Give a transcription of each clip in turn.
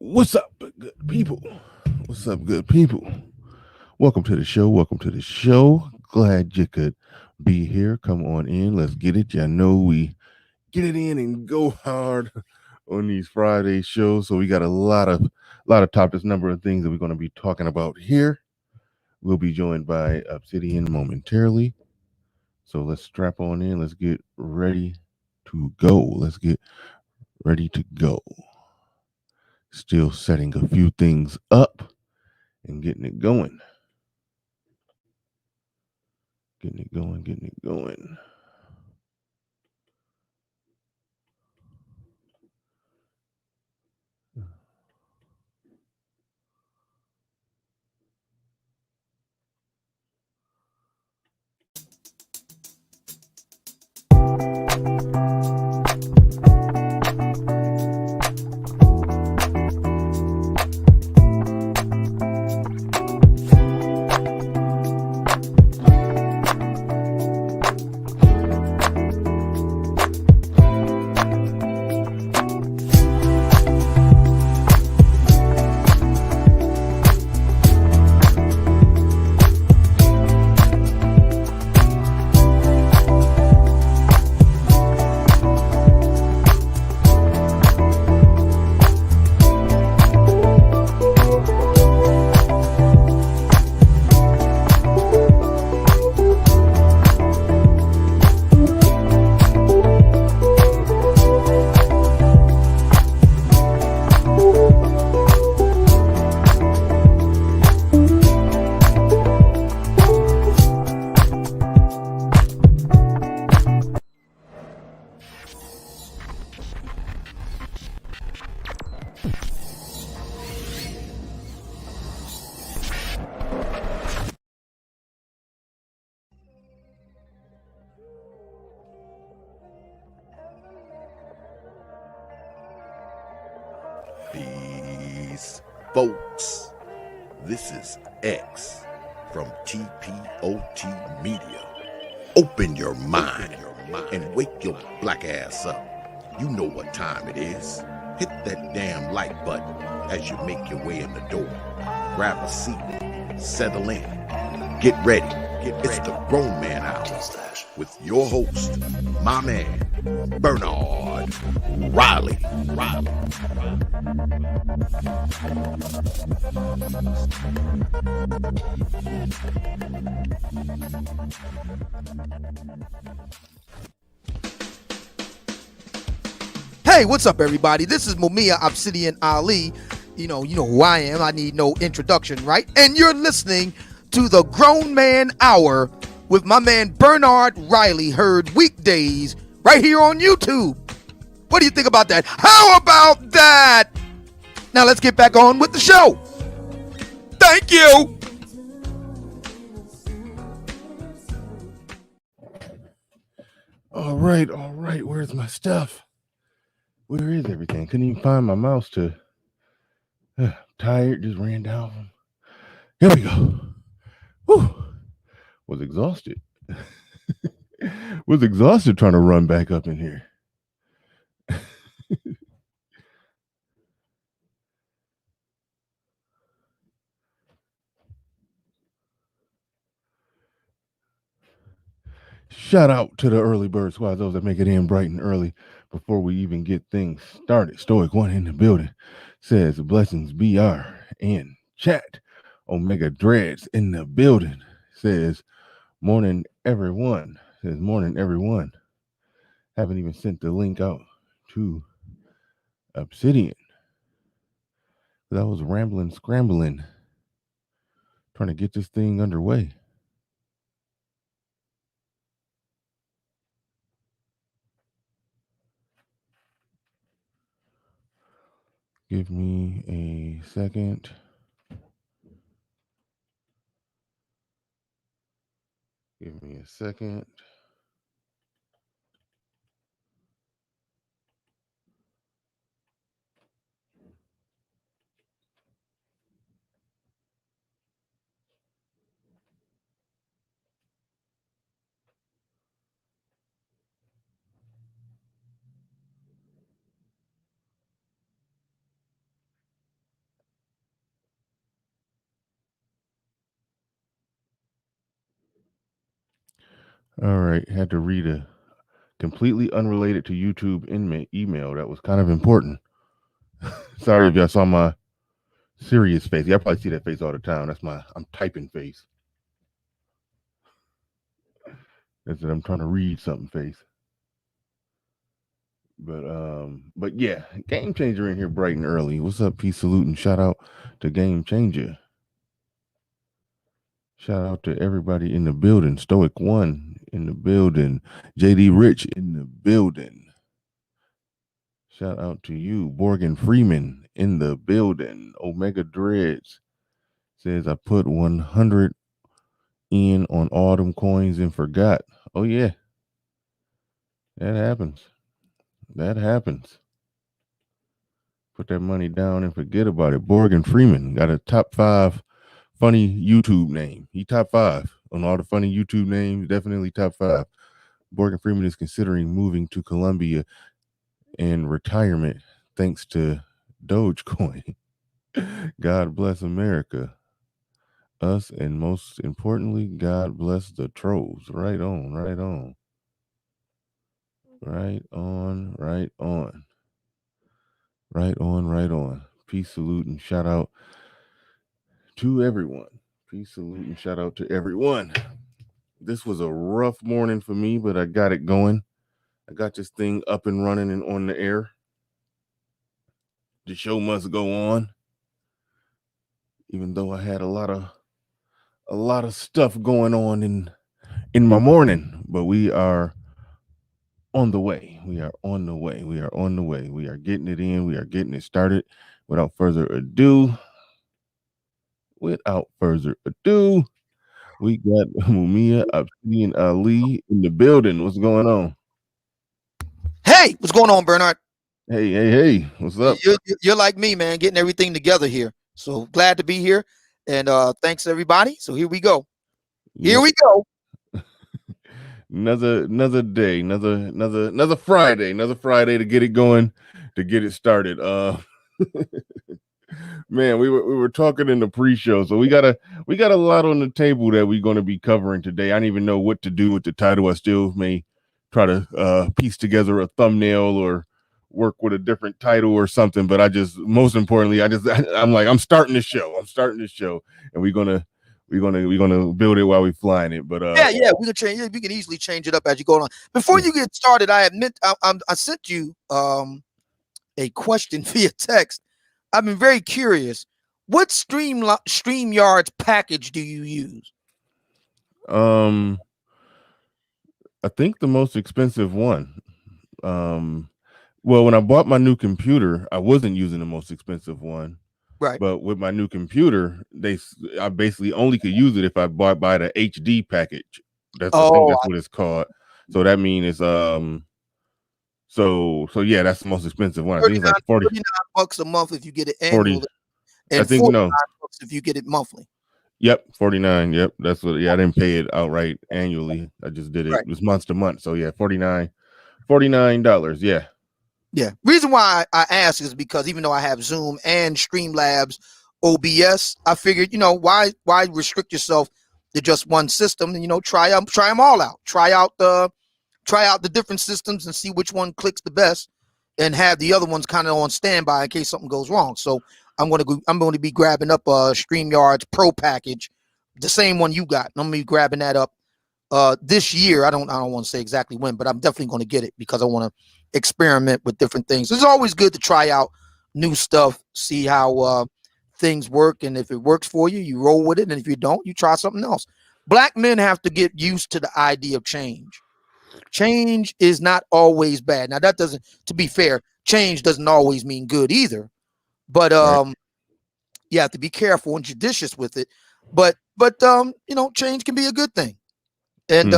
What's up, good people? What's up, good people? Welcome to the show. Welcome to the show. Glad you could be here. Come on in. Let's get it. I know we get it in and go hard on these Friday shows. So we got a lot of topics, number of things that we're going to be talking about here. We'll be joined by Obsidian momentarily. So let's strap on in. Let's get ready to go. Let's get ready to go. Still setting a few things up and getting it going. Getting it going. Peace, folks. This is X from TPOT Media. Open your mind and wake your black ass up. You know what time it is. Hit that damn like button as you make your way in the door. Grab a seat, settle in, get ready. It's the Grown Man Hour with your host, my man, Bernard Riley. Hey, what's up, everybody? This is Mumia Obsidian Ali. You know who I am. I need no introduction, right? And you're listening to the Grown Man Hour with my man Bernard Riley, heard weekdays right here on YouTube. What do you think about that? How about that? Now let's get back on with the show. Thank you. All right. Where's my stuff? Where is everything? Couldn't even find my mouse to. Tired, just ran down from. Here we go. Whew. Was exhausted. Was exhausted trying to run back up in here. Shout out to the early bird squad, those that make it in bright and early before we even get things started. Stoic One in the building says blessings BR in chat. Omega Dreads in the building says morning everyone. Says morning everyone. Haven't even sent the link out to Obsidian. I was rambling, scrambling, trying to get this thing underway. Give me a second. Give me a second. All right, had to read a completely unrelated to YouTube email that was kind of important. Sorry if y'all saw my serious face. Y'all probably see that face all the time. That's my I'm typing face. That's that I'm trying to read something face. But yeah, Game Changer in here bright and early. What's up, peace, salute, and shout out to Game Changer. Shout out to everybody in the building. Stoic One in the building. JD Rich in the building. Shout out to you, Morgan Freeman in the building. Omega Dreads says I put 100 in on all them coins and forgot. Oh yeah, that happens. That happens. Put that money down and forget about it. Morgan Freeman got a top 5 funny YouTube name. He top 5 on all the funny YouTube names. Definitely top 5. Morgan Freeman is considering moving to Colombia in retirement thanks to Dogecoin. God bless America. Us, and most importantly, God bless the trolls. Right on, right on. Right on, right on. Right on, right on. Peace, salute, and shout out to everyone. Peace, salute, and shout out to everyone. This was a rough morning for me, but I got it going. I got this thing up and running and on the air. The show must go on. Even though I had a lot of stuff going on in my morning, but we are on the way. We are on the way. We are on the way. We are getting it in. We are getting it started. Without further ado, we got Mumia, Obsidian Ali in the building. What's going on? Hey, what's going on, Bernard? Hey, hey, hey. What's up? You're like me, man, getting everything together here. So glad to be here, and thanks everybody. So here we go. Here Yep. we go. Another day, another Friday to get it going, to get it started. Man, we were talking in the pre-show, so we got a lot on the table that we're going to be covering today. I don't even know what to do with the title. I still may try to piece together a thumbnail or work with a different title or something. But I just, most importantly, I'm like, I'm starting the show. And we're gonna build it while we're flying it. But Yeah, we can change. We can easily change it up as you go on. Before you get started, I admit I sent you a question via text. I've been very curious. What StreamYard's package do you use? I think the most expensive one. Well, when I bought my new computer, I wasn't using the most expensive one. Right. But with my new computer, I basically only could use it if I buy the HD package. I think that's what it's called. So that means it's so yeah, that's the most expensive one. I think it's like $39 a month if you get it 40. annually, and I think no. $49 if you get it monthly. Yep, 49. Yep, that's what. Yeah, I didn't pay it outright annually. I just did it. It was month to month. So yeah, $49. Yeah. Yeah. Reason why I ask is because even though I have Zoom and Streamlabs OBS, I figured, why restrict yourself to just one system, and try them all out. Try out the different systems and see which one clicks the best, and have the other ones kind of on standby in case something goes wrong. So I'm going to be grabbing up StreamYard's Pro package, the same one you got. I'm going to be grabbing that up this year. I don't want to say exactly when, but I'm definitely going to get it because I want to experiment with different things. It's always good to try out new stuff, see how things work, and if it works for you, you roll with it, and if you don't, you try something else. Black men have to get used to the idea of change. Change is not always bad. Now, that doesn't, to be fair, change doesn't always mean good either, but you have to be careful and judicious with it. But change can be a good thing. And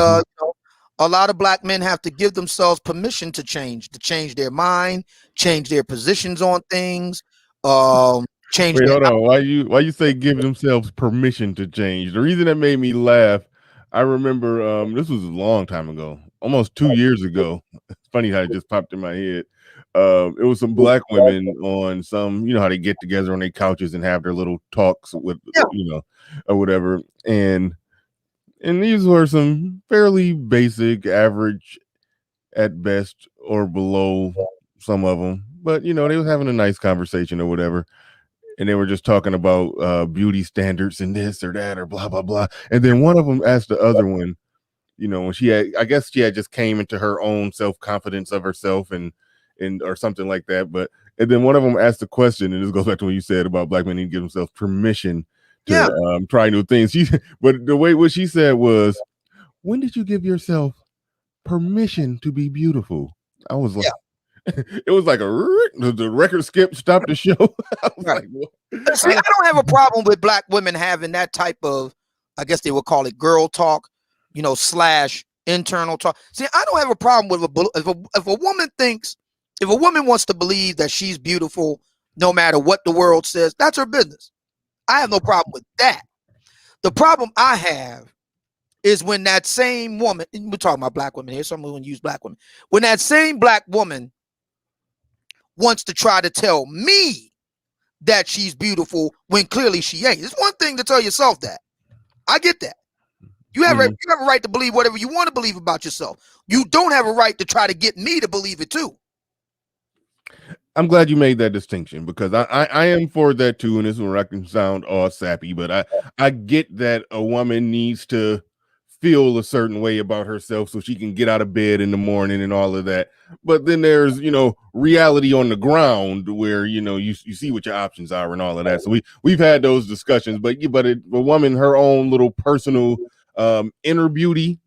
a lot of black men have to give themselves permission to change their mind, change their positions on things, change. Wait, hold on. Why you say give themselves permission to change? The reason that made me laugh, I remember this was a long time ago, almost 2 years ago. It's funny how it just popped in my head. It was some black women on some, how they get together on their couches and have their little talks with, or whatever. And And these were some fairly basic, average at best or below, some of them. But they was having a nice conversation or whatever, and they were just talking about beauty standards and this or that or blah blah blah. And then one of them asked the other one, when she had, I guess she had just came into her own self confidence of herself and or something like that. But and then one of them asked the question, and this goes back to what you said about black men need to give themselves permission Yeah, to try new things. But the way what she said was, when did you give yourself permission to be beautiful? I was like, yeah, it was like the record skip stopped the show. I was right. like, what? See, I don't have a problem with black women having that type of, I guess they would call it girl talk, slash internal talk. See, I don't have a problem with if a woman thinks, if a woman wants to believe that she's beautiful, no matter what the world says, that's her business. I have no problem with that. The problem I have is when that same woman, and we're talking about black women here, so I'm going to use black women. When that same black woman wants to try to tell me that she's beautiful when clearly she ain't. It's one thing to tell yourself that. I get that. You have a right to believe whatever you want to believe about yourself. You don't have a right to try to get me to believe it too. I'm glad you made that distinction, because I am for that too, and this is where I can sound all sappy, but I get that a woman needs to feel a certain way about herself so she can get out of bed in the morning and all of that. But then there's reality on the ground where you see what your options are and all of that. So we've had those discussions, but a woman, her own little personal inner beauty,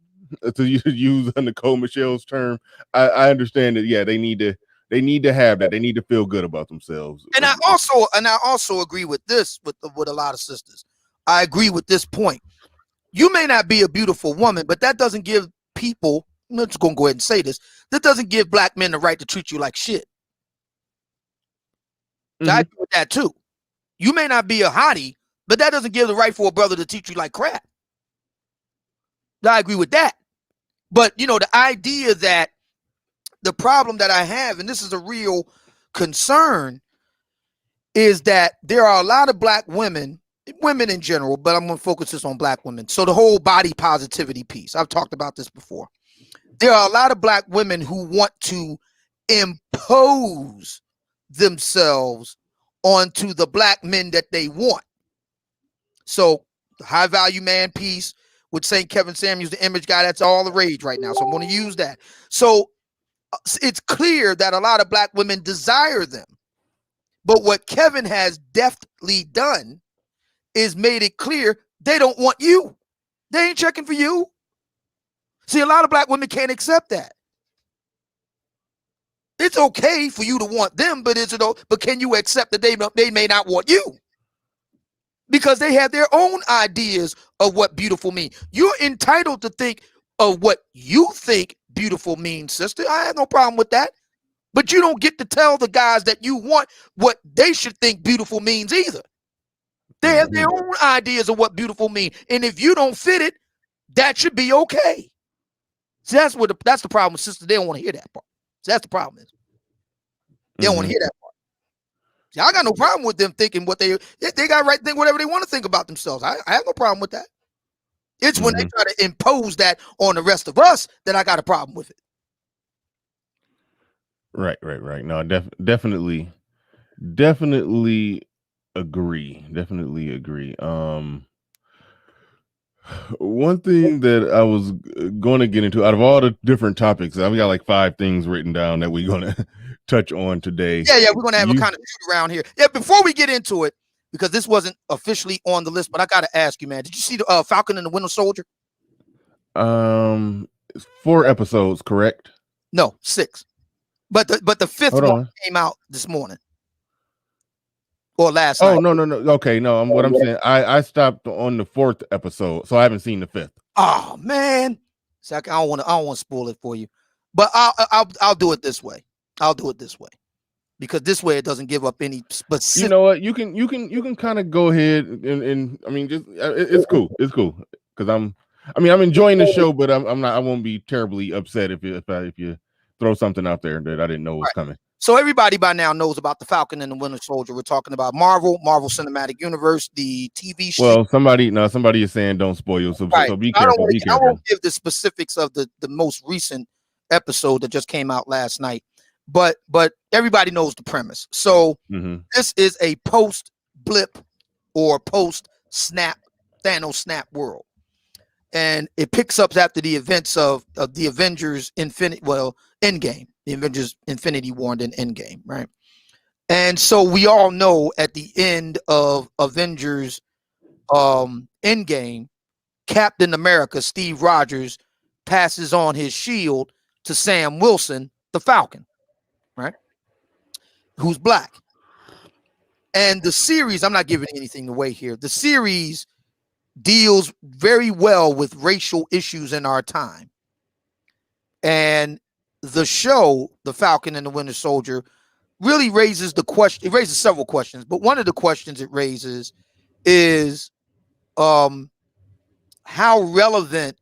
to use Nicole Michelle's term, I understand that. Yeah, they need to have that. They need to feel good about themselves. And I also agree with this with a lot of sisters. I agree with this point. You may not be a beautiful woman, but that doesn't give people, I'm just going to go ahead and say this, that doesn't give black men the right to treat you like shit. Mm-hmm. I agree with that too. You may not be a hottie, but that doesn't give the right for a brother to treat you like crap. I agree with that. But, the idea that the problem that I have, and this is a real concern, is that there are a lot of black women in general, but I'm going to focus this on black women. So the whole body positivity piece, I've talked about this before. There are a lot of black women who want to impose themselves onto the black men that they want. So the high value man piece with St. Kevin Samuels, the image guy, that's all the rage right now. So I'm going to use that. So it's clear that a lot of black women desire them. But what Kevin has deftly done is made it clear they don't want you. They ain't checking for you. See, a lot of black women can't accept that. It's okay for you to want them, but but can you accept that they may not want you? Because they have their own ideas of what beautiful means. You're entitled to think of what you think beautiful means, sister. I have no problem with that. But you don't get to tell the guys that you want what they should think beautiful means either. They have their own ideas of what beautiful means. And if you don't fit it, that should be okay. See, that's the problem with sisters. They don't want to hear that part. See, that's the problem is. They don't want to hear that part. See, I got no problem with them thinking what they got right to think whatever they want to think about themselves. I have no problem with that. It's when they try to impose that on the rest of us that I got a problem with it. Right. No, definitely agree. One thing that I was going to get into, out of all the different topics, I've got like 5 things written down that we're going to touch on today. Yeah, we're going to have a kind of shoot around here. Yeah, before we get into it, because this wasn't officially on the list, but I got to ask you, man, did you see the Falcon and the Winter Soldier? 4 episodes, correct? No, 6. But the 5th one came out this morning. Or last night. Oh, no. Okay, no, what I'm saying, I stopped on the 4th episode, so I haven't seen the 5th. Oh, man. So I don't want to spoil it for you. But I'll do it this way. Because this way it doesn't give up any specific. You know what? You can kind of go ahead and I mean, just it's cool. It's cool because I'm enjoying the show, but I won't be terribly upset if you throw something out there that I didn't know was coming. So everybody by now knows about the Falcon and the Winter Soldier. We're talking about Marvel Cinematic Universe, the TV show. Well, somebody is saying don't spoil, so Right. be I careful. Be I careful. won't give the specifics of the most recent episode that just came out last night, but everybody knows the premise. So this is a post blip or post snap Thanos snap world, and it picks up after the events of the Avengers Endgame, the Avengers Infinity War and then Endgame, right? And so we all know at the end of Avengers Endgame, Captain America, Steve Rogers, passes on his shield to Sam Wilson, the Falcon, right? Who's black. And the series, I'm not giving anything away here. The series deals very well with racial issues in our time. And the show, The Falcon and the Winter Soldier, really raises the question. It raises several questions, but one of the questions it raises is how relevant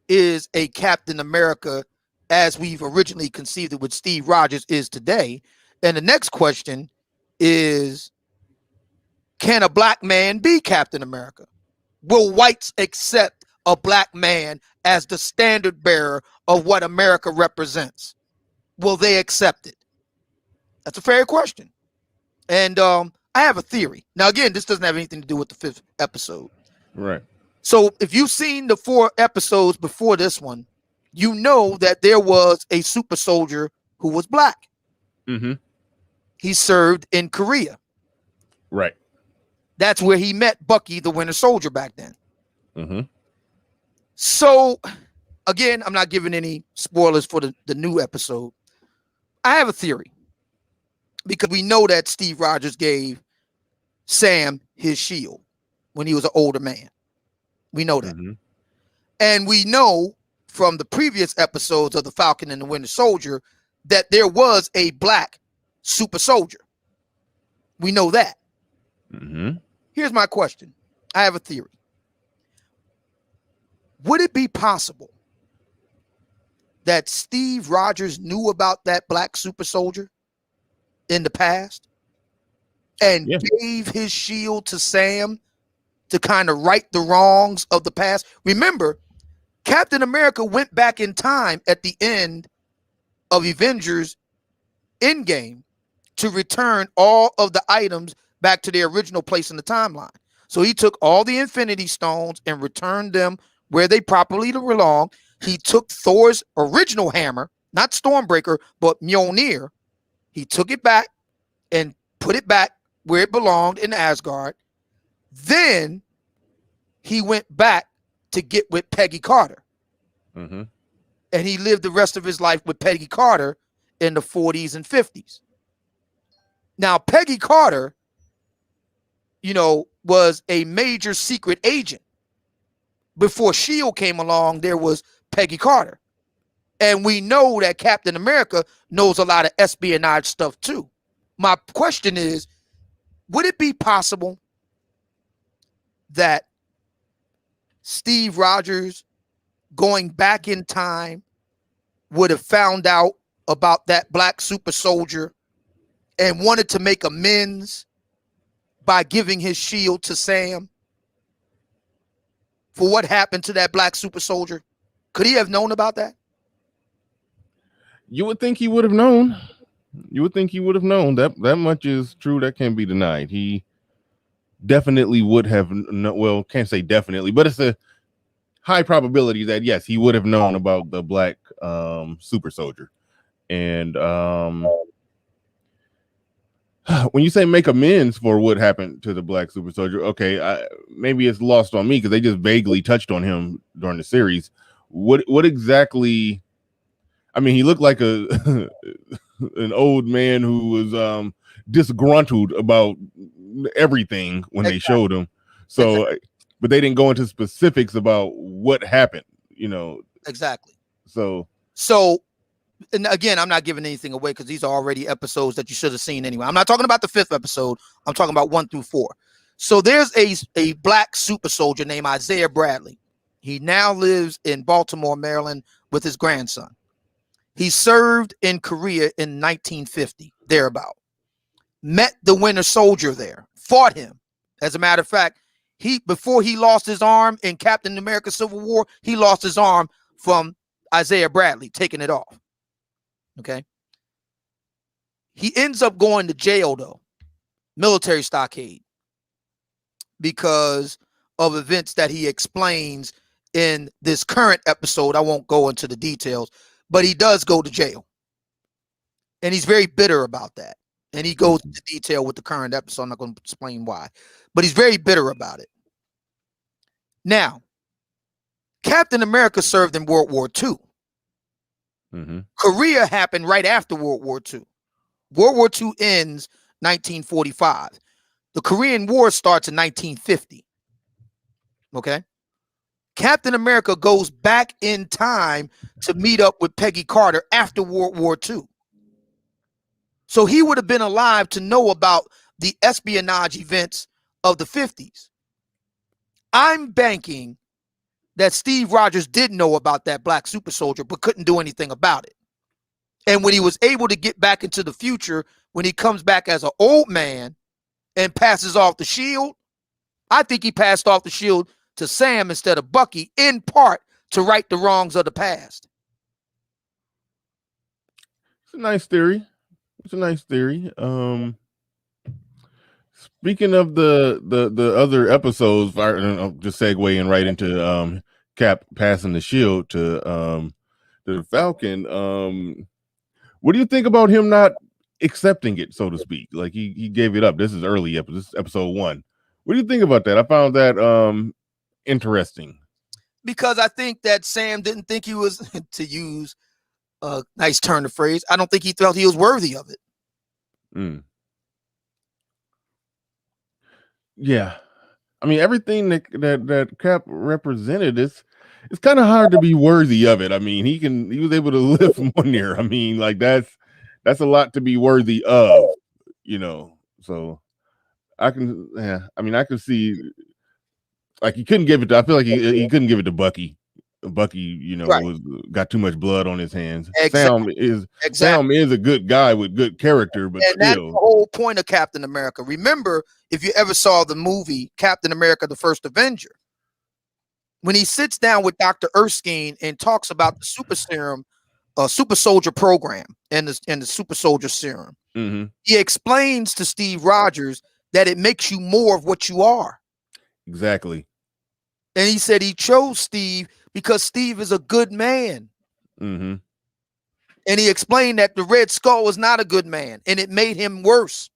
is a Captain America as we've originally conceived it with Steve Rogers is today? And the next question is, can a black man be Captain America? Will whites accept a black man as the standard bearer of what America represents? Will they accept it? That's a fair question. And I have a theory. Now, again, this doesn't have anything to do with the 5th episode. Right. So if you've seen the 4 episodes before this one, you know that there was a super soldier who was black. He served in Korea. Right. That's where he met Bucky, the Winter Soldier, back then. So, again, I'm not giving any spoilers for the new episode. I have a theory. Because we know that Steve Rogers gave Sam his shield when he was an older man. We know that. And we know from the previous episodes of The Falcon and the Winter Soldier that there was a black super soldier. We know that. Here's my question. I have a theory. Would it be possible that Steve Rogers knew about that black super soldier in the past and gave his shield to Sam to kind of right the wrongs of the past? Remember, Captain America went back in time at the end of Avengers Endgame to return all of the items back to their original place in the timeline. So he took all the Infinity Stones and returned them where they properly belong. He took Thor's original hammer, not Stormbreaker, but Mjolnir. He took it back and put it back where it belonged in Asgard. Then he went back to get with Peggy Carter. And he lived the rest of his life with Peggy Carter in the 40s and 50s. Now, Peggy Carter, was a major secret agent. Before S.H.I.E.L.D. came along, there was Peggy Carter. And we know that Captain America knows a lot of espionage stuff too. My question is, would it be possible that Steve Rogers, going back in time, would have found out about that black super soldier and wanted to make amends by giving his shield to Sam for what happened to that black super soldier? Could he have known about that? You would think he would have known. You would think he would have known. That much is true. That can't be denied. He definitely would have. Well, can't say definitely, but it's a high probability that yes, he would have known about the black super soldier. And when you say make amends for what happened to the black super soldier, okay, maybe it's lost on me because they just vaguely touched on him during the series. What exactly? I mean, he looked like an old man who was disgruntled about everything when they showed him. So, but they didn't go into specifics about what happened, Exactly. So, and again, I'm not giving anything away because these are already episodes that you should have seen anyway. I'm not talking about the 5th episode. I'm talking about 1 through 4. So there's a black super soldier named Isaiah Bradley. He now lives in Baltimore, Maryland with his grandson. He served in Korea in 1950, thereabout. Met the Winter Soldier there, fought him. As a matter of fact, before he lost his arm in Captain America Civil War, he lost his arm from Isaiah Bradley taking it off. Okay. He ends up going to jail, though, military stockade, because of events that he explains in this current episode. I won't go into the details, but he does go to jail. And he's very bitter about that. And he goes into detail with the current episode. I'm not going to explain why, but he's very bitter about it. Now, Captain America served in World War II. Mm-hmm. Korea happened right after World War II. World War II ends 1945. The Korean War starts in 1950. Okay. Captain America goes back in time to meet up with Peggy Carter after World War II. So he would have been alive to know about the espionage events of the 50s. I'm banking that Steve Rogers did know about that black super soldier, but couldn't do anything about it. And when he was able to get back into the future, when he comes back as an old man and passes off the shield, I think he passed off the shield to Sam instead of Bucky, in part to right the wrongs of the past. It's a nice theory. Speaking of the other episodes, I'll just segueing right into Cap passing the shield to the Falcon. What do you think about him not accepting it, so to speak? Like he gave it up. This is early episode. This is episode 1. What do you think about that? I found that interesting. Because I think that Sam didn't think he was, to use a nice turn of phrase, I don't think he felt he was worthy of it. Yeah. I mean, everything that Cap represented it's kind of hard to be worthy of it. I mean, he was able to lift Mumia. I mean, like that's a lot to be worthy of, So I can see, like, he couldn't give it to, I feel like he couldn't give it to Bucky. Bucky, Right. got too much blood on his hands. Exactly. Sam is a good guy with good character, but and that's still. the whole point of Captain America. Remember, if you ever saw the movie Captain America: The First Avenger, when he sits down with Dr. Erskine and talks about the super serum, super soldier program and the super soldier serum, Mm-hmm. he explains to Steve Rogers that it makes you more of what you are. Exactly. And he said he chose Steve because Steve is a good man. Mm-hmm. And he explained that the Red Skull was not a good man, and it made him worse.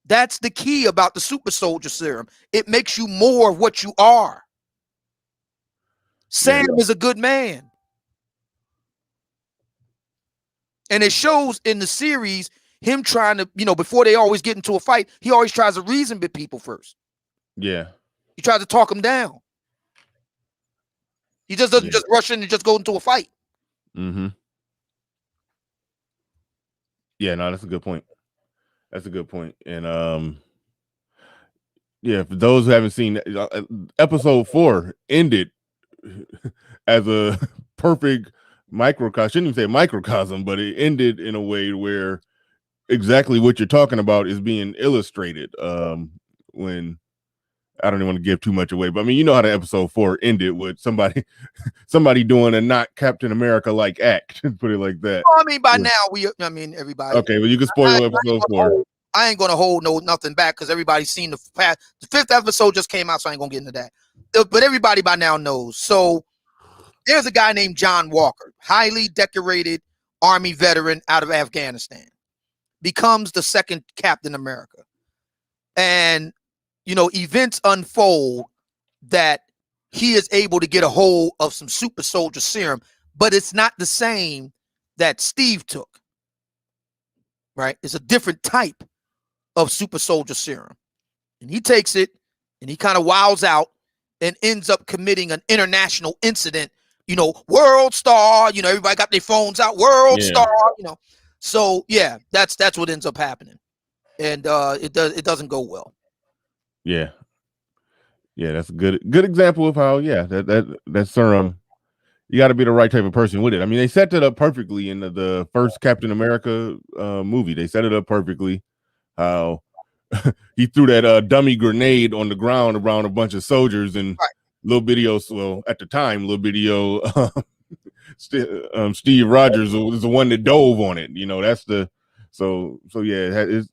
That's the key about the super soldier serum. It makes you more of what you are. Sam is a good man. And it shows in the series him trying to, before they always get into a fight, he always tries to reason with people first. Yeah. He tries to talk them down. He just doesn't just rush in and just go into a fight. Mm-hmm. Yeah, no, that's a good point. And yeah, for those who haven't seen, episode 4 ended as a perfect microcosm. I shouldn't even say microcosm, but it ended in a way where exactly what you're talking about is being illustrated. When I don't even want to give too much away, but I mean, how the episode 4 ended with somebody doing a not Captain America like act. Put it like that. Well, I mean, by now everybody. Okay, well, you can spoil episode 4. I ain't gonna hold nothing back because everybody's seen the 5th episode just came out, so I ain't gonna get into that. But everybody by now knows. So there's a guy named John Walker, highly decorated Army veteran out of Afghanistan, becomes the second Captain America. And, events unfold that he is able to get a hold of some super soldier serum, but it's not the same that Steve took, right? It's a different type of super soldier serum. And he takes it and he kind of wows out and ends up committing an international incident, World Star, everybody got their phones out, World Star, So yeah, that's what ends up happening. And it doesn't go well. Yeah, that's a good example of how that serum You got to be the right type of person with it. I mean, they set it up perfectly in the first Captain America movie. They set it up perfectly. How he threw that dummy grenade on the ground around a bunch of soldiers, and Right. little video. Well, at the time, little video. Steve Rogers was the one that dove on it. You know, that's the so yeah. It's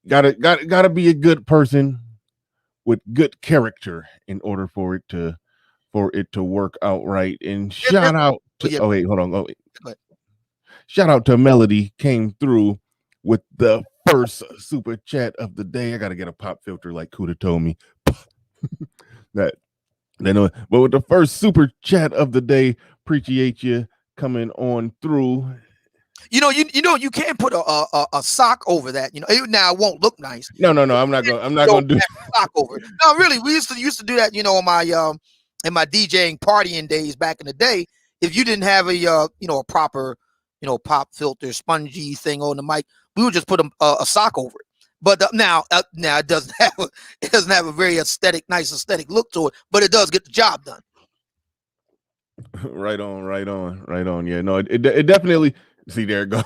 gotta be a good person with good character in order for it to work out right. And shout out to Yeah. oh wait, hold on. Oh, wait. Go ahead. Shout out to Melody came through with the first super chat of the day. I gotta get a pop filter like Kuda told me. that they know, but with the first super chat of the day, appreciate you coming on through. You know, you can't put a sock over that. You know, now it won't look nice. No, I'm not gonna do sock over it. No, really, we used to do that. You know, on my in my DJing partying days back in the day. If you didn't have a a proper pop filter spongy thing on the mic, we would just put a sock over it. But now it doesn't have a very nice aesthetic look to it, but it does get the job done. Right on. Yeah, no, it definitely. See, there it go.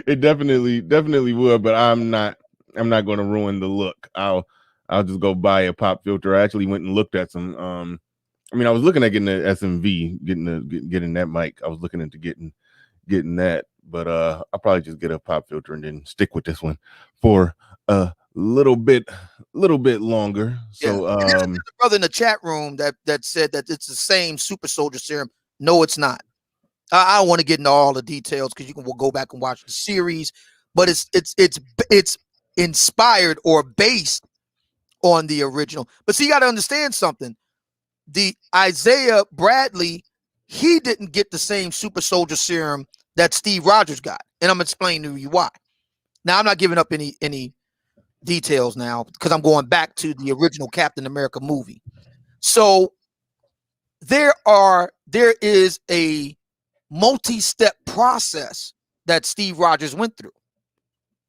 It definitely would, but I'm not going to ruin the look. I'll just go buy a pop filter. I actually went and looked at some. I mean, I was looking at getting the SMV, getting that mic. I was looking into getting that, but I'll probably just get a pop filter and then stick with this one for a little bit longer. So, there's a brother in the chat room that said that it's the same super soldier serum. No, it's not. I don't want to get into all the details because we'll go back and watch the series, but it's inspired or based on the original. But see, you got to understand something. The Isaiah Bradley, he didn't get the same super soldier serum that Steve Rogers got, and I'm explaining to you why. Now, I'm not giving up any details now because I'm going back to the original Captain America movie. So there is a multi-step process that Steve Rogers went through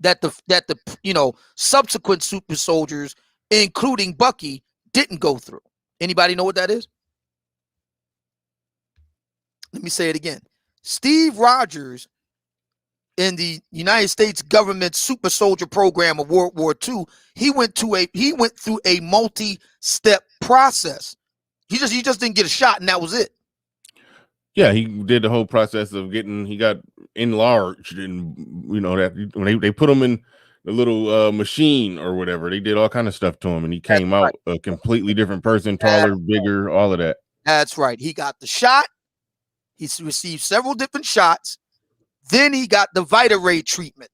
that the subsequent super soldiers, including Bucky, didn't go through. Anybody know what that is? Let me say it again. Steve Rogers in the United States government super soldier program of World War II, he went through a multi-step process. He just didn't get a shot and that was it. Yeah, he did the whole process of he got enlarged, and that when they put him in the little machine or whatever, they did all kind of stuff to him, and he came out a completely different person, taller, bigger, all of that. That's right. He got the shot. He received several different shots. Then he got the Vita Ray treatment.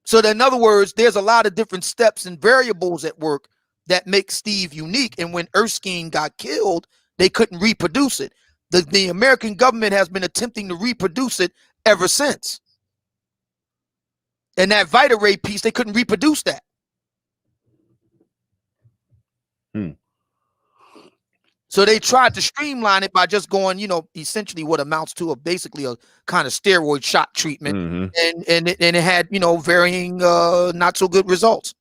So that, in other words, there's a lot of different steps and variables at work that make Steve unique. And when Erskine got killed, they couldn't reproduce it. The American government has been attempting to reproduce it ever since. And that Vita Ray piece, they couldn't reproduce that. So they tried to streamline it by just going, essentially what amounts to basically a kind of steroid shot treatment. Mm-hmm. And it had, varying not so good results.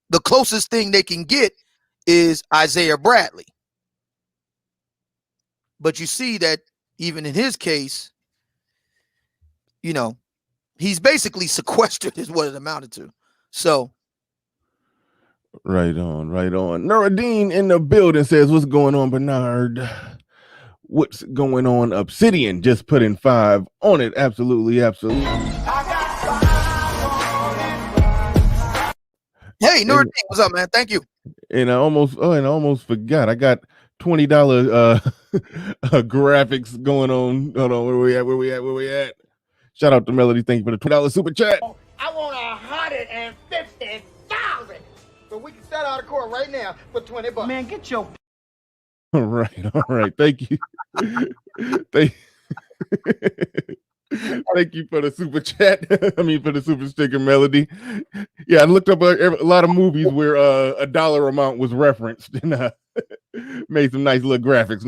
The closest thing they can get is Isaiah Bradley. But you see that even in his case, he's basically sequestered is what it amounted to. So. Right on. Nuruddin in the building says, what's going on, Bernard? What's going on? Obsidian just put in 5 on it. Absolutely. Hey, Nuruddin, what's up, man? Thank you. And I almost forgot. I got $20 graphics going on. Hold on, where we at? Shout out to Melody. Thank you for the $20 super chat. I want 150,000. So we can set out of court right now for $20. Man, get your. All right. Thank you. Thank you for the super chat. I mean, for the super sticker, Melody. Yeah, I looked up a lot of movies where a dollar amount was referenced and made some nice little graphics.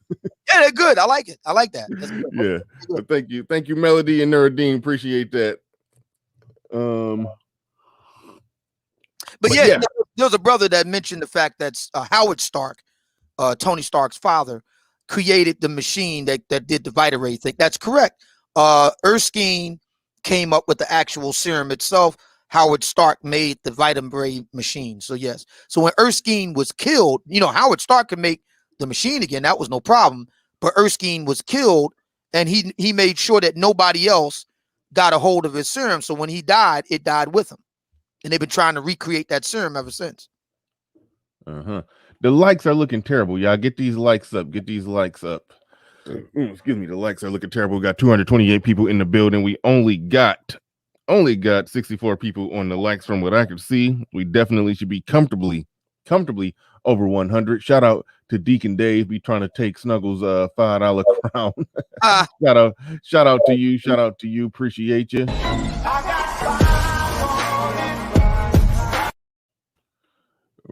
Yeah, they're good. I like it. I like that. Yeah. But thank you, Melody and Nuruddin. Appreciate that. But yeah, there was a brother that mentioned the fact that Howard Stark Tony Stark's father, created the machine that did the Vitaray thing. That's correct. Erskine came up with the actual serum itself. Howard Stark made the Vitaray machine. So yes. So when Erskine was killed, Howard Stark could make the machine again. That was no problem. But Erskine was killed, and he made sure that nobody else got a hold of his serum. So when he died, it died with him. And they've been trying to recreate that serum ever since. The likes are looking terrible. Y'all get these likes up. Get these likes up. Excuse me. The likes are looking terrible. We got 228 people in the building. We only got 64 people on the likes from what I could see. We definitely should be comfortably over 100. Shout out to Deacon Dave. Be trying to take Snuggles $5 crown. Shout out to you. Shout out to you. Appreciate you.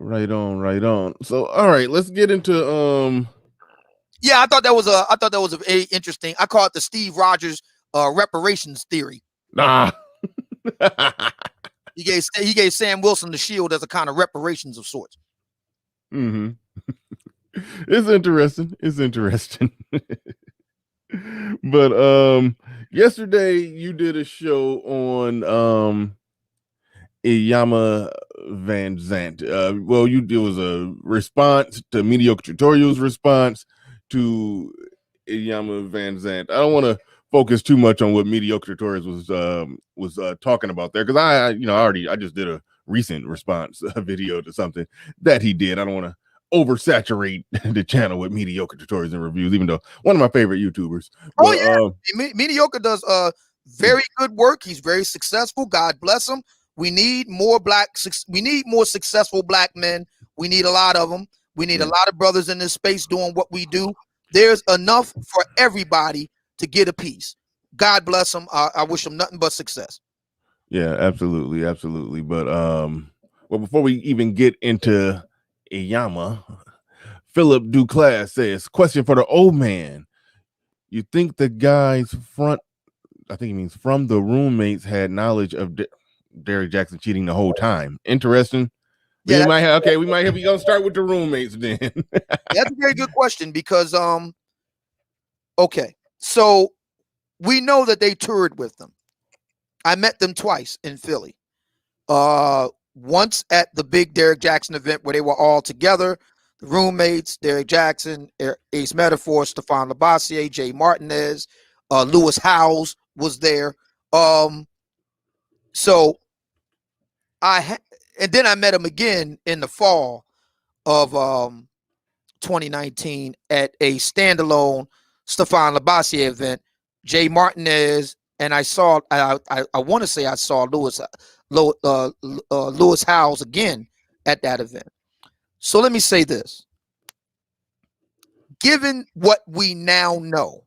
Right on. So, all right, let's get into Yeah, I thought that was a very interesting. I call it the Steve Rogers reparations theory. Nah. He gave Sam Wilson the shield as a kind of reparations of sorts. Mm-hmm. It's interesting. But yesterday you did a show on Iyama Van Zant. It was a response to Mediocre Tutorial's response to Iyama Van Zant. I don't want to focus too much on what Mediocre Tutorials was talking about there, because I just did a recent response video to something that he did. I don't want to oversaturate the channel with Mediocre Tutorials and reviews, even though one of my favorite YouTubers. Mediocre does very good work. He's very successful. God bless him. We need more successful black men. We need a lot of them. We need a lot of brothers in this space doing what we do. There's enough for everybody to get a piece. God bless them. I wish them nothing but success. Yeah, absolutely. But before we even get into Iyama, Philip Duclass says, question for the old man. You think the guys from the roommates had knowledge of Derek Jackson cheating the whole time? Interesting. Yeah, we gonna start with the roommates then. That's a very good question, because okay, so we know that they toured with them. I met them twice in Philly. Once at the big Derek Jackson event where they were all together, the roommates, Derek Jackson, Ace Metaphor, Stefan Labassiere, Jay Martinez, Lewis Howes was there. And then I met him again in the fall of 2019 at a standalone Stefan Labassiere event. Jay Martinez, and I want to say I saw Lewis Howes again at that event. So let me say this. Given what we now know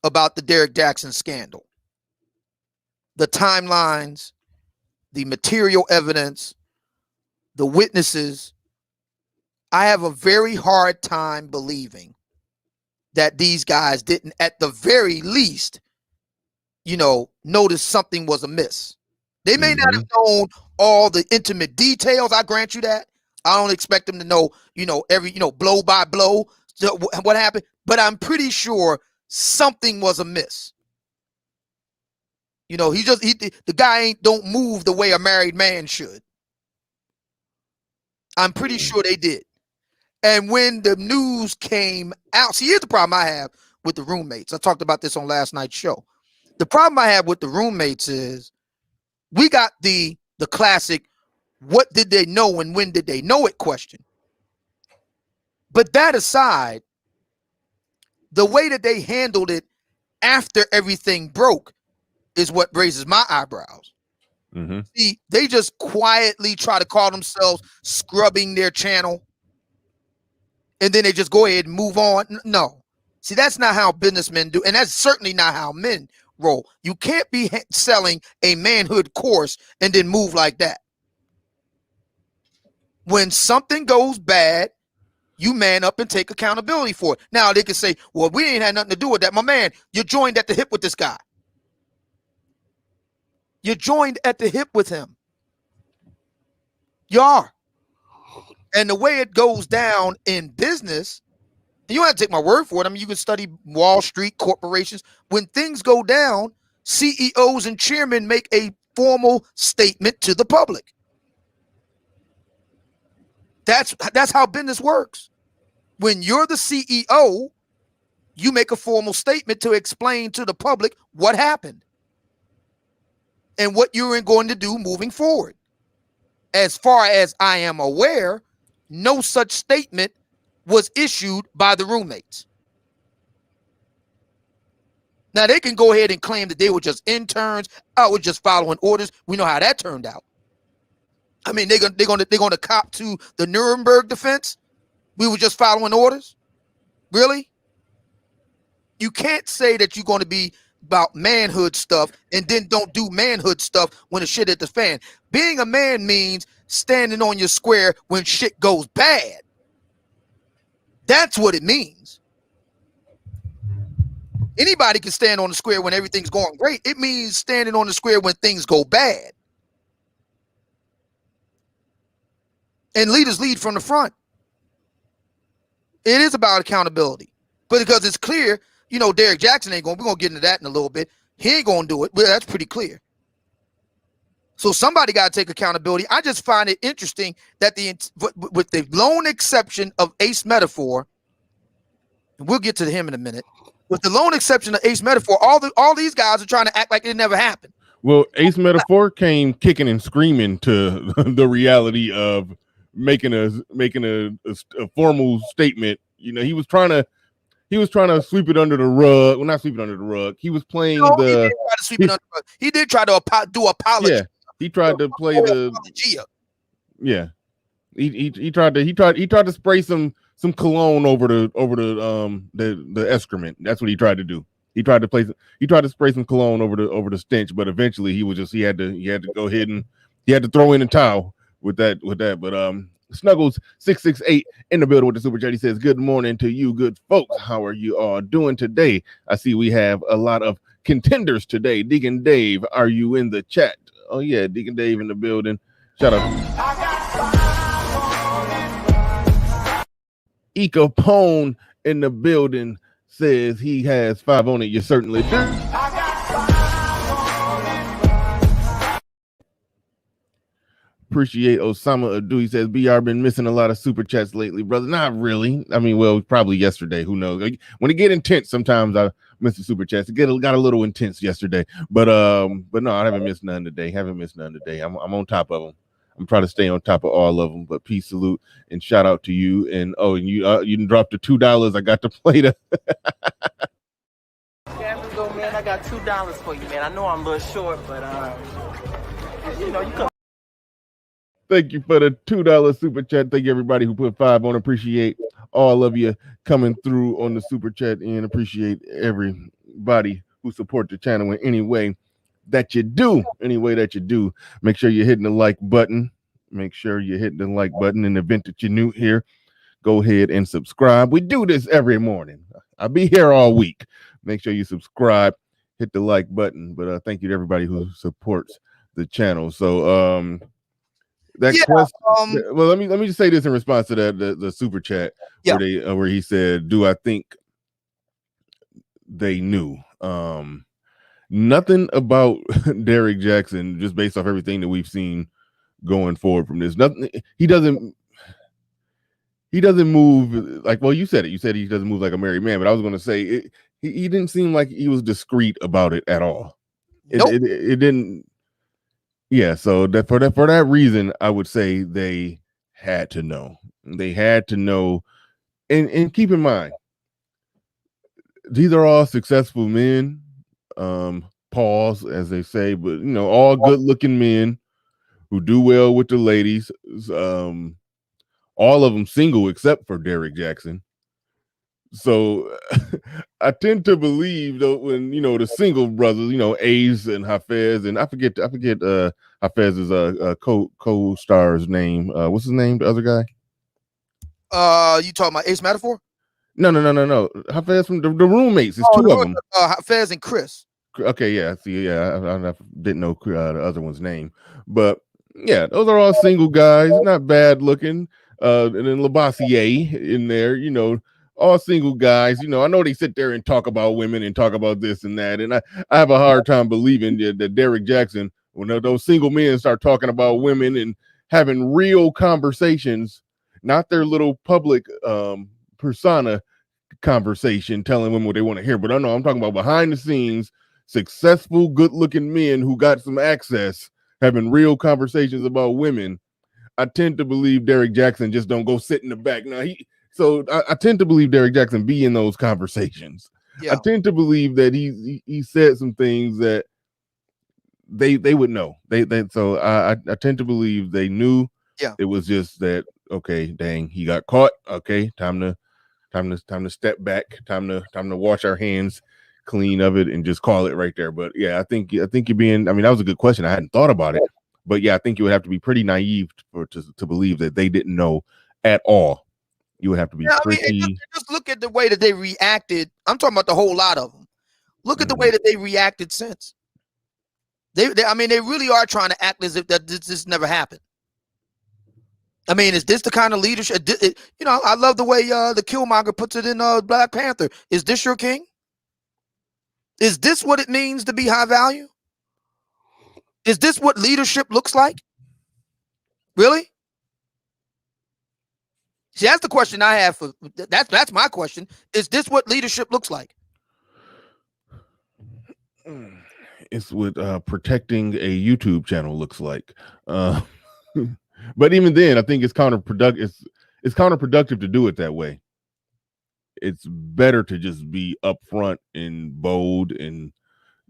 about the Derek Jackson scandal, the timelines, the material evidence, the witnesses, I have a very hard time believing that these guys didn't, at the very least, notice something was amiss. They may not have known all the intimate details. I grant you that. I don't expect them to know, every, blow by blow what happened, but I'm pretty sure something was amiss. The guy don't move the way a married man should. I'm pretty sure they did. And when the news came out, see, here's the problem I have with the roommates. I talked about this on last night's show. The problem I have with the roommates is we got the classic, what did they know and when did they know it question. But that aside, the way that they handled it after everything broke is what raises my eyebrows. Mm-hmm. See, they just quietly try to call themselves scrubbing their channel, and then they just go ahead and move on. No. See, that's not how businessmen do, and that's certainly not how men roll. You can't be selling a manhood course and then move like that. When something goes bad, you man up and take accountability for it. Now, they can say, well, we ain't had nothing to do with that. My man, you're joined at the hip with this guy. You're joined at the hip with him. You are. And the way it goes down in business, and you don't have to take my word for it. I mean, you can study Wall Street corporations. When things go down, CEOs and chairmen make a formal statement to the public. That's how business works. When you're the CEO, you make a formal statement to explain to the public what happened and what you're going to do moving forward. As far as I am aware, no such statement was issued by the roommates. Now they can go ahead and claim that they were just interns, were just following orders. We know how that turned out. I mean, they're gonna cop to the Nuremberg defense. We were just following orders. Really? You can't say that you're going to be about manhood stuff and then don't do manhood stuff when the shit hit the fan. Being a man means standing on your square when shit goes bad. That's what it means. Anybody can stand on the square when everything's going great. It means standing on the square when things go bad. And leaders lead from the front. It is about accountability. But because it's clear, you know, Derek Jackson ain't going, we're going to get into that in a little bit. He ain't going to do it. Well, that's pretty clear. So somebody got to take accountability. I just find it interesting that with the lone exception of Ace Metaphor, and we'll get to him in a minute. With the lone exception of Ace Metaphor, all these guys are trying to act like it never happened. Well, Ace Metaphor came kicking and screaming to the reality of making a formal statement. You know, he was trying to sweep it under the rug. Well, not sweep it under the rug. He was playing he did try to sweep it under the rug. He did try to do apology. Yeah, he tried to play the apologia. Yeah, he tried to spray some cologne over the excrement. That's what he tried to do. He tried to spray some cologne over the stench, but eventually he had to go ahead and he had to throw in a towel with that. But Snuggles 668 in the building with the super chat. He says, "Good morning to you, good folks. How are you all doing today? I see we have a lot of contenders today. Deacon Dave, are you in the chat? Oh yeah, Deacon Dave in the building. Shout out. Ika Pone in the building says he has 5 on it. You certainly do. Appreciate Osama Adu. He says, BR been missing a lot of super chats lately, brother. Not really. I mean, well, probably yesterday. Who knows? When it get intense, sometimes I miss the super chats. It got a little intense yesterday. But no, I haven't missed none today. I'm on top of them. I'm trying to stay on top of all of them. But peace, salute, and shout out to you. And you didn't drop the $2. I got to play the. Man, I got $2 for you, man. I know I'm a little short, but you know, you come. Thank you for the $2 super chat. Thank you everybody who put 5 on. Appreciate all of you coming through on the super chat, and appreciate everybody who support the channel in any way that you do. Make sure you're hitting the like button. In the event that you're new here, go ahead and subscribe. We do this every morning. I'll be here all week. Make sure you subscribe, hit the like button. But thank you to everybody who supports the channel. So question. Well, let me just say this in response to that the super chat where he said, "Do I think they knew?" Nothing about Derek Jackson, just based off everything that we've seen going forward from this. Nothing. He doesn't move like. Well, you said it. You said he doesn't move like a married man. But I was going to say he didn't seem like he was discreet about it at all. Nope. It didn't. Yeah, so for that reason, I would say they had to know. They had to know, and keep in mind, these are all successful men. Pause, as they say, but you know, all good-looking men who do well with the ladies. All of them single except for Derek Jackson. So I tend to believe though when the single brothers, Ace and Hafeez, and I forget Hafeez's co-star's name. What's his name? The other guy? You talking about Ace Metaphor? No. Hafeez from the roommates. It's two of them. Hafeez and Chris. Okay, yeah. See, yeah, I didn't know the other one's name, but yeah, those are all single guys, not bad looking. and then Labossiere in there, all single guys. I know they sit there and talk about women and talk about this and that, and I have a hard time believing that Derek Jackson, when those single men start talking about women and having real conversations, not their little public persona conversation, telling women what they want to hear. But I know I'm talking about behind the scenes, successful, good looking men who got some access, having real conversations about women. I tend to believe Derek Jackson just don't go sit in the back. Now I tend to believe Derek Jackson be in those conversations. Yeah. I tend to believe that he said some things that they would know. So I tend to believe they knew. Yeah. It was just that, okay, dang, he got caught. Okay, time to step back. Time to wash our hands clean of it and just call it right there. But yeah, I think you're being. I mean, that was a good question. I hadn't thought about it, but yeah, I think you would have to be pretty naive to believe that they didn't know at all. You would have to be pretty. Just look at the way that they reacted. I'm talking about the whole lot of them. Look at the way that they reacted since. They really are trying to act as if that this never happened. I mean, is this the kind of leadership? I love the way the Killmonger puts it in Black Panther. Is this your king? Is this what it means to be high value? Is this what leadership looks like? Really? See, that's the question I have for that's my question. Is this what leadership looks like? It's what protecting a YouTube channel looks like. But even then, I think it's counterproductive. It's counterproductive to do it that way. It's better to just be upfront and bold and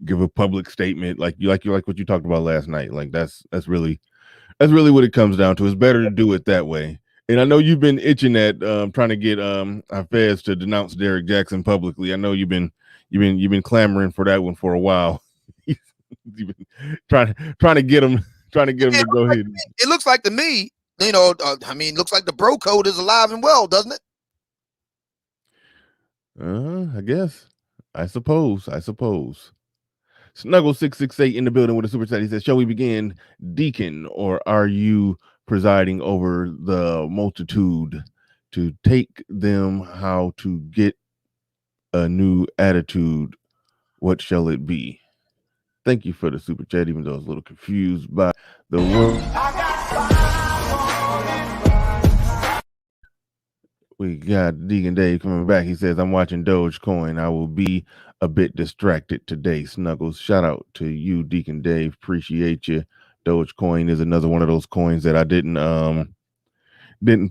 give a public statement, like what you talked about last night. Like that's really what it comes down to. It's better to do it that way. And I know you've been itching at trying to get Hafeez to denounce Derek Jackson publicly. I know you've been clamoring for that one for a while. You've been trying to get him to go ahead. It looks like to me, looks like the bro code is alive and well, doesn't it? I guess. I suppose. Snuggle 668 in the building with a super chat. He says, "Shall we begin, Deacon, or are you presiding over the multitude to take them how to get a new attitude? What shall it be?" Thank you for the super chat, even though I was a little confused by the word. We got Deacon Dave coming back. He says, "I'm watching Dogecoin. I will be a bit distracted today." Snuggles, shout out to you, Deacon Dave. Appreciate you. Dogecoin is another one of those coins that I didn't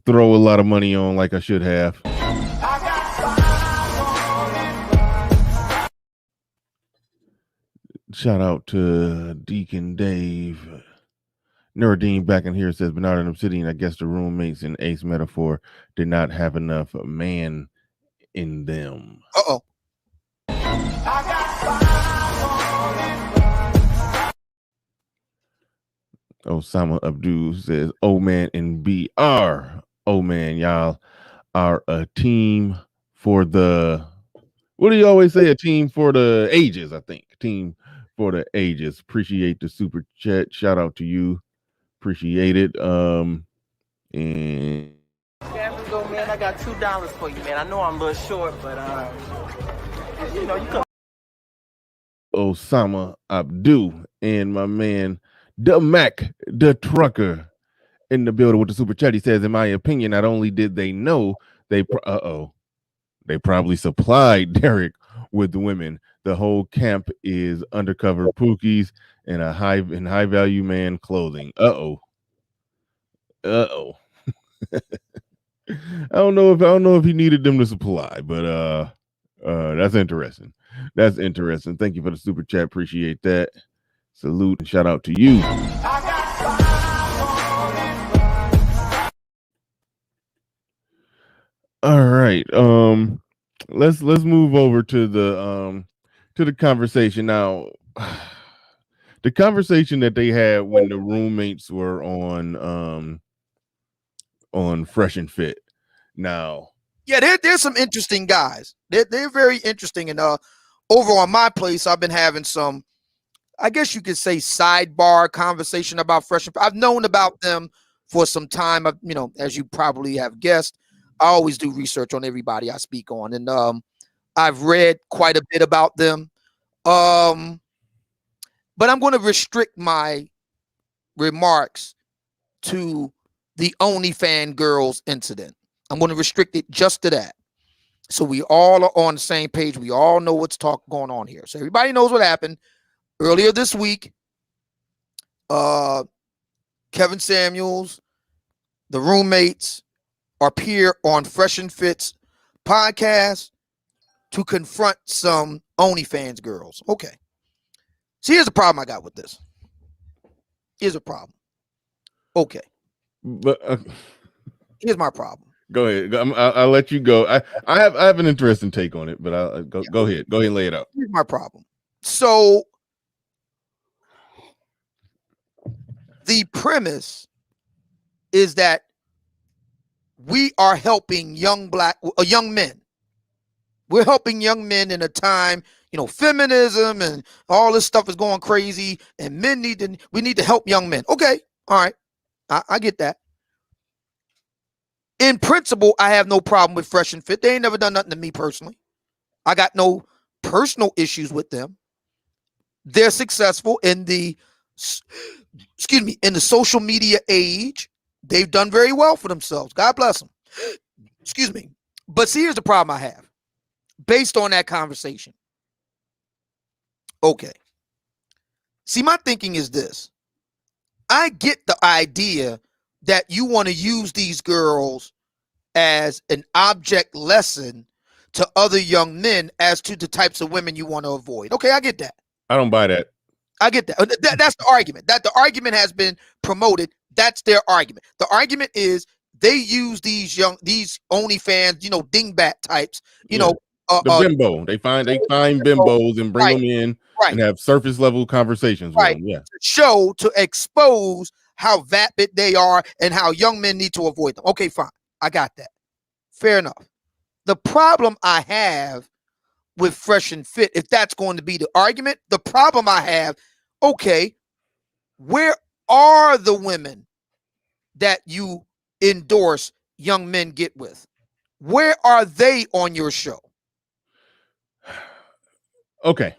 throw a lot of money on like I should have. Shout out to Deacon Dave. Nuruddin back in here says, "Bernard and Obsidian, I guess the roommates in Ace Metaphor did not have enough man in them." Uh-oh. Osama Abdul says, "Oh man and BR. Oh man, y'all are a team for the," what do you always say? A team for the ages, I think. Team for the ages. Appreciate the super chat. Shout out to you. Appreciate it. And man, I got $2 for you, man. I know I'm a little short, but you could. Osama Abdul and my man the Mac the trucker in the building with the super chat. He says, "In my opinion, not only did they know, they probably supplied Derek with the women. The whole camp is undercover pookies and high value man clothing." I don't know if he needed them to supply, but that's interesting. That's interesting. Thank you for the super chat. Appreciate that. Salute and shout out to you. All right. Let's move over to the conversation now. The conversation that they had when the roommates were on Fresh and Fit. Now, yeah, there's some interesting guys. They're very interesting. And over on my place, I've been having some, I guess you could say, sidebar conversation about Fresh and Fit. I've known about them for some time. As you probably have guessed, I always do research on everybody I speak on, and I've read quite a bit about them. But I'm going to restrict my remarks to the OnlyFans girls incident. I'm going to restrict it just to that. So we all are on the same page. We all know what's going on here. So everybody knows what happened earlier this week. Kevin Samuels, the roommates, appear on Fresh and Fit's podcast to confront some OnlyFans girls. Okay. So here's the problem I got with this. Here's a problem. Okay. But here's my problem. Go ahead. I'll let you go. I have an interesting take on it, but I'll go ahead. Go ahead and lay it out. Here's my problem. So the premise is that we are helping young men. We're helping young men in a time, feminism and all this stuff is going crazy, and we need to help young men. Okay, all right, I get that. In principle, I have no problem with Fresh and Fit. They ain't never done nothing to me personally. I got no personal issues with them. They're successful in the social media age. They've done very well for themselves. God bless them. Excuse me. But see, here's the problem I have based on that conversation. Okay. See, my thinking is this. I get the idea that you want to use these girls as an object lesson to other young men as to the types of women you want to avoid. Okay, I get that. I don't buy that. I get that. That's the argument. That the argument has been promoted. That's their argument. The argument is they use these OnlyFans, dingbat types, the bimbo. They find bimbos and bring them in and have surface level conversations with them. Yeah. To expose how vapid they are and how young men need to avoid them. Okay, fine. I got that. Fair enough. The problem I have with Fresh and Fit, if that's going to be the argument, the problem I have, okay, where are the women that you endorse young men get with? Where are they on your show? Okay.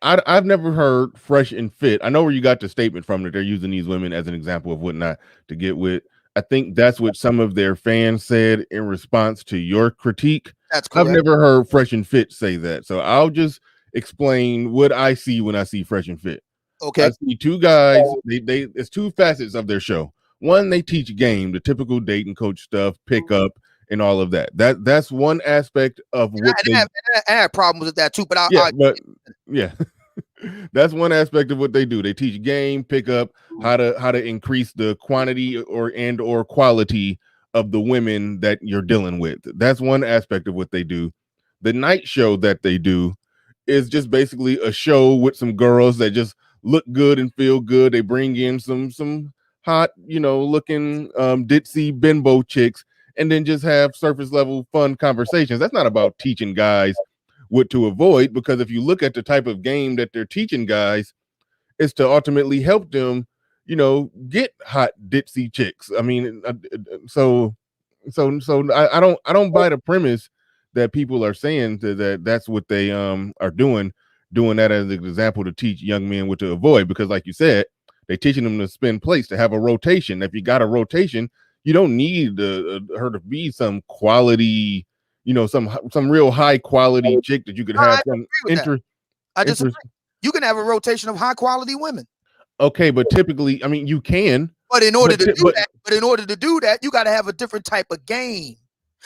I've never heard Fresh and Fit. I know where you got the statement from that they're using these women as an example of whatnot to get with. I think that's what some of their fans said in response to your critique. That's correct. I've never heard Fresh and Fit say that. So I'll just explain what I see when I see Fresh and Fit. Okay. I see two guys. It's two facets of their show. One, they teach game, the typical date and coach stuff, pick up, and all of that. That's one aspect of what I have problems with that too. But that's one aspect of what they do. They teach game, pick up, how to increase the quantity or quality of the women that you're dealing with. That's one aspect of what they do. The night show that they do is just basically a show with some girls that just look good and feel good. They bring in some hot, looking ditzy bimbo chicks, and then just have surface level fun conversations. That's not about teaching guys what to avoid, because if you look at the type of game that they're teaching guys, it's to ultimately help them, get hot ditzy chicks. I mean, so I don't buy the premise that people are saying that's what they are doing that as an example to teach young men what to avoid, because like you said, they're teaching them to spin plates, to have a rotation. If you got a rotation, you don't need her to be some quality, some real high quality chick that you could have some interest. I disagree. You can have a rotation of high quality women. Okay, but typically, I mean, you can. But in order to do that, you got to have a different type of game.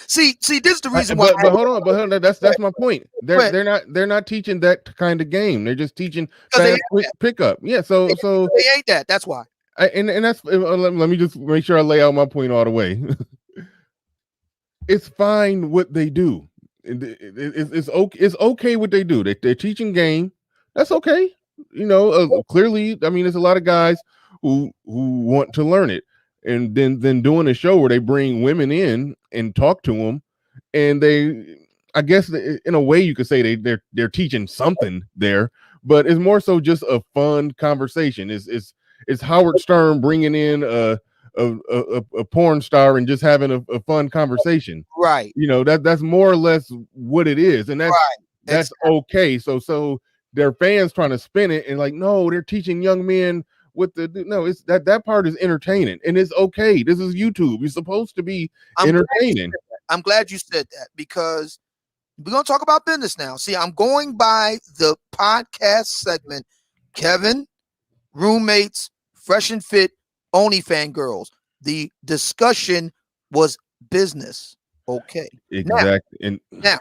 See, this is the reason why. But hold on, that's my point. They're not teaching that kind of game. They're just teaching fast, quick pickup. Yeah, so they ain't that. That's why. And that's let me just make sure I lay out my point all the way. It's fine what they do. It's okay what they do. They're teaching game. That's okay. Clearly, I mean, there's a lot of guys who want to learn it, and then doing a show where they bring women in and talk to them, and I guess in a way you could say they're teaching something there, but it's more so just a fun conversation. it's Howard Stern bringing in a porn star and just having a fun conversation. Right. You know, that's more or less what it is, and that's Right. that's Exactly. okay. So their fans trying to spin it and like, no, they're teaching young men what the no. It's that part is entertaining and it's okay. This is YouTube. You're supposed to be entertaining. I'm glad you said that because we're gonna talk about business now. See, I'm going by the podcast segment. Kevin, roommates, fresh and fit, OnlyFans girls. The discussion was business. Okay. Exactly. And Now.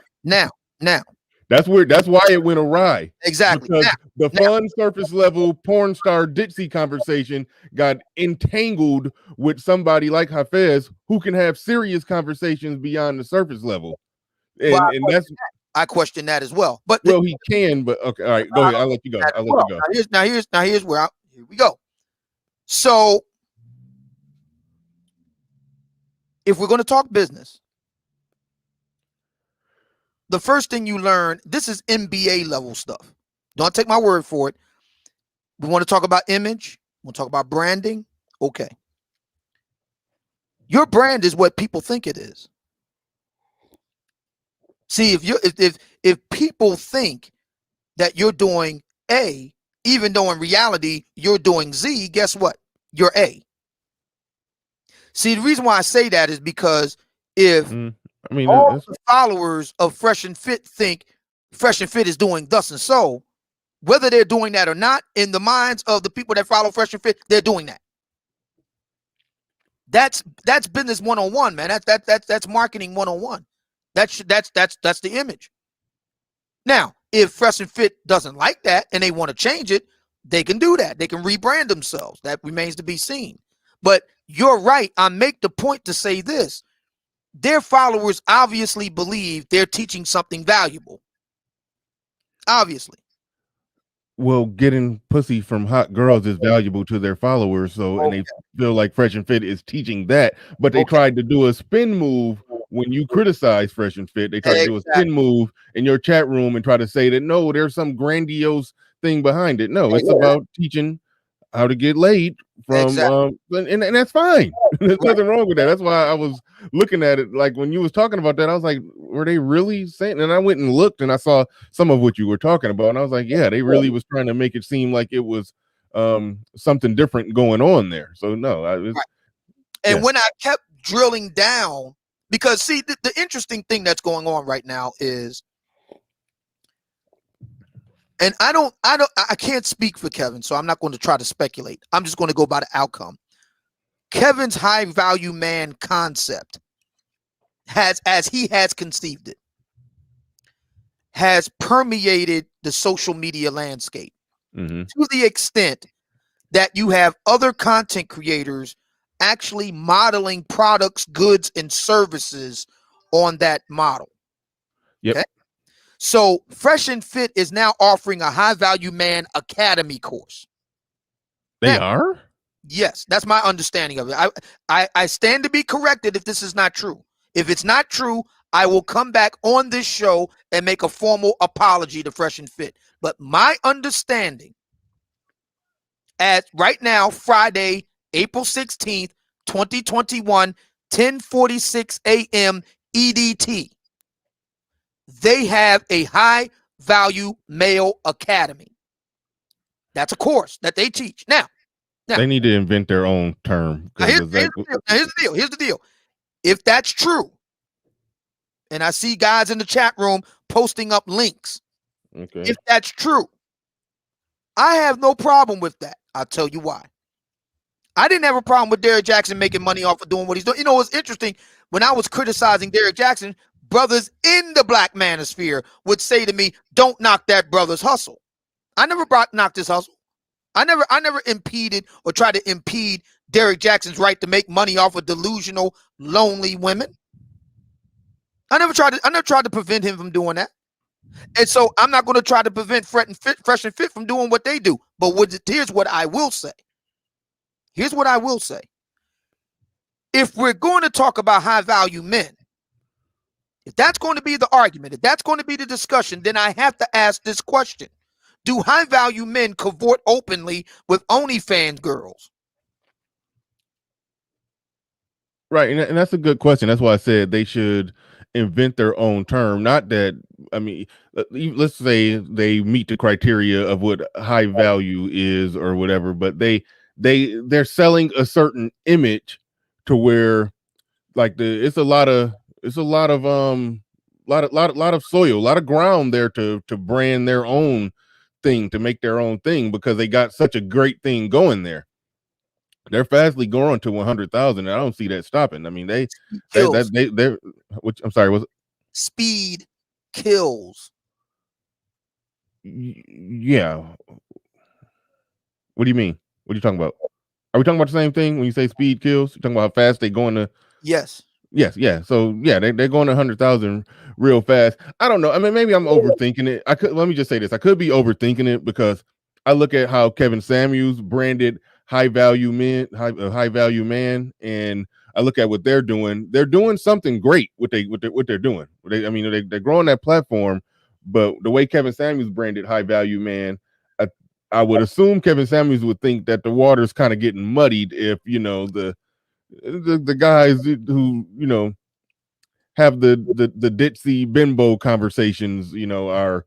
that's why it went awry. Exactly. Because the fun surface level porn star ditzy conversation got entangled with somebody like Hafeez who can have serious conversations beyond the surface level. And that's I question that as well. But well, he can, but okay, all right, go ahead. I'll let you go. I'll let you go. Here's where here we go. So if we're going to talk business, the first thing you learn, this is MBA level stuff. Don't take my word for it. We want to talk about image. We'll talk about branding. Okay. Your brand is what people think it is. See, if people think that you're doing A, even though in reality you're doing Z, guess what? You're A. See, the reason why I say that is because if all the followers of Fresh and Fit think Fresh and Fit is doing thus and so, whether they're doing that or not, in the minds of the people that follow Fresh and Fit, they're doing that. That's business 101, man. That's marketing 101. That's the image. Now, if Fresh and Fit doesn't like that and they want to change it, they can do that. They can rebrand themselves. That remains to be seen. But you're right. I make the point to say this. Their followers obviously believe they're teaching something valuable. Obviously. Well, getting pussy from hot girls is valuable to their followers. So, and they feel like Fresh and Fit is teaching that. But they tried to do a spin move when you criticize Fresh and Fit. They tried to do a spin move in your chat room and try to say that, no, there's some grandiose thing behind it. No, it's about teaching how to get laid from and that's fine. There's nothing wrong with that. That's why I was looking at it like when you was talking about that, I was like, were they really saying? And I went and looked and I saw some of what you were talking about, and I was like, yeah, they really was trying to make it seem like it was something different going on there. So no, and when I kept drilling down, because see, the interesting thing that's going on right now is, and I can't speak for Kevin, so I'm not going to try to speculate. I'm just going to go by the outcome. Kevin's high value man concept as he has conceived it, has permeated the social media landscape to the extent that you have other content creators actually modeling products, goods, and services on that model. Yep. Okay. So Fresh and Fit is now offering a high value man academy course. They are? Yes, that's my understanding of it. I stand to be corrected if this is not true. If it's not true, I will come back on this show and make a formal apology to Fresh and Fit. But my understanding at right now, Friday, April 16th, 2021, 10:46 a.m. EDT, they have a high value male academy. That's a course that they teach. Now they need to invent their own term. Here's the deal. If that's true, and I see guys in the chat room posting up links. Okay. If that's true, I have no problem with that. I'll tell you why. I didn't have a problem with Derrick Jackson making money off of doing what he's doing. You know, it's interesting. When I was criticizing Derrick Jackson, brothers in the black manosphere would say to me, don't knock that brother's hustle. I never knocked his hustle. I never impeded or tried to impede Derrick Jackson's right to make money off of delusional, lonely women. I never tried to prevent him from doing that. And so I'm not going to try to prevent Fresh and Fit from doing what they do. But here's what I will say. Here's what I will say. If we're going to talk about high value men, if that's going to be the argument, if that's going to be the discussion, then I have to ask this question. Do high value men cavort openly with OnlyFans girls? Right, and that's a good question. That's why I said they should invent their own term. Not that, I mean, let's say they meet the criteria of what high value is or whatever, but they're selling a certain image to where like it's a lot of soil, a lot of ground there to brand their own thing, to make their own thing, because they got such a great thing going there. They're fastly growing to 100,000. I don't see that stopping. I mean, Kills. they're. Which, I'm sorry, was it? Speed kills. Yeah. What do you mean? What are you talking about? Are we talking about the same thing when you say speed kills? You talking about how fast they going to? Yes. Yes, yeah. So yeah, they're going to 100,000 real fast. I don't know. I mean, maybe I'm overthinking it. Let me just say this. I could be overthinking it because I look at how Kevin Samuels branded high value man, and I look at what they're doing. They're doing something great what they're doing. I mean, they're growing that platform, but the way Kevin Samuels branded high value man, I would assume Kevin Samuels would think that the water's kind of getting muddied if the guys who have the ditzy bimbo conversations are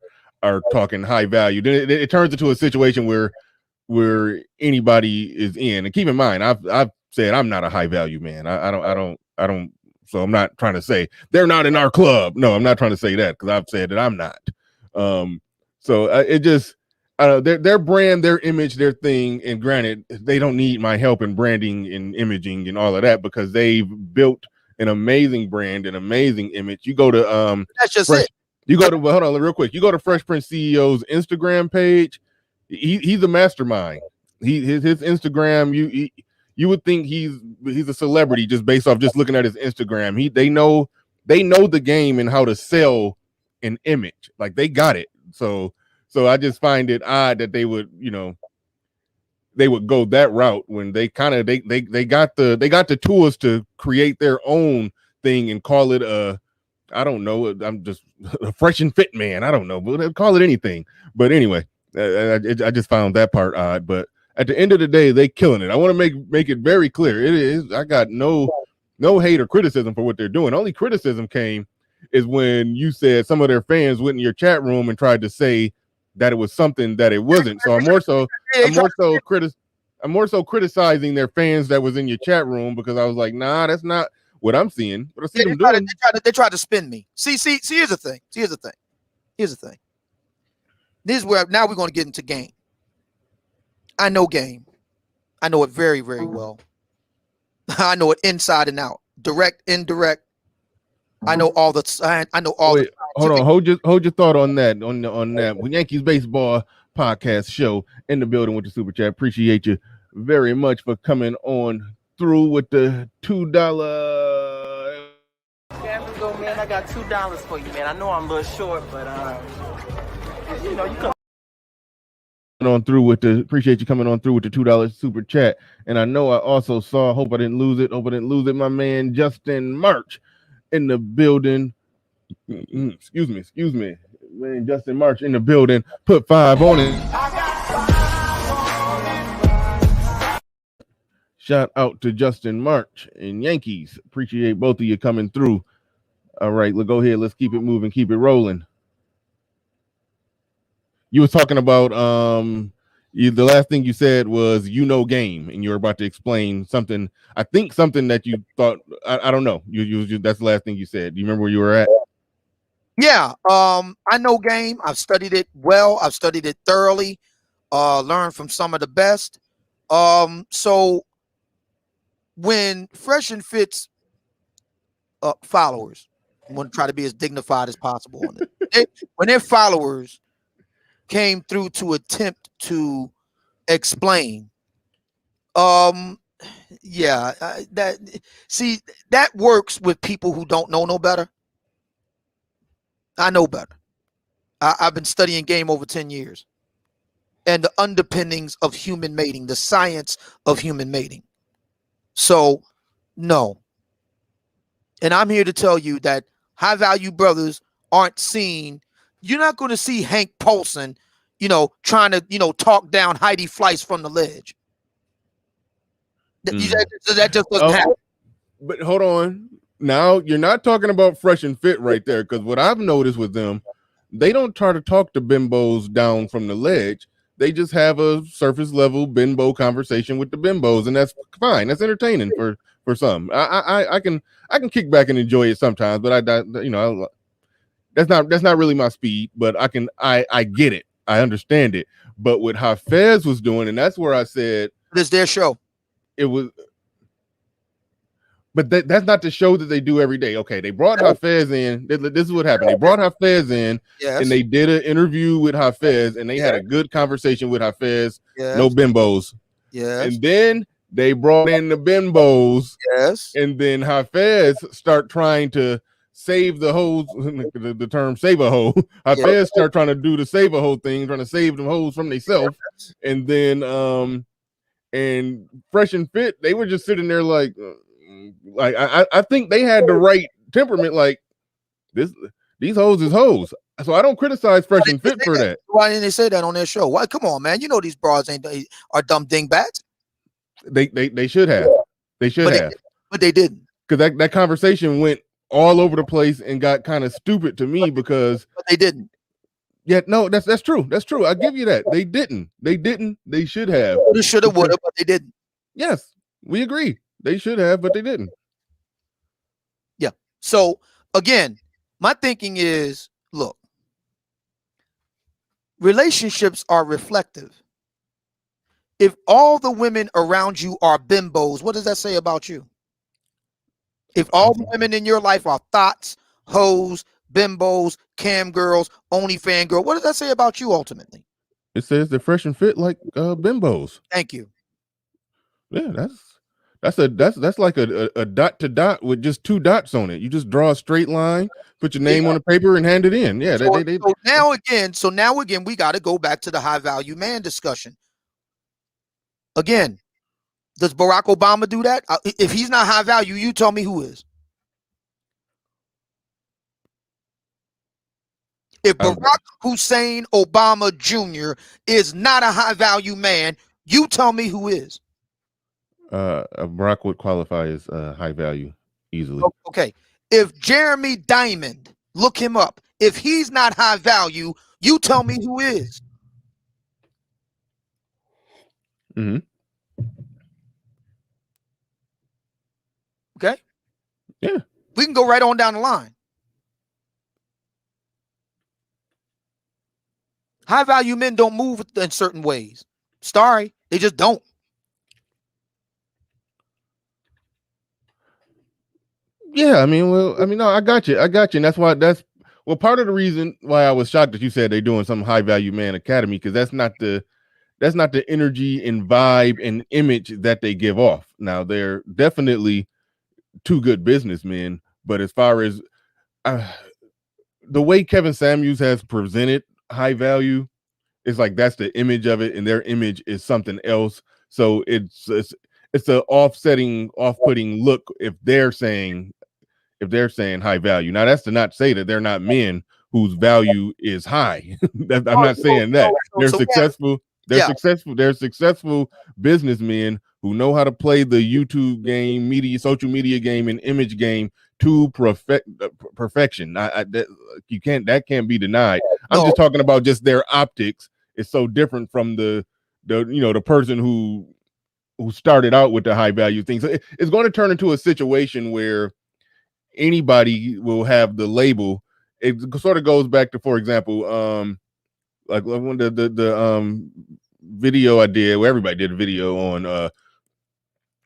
talking high value. Then it turns into a situation where anybody is in. And keep in mind, I've said I'm not a high value man. I don't. So I'm not trying to say they're not in our club. No, I'm not trying to say that, because I've said that I'm not. So it just their brand, their image, their thing. And granted, they don't need my help in branding and imaging and all of that, because they've built an amazing brand, an amazing image. You go to That's just Fresh, it. you go to hold on real quick. You go to Fresh Prince CEO's Instagram page. He's a mastermind. His Instagram, you would think he's a celebrity just based off just looking at his Instagram. They know the game and how to sell an image. Like, they got it. So I just find it odd that they would go that route when they kind of they got the tools to create their own thing and call it I don't know. I'm just a fresh and fit man. I don't know, but they'll call it anything. But anyway, I just found that part odd. But at the end of the day, they killing it. I want to make it very clear. It is. I got no hate or criticism for what they're doing. Only criticism came is when you said some of their fans went in your chat room and tried to say that it was something that it wasn't. So I'm more so criticizing their fans that was in your chat room, because I was like, nah, that's not what I'm seeing. What I see them doing. They try to spin me. See, here's the thing. Here's the thing. This is where now we're going to get into game. I know game. I know it very, very well. I know it inside and out, direct, indirect. I know all the. I know all. Wait, hold on. Hold your thought on that. On that. Yankees baseball podcast show in the building with the super chat. Appreciate you very much for coming on through with the $2. Go, man. I got $2 for you, man. I know I'm a little short, but you come on through with the appreciate you coming on through with the $2 super chat. And I know I also saw, hope I didn't lose it, my man Justin March in the building. Excuse me, man. Justin March in the building. Put 5 on it. Shout out to Justin March and Yankees. Appreciate both of you coming through. All right, let's go ahead. Let's keep it moving, keep it rolling. You were talking about the last thing you said was game, and you were about to explain something. I think something that you thought I don't know. You that's the last thing you said. Do you remember where you were at? Yeah, I know game. I've studied it well. I've studied it thoroughly. Learned from some of the best. So when Fresh and Fit's followers, I want to try to be as dignified as possible on it. When their followers came through to attempt to explain, yeah, that works with people who don't know no better. I know better. I've been studying game over 10 years, and the underpinnings of human mating, the science of human mating. So, no. And I'm here to tell you that high value brothers aren't seen. You're not going to see Hank Paulson, trying to, talk down Heidi Fleiss from the ledge. That just doesn't happen. But hold on. Now you're not talking about Fresh and Fit right there, because what I've noticed with them, they don't try to talk to bimbos down from the ledge. They just have a surface level bimbo conversation with the bimbos, and that's fine. That's entertaining for some. I can kick back and enjoy it sometimes, but that's not really my speed. But I get it. I understand it. But what Hafeez was doing, and that's where I said it's their show. It was. But that's not the show that they do every day. Okay, they brought Hafeez in. This is what happened. They brought Hafeez in, and they did an interview with Hafeez, and they had a good conversation with Hafeez. No bimbos. Yes. And then they brought in the bimbos. Yes. And then Hafeez start trying to save the hoes. The term save a hoe. Hafeez start trying to do the save a hoe thing, trying to save them hoes from themselves. And then and Fresh and Fit, they were just sitting there like I think they had the right temperament. Like these hoes is hoes. So I don't criticize Fresh and Fit for that. Why didn't they say that on their show? Why? Come on, man. These broads are dumb dingbats. They should have. They should have. But they didn't. Because that conversation went all over the place and got kind of stupid to me because they didn't. Yeah, no, that's true. That's true. I give you that. They didn't. They should have. They should have, would have, but they didn't. Yes, we agree. They should have, but they didn't. Yeah. So again, my thinking is, look, relationships are reflective. If all the women around you are bimbos, what does that say about you? If all the women in your life are thoughts, hoes, bimbos, cam girls, only fan girl, what does that say about you ultimately? It says they're fresh and fit like bimbos. Thank you. Yeah, that's like a dot to dot with just two dots on it. You just draw a straight line, put your name on the paper, and hand it in. Yeah. So now again, we got to go back to the high value man discussion. Again, does Barack Obama do that? If he's not high value, you tell me who is. If Barack Hussein Obama Jr. is not a high value man, you tell me who is. Barack would qualify as high value easily. Okay. If Jeremy Diamond, look him up. If he's not high value, you tell me who is. Mm-hmm. Okay. Yeah. We can go right on down the line. High value men don't move in certain ways. Sorry, they just don't. Yeah, no, I got you. And that's part of the reason why I was shocked that you said they're doing some high value man academy, because that's not the energy and vibe and image that they give off. Now, they're definitely two good businessmen, but as far as the way Kevin Samuels has presented high value, it's like that's the image of it, and their image is something else. So it's an off-putting look if they're saying high value. Now, that's to not say that they're not men whose value is high. I'm not saying that. They're successful. They're successful businessmen who know how to play the YouTube game, social media game, and image game to perfection. That can't be denied. I'm just talking about just their optics is so different from the person who started out with the high value thing. So it's going to turn into a situation where anybody will have the label. It sort of goes back to, for example, like when the video I did, where everybody did a video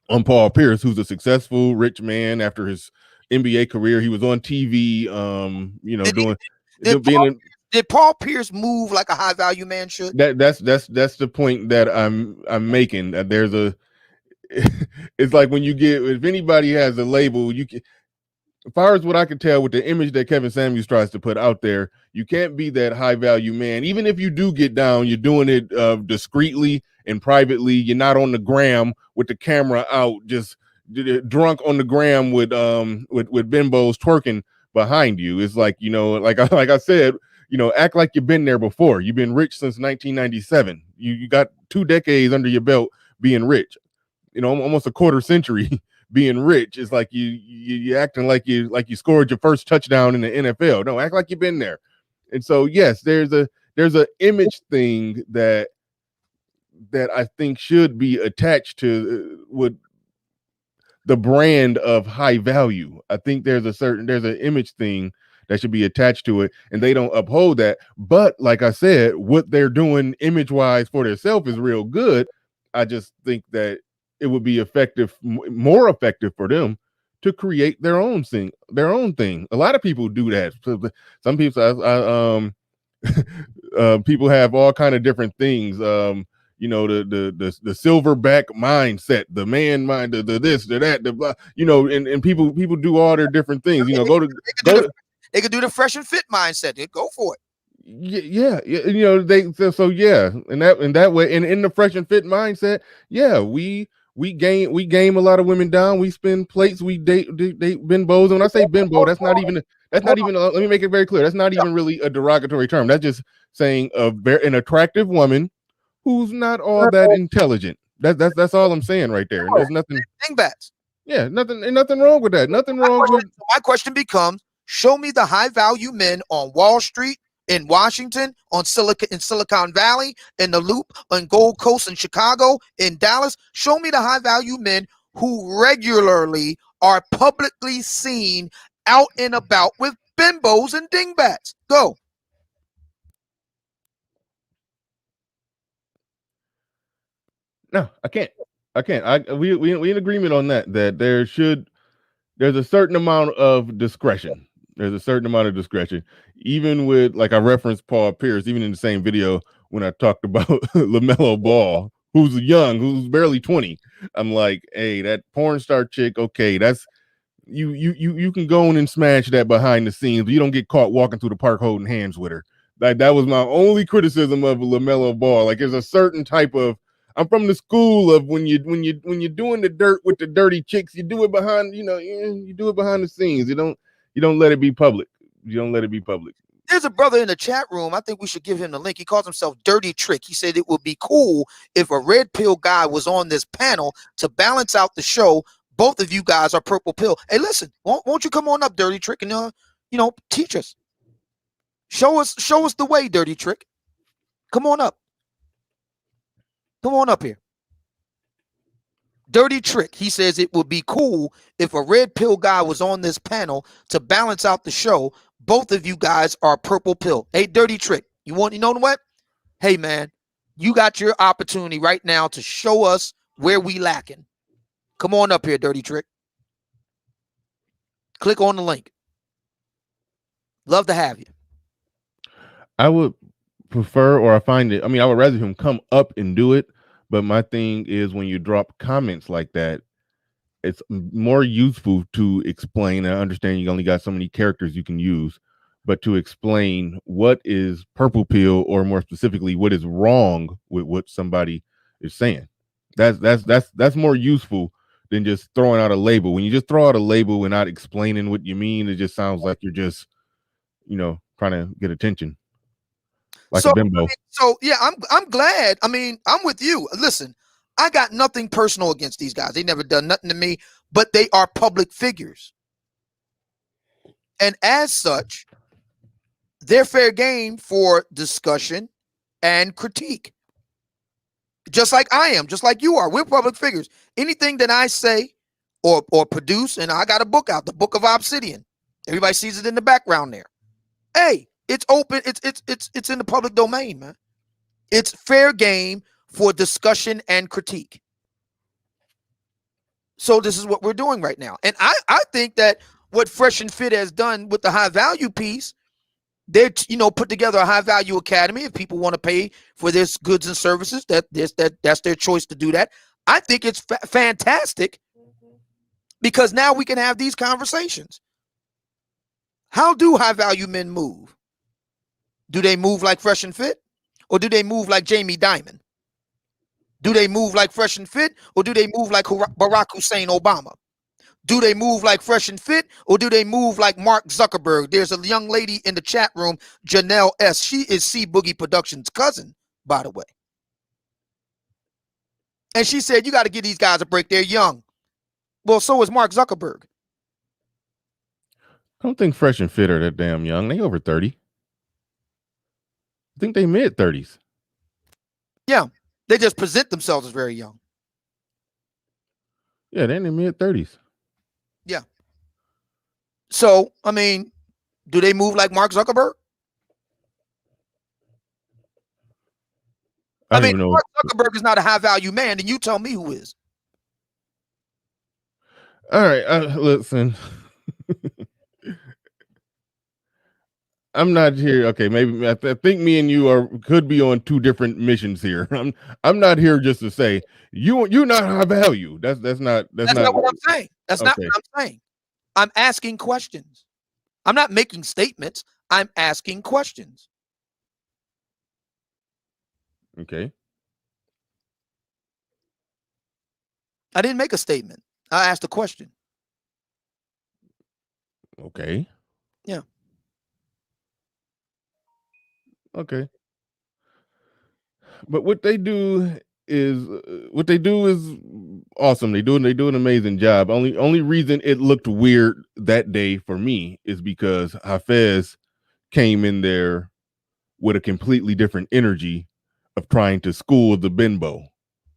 on Paul Pierce, who's a successful rich man after his NBA career. He was on TV, Did Paul Pierce move like a high value man should? That's the point that I'm making. That it's like when if anybody has a label, as far as what I can tell with the image that Kevin Samuels tries to put out there, you can't be that high value man. Even if you do get down, you're doing it discreetly and privately. You're not on the gram with the camera out, just drunk on the gram with bimbos twerking behind you. It's like, like I said, act like you've been there before. You've been rich since 1997. You got 2 decades under your belt being rich. Almost a quarter century being rich. Is like you acting like you scored your first touchdown in the NFL. No, act like you've been there. And so yes, there's a image thing that I think should be attached to what the brand of high value. I think there's an image thing that should be attached to it, and they don't uphold that. But like I said, what they're doing image wise for themselves is real good. I just think that it would be more effective for them to create their own thing. A lot of people do that. Some people, people have all kind of different things. The silverback mindset, the man mind, the this, the that, the blah, and people do all their different things. They could do the fresh and fit mindset. Go for it. Yeah. Yeah, and that way, and in the fresh and fit mindset, yeah, we game a lot of women down. We spin plates. We date bimbos. And when I say bimbo, that's not even. Let me make it very clear. That's not even really a derogatory term. That's just saying an attractive woman who's not all that intelligent. That's all I'm saying right there. And there's nothing. Dingbats. Yeah, nothing wrong with that. Nothing wrong with. My question becomes: show me the high value men on Wall Street, in Washington, in Silicon Valley, in the Loop, on Gold Coast, in Chicago, in Dallas. Show me the high value men who regularly are publicly seen out and about with bimbos and dingbats. Go. No, I can't. We in agreement on that there's a certain amount of discretion. Even with, like, I referenced Paul Pierce, even in the same video when I talked about LaMelo Ball, who's young, who's barely 20. I'm like, hey, that porn star chick, okay, that's you can go in and smash that behind the scenes, but you don't get caught walking through the park holding hands with her. Like, that was my only criticism of LaMelo Ball. Like, there's a certain type of, I'm from the school of when you're doing the dirt with the dirty chicks, you do it behind, you do it behind the scenes. You don't let it be public. There's a brother in the chat room. I think we should give him the link. He calls himself Dirty Trick. He said it would be cool if a red pill guy was on this panel to balance out the show. Both of you guys are purple pill. Hey, listen, won't you come on up, Dirty Trick, and teach us. Show us the way, Dirty Trick. Come on up. Come on up here. Dirty Trick. He says it would be cool if a red pill guy was on this panel to balance out the show. Both of you guys are purple pill. Hey, Dirty Trick, you know what? Hey, man, you got your opportunity right now to show us where we lacking. Come on up here, Dirty Trick. Click on the link. Love to have you. I would prefer, or I would rather him come up and do it. But my thing is, when you drop comments like that, it's more useful to explain. I understand you only got so many characters you can use, but to explain what is purple pill, or more specifically, what is wrong with what somebody is saying. That's more useful than just throwing out a label. When you just throw out a label and not explaining what you mean, it just sounds like you're just, trying to get attention. Like a bimbo. So yeah, I'm glad. I mean, I'm with you. Listen, I got nothing personal against these guys. They never done nothing to me, but they are public figures. And as such, they're fair game for discussion and critique. Just like I am, just like you are. We're public figures. Anything that I say or produce, and I got a book out, the Book of Obsidian. Everybody sees it in the background there. Hey, it's open. It's in the public domain, man. It's fair game for discussion and critique. So this is what we're doing right now. And I think that what Fresh and Fit has done with the high value piece, they're put together a high value academy. If people want to pay for this goods and services, that's their choice to do that. I think it's fantastic, because now we can have these conversations. How do high value men move? Do they move like Fresh and Fit, or do they move like Jamie Dimon? Do they move like Fresh and Fit, or do they move like Barack Hussein Obama? Do they move like Fresh and Fit, or do they move like Mark Zuckerberg? There's a young lady in the chat room, Janelle S. She is C Boogie Productions' cousin, by the way. And she said, you got to give these guys a break. They're young. Well, so is Mark Zuckerberg. I don't think Fresh and Fit are that damn young. They over 30. I think they mid-30s. Yeah, they just present themselves as very young. Yeah, they're in their mid-30s. Yeah. So, I mean, do they move like Mark Zuckerberg? I mean, Mark Zuckerberg is not a high-value man, then you tell me who is. All right, listen. I'm not here. Okay, maybe I think me and you could be on two different missions here. I'm not here just to say you're not high value. That's not what I'm saying. That's not what I'm saying. I'm asking questions. I'm not making statements. I'm asking questions. Okay. I didn't make a statement. I asked a question. Okay. Yeah. Okay. But what they do is awesome. They do an amazing job. Only reason it looked weird that day for me is because Hafeez came in there with a completely different energy of trying to school the bimbo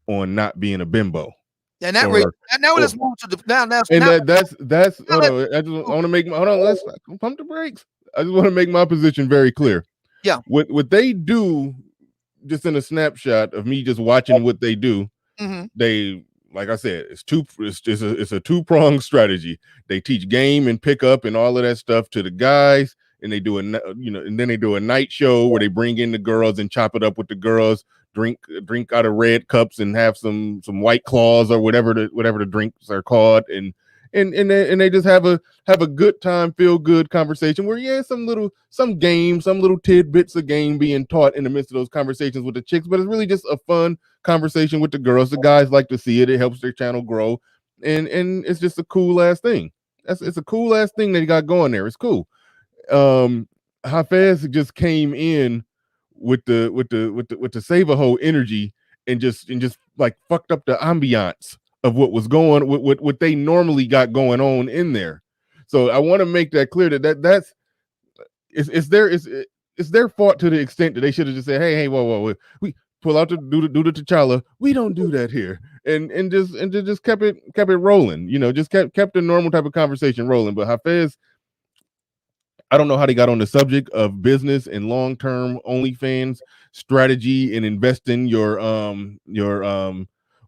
on not being a bimbo. And that now let's move to the now. That's hold on. I just want to make hold on. Let's pump the brakes. I just want to make my position very clear. Yeah. What they do, just in a snapshot of me just watching what they do, they, like I said, it's a two-pronged strategy. They teach game and pickup and all of that stuff to the guys, and they do and then they do a night show where they bring in the girls and chop it up with the girls, drink out of red cups and have some White Claws or whatever the drinks are called, and they just have a good time, feel good conversation where some little tidbits of game being taught in the midst of those conversations with the chicks, but it's really just a fun conversation with the girls. The guys like to see it. It helps their channel grow, and it's just a cool ass thing. It's a cool ass thing they got going there. It's cool. Hafeez just came in with the save a hoe energy and just like fucked up the ambiance of what was going what they normally got going on in there. So I want to make that clear that's it's their fault to the extent that they should have just said, hey, whoa, we pull out do the T'Challa. We don't do that here, and just kept it rolling. Just kept the normal type of conversation rolling. But Hafeez, I don't know how they got on the subject of business and long-term OnlyFans strategy and investing your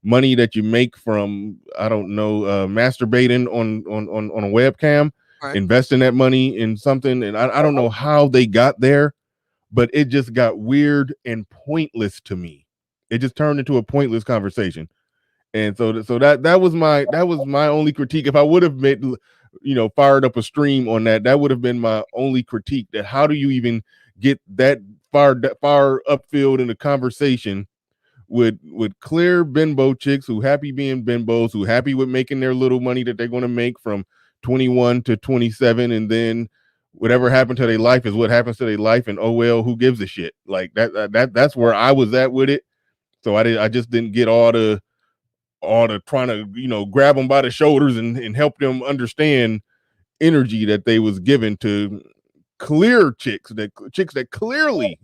money that you make from, I don't know, masturbating on a webcam, right, investing that money in something. And I don't know how they got there, but it just got weird and pointless to me. It just turned into a pointless conversation. And so that was my only critique. If I would have made, fired up a stream on that would have been my only critique. That how do you even get that far upfield in the conversation with clear bimbo chicks who happy being bimbos, who happy with making their little money that they're going to make from 21 to 27, and then whatever happened to their life is what happens to their life, and oh well, who gives a shit? Like that's where I was at with it. So I just didn't get all the trying to grab them by the shoulders and help them understand energy that they was given to clear chicks that clearly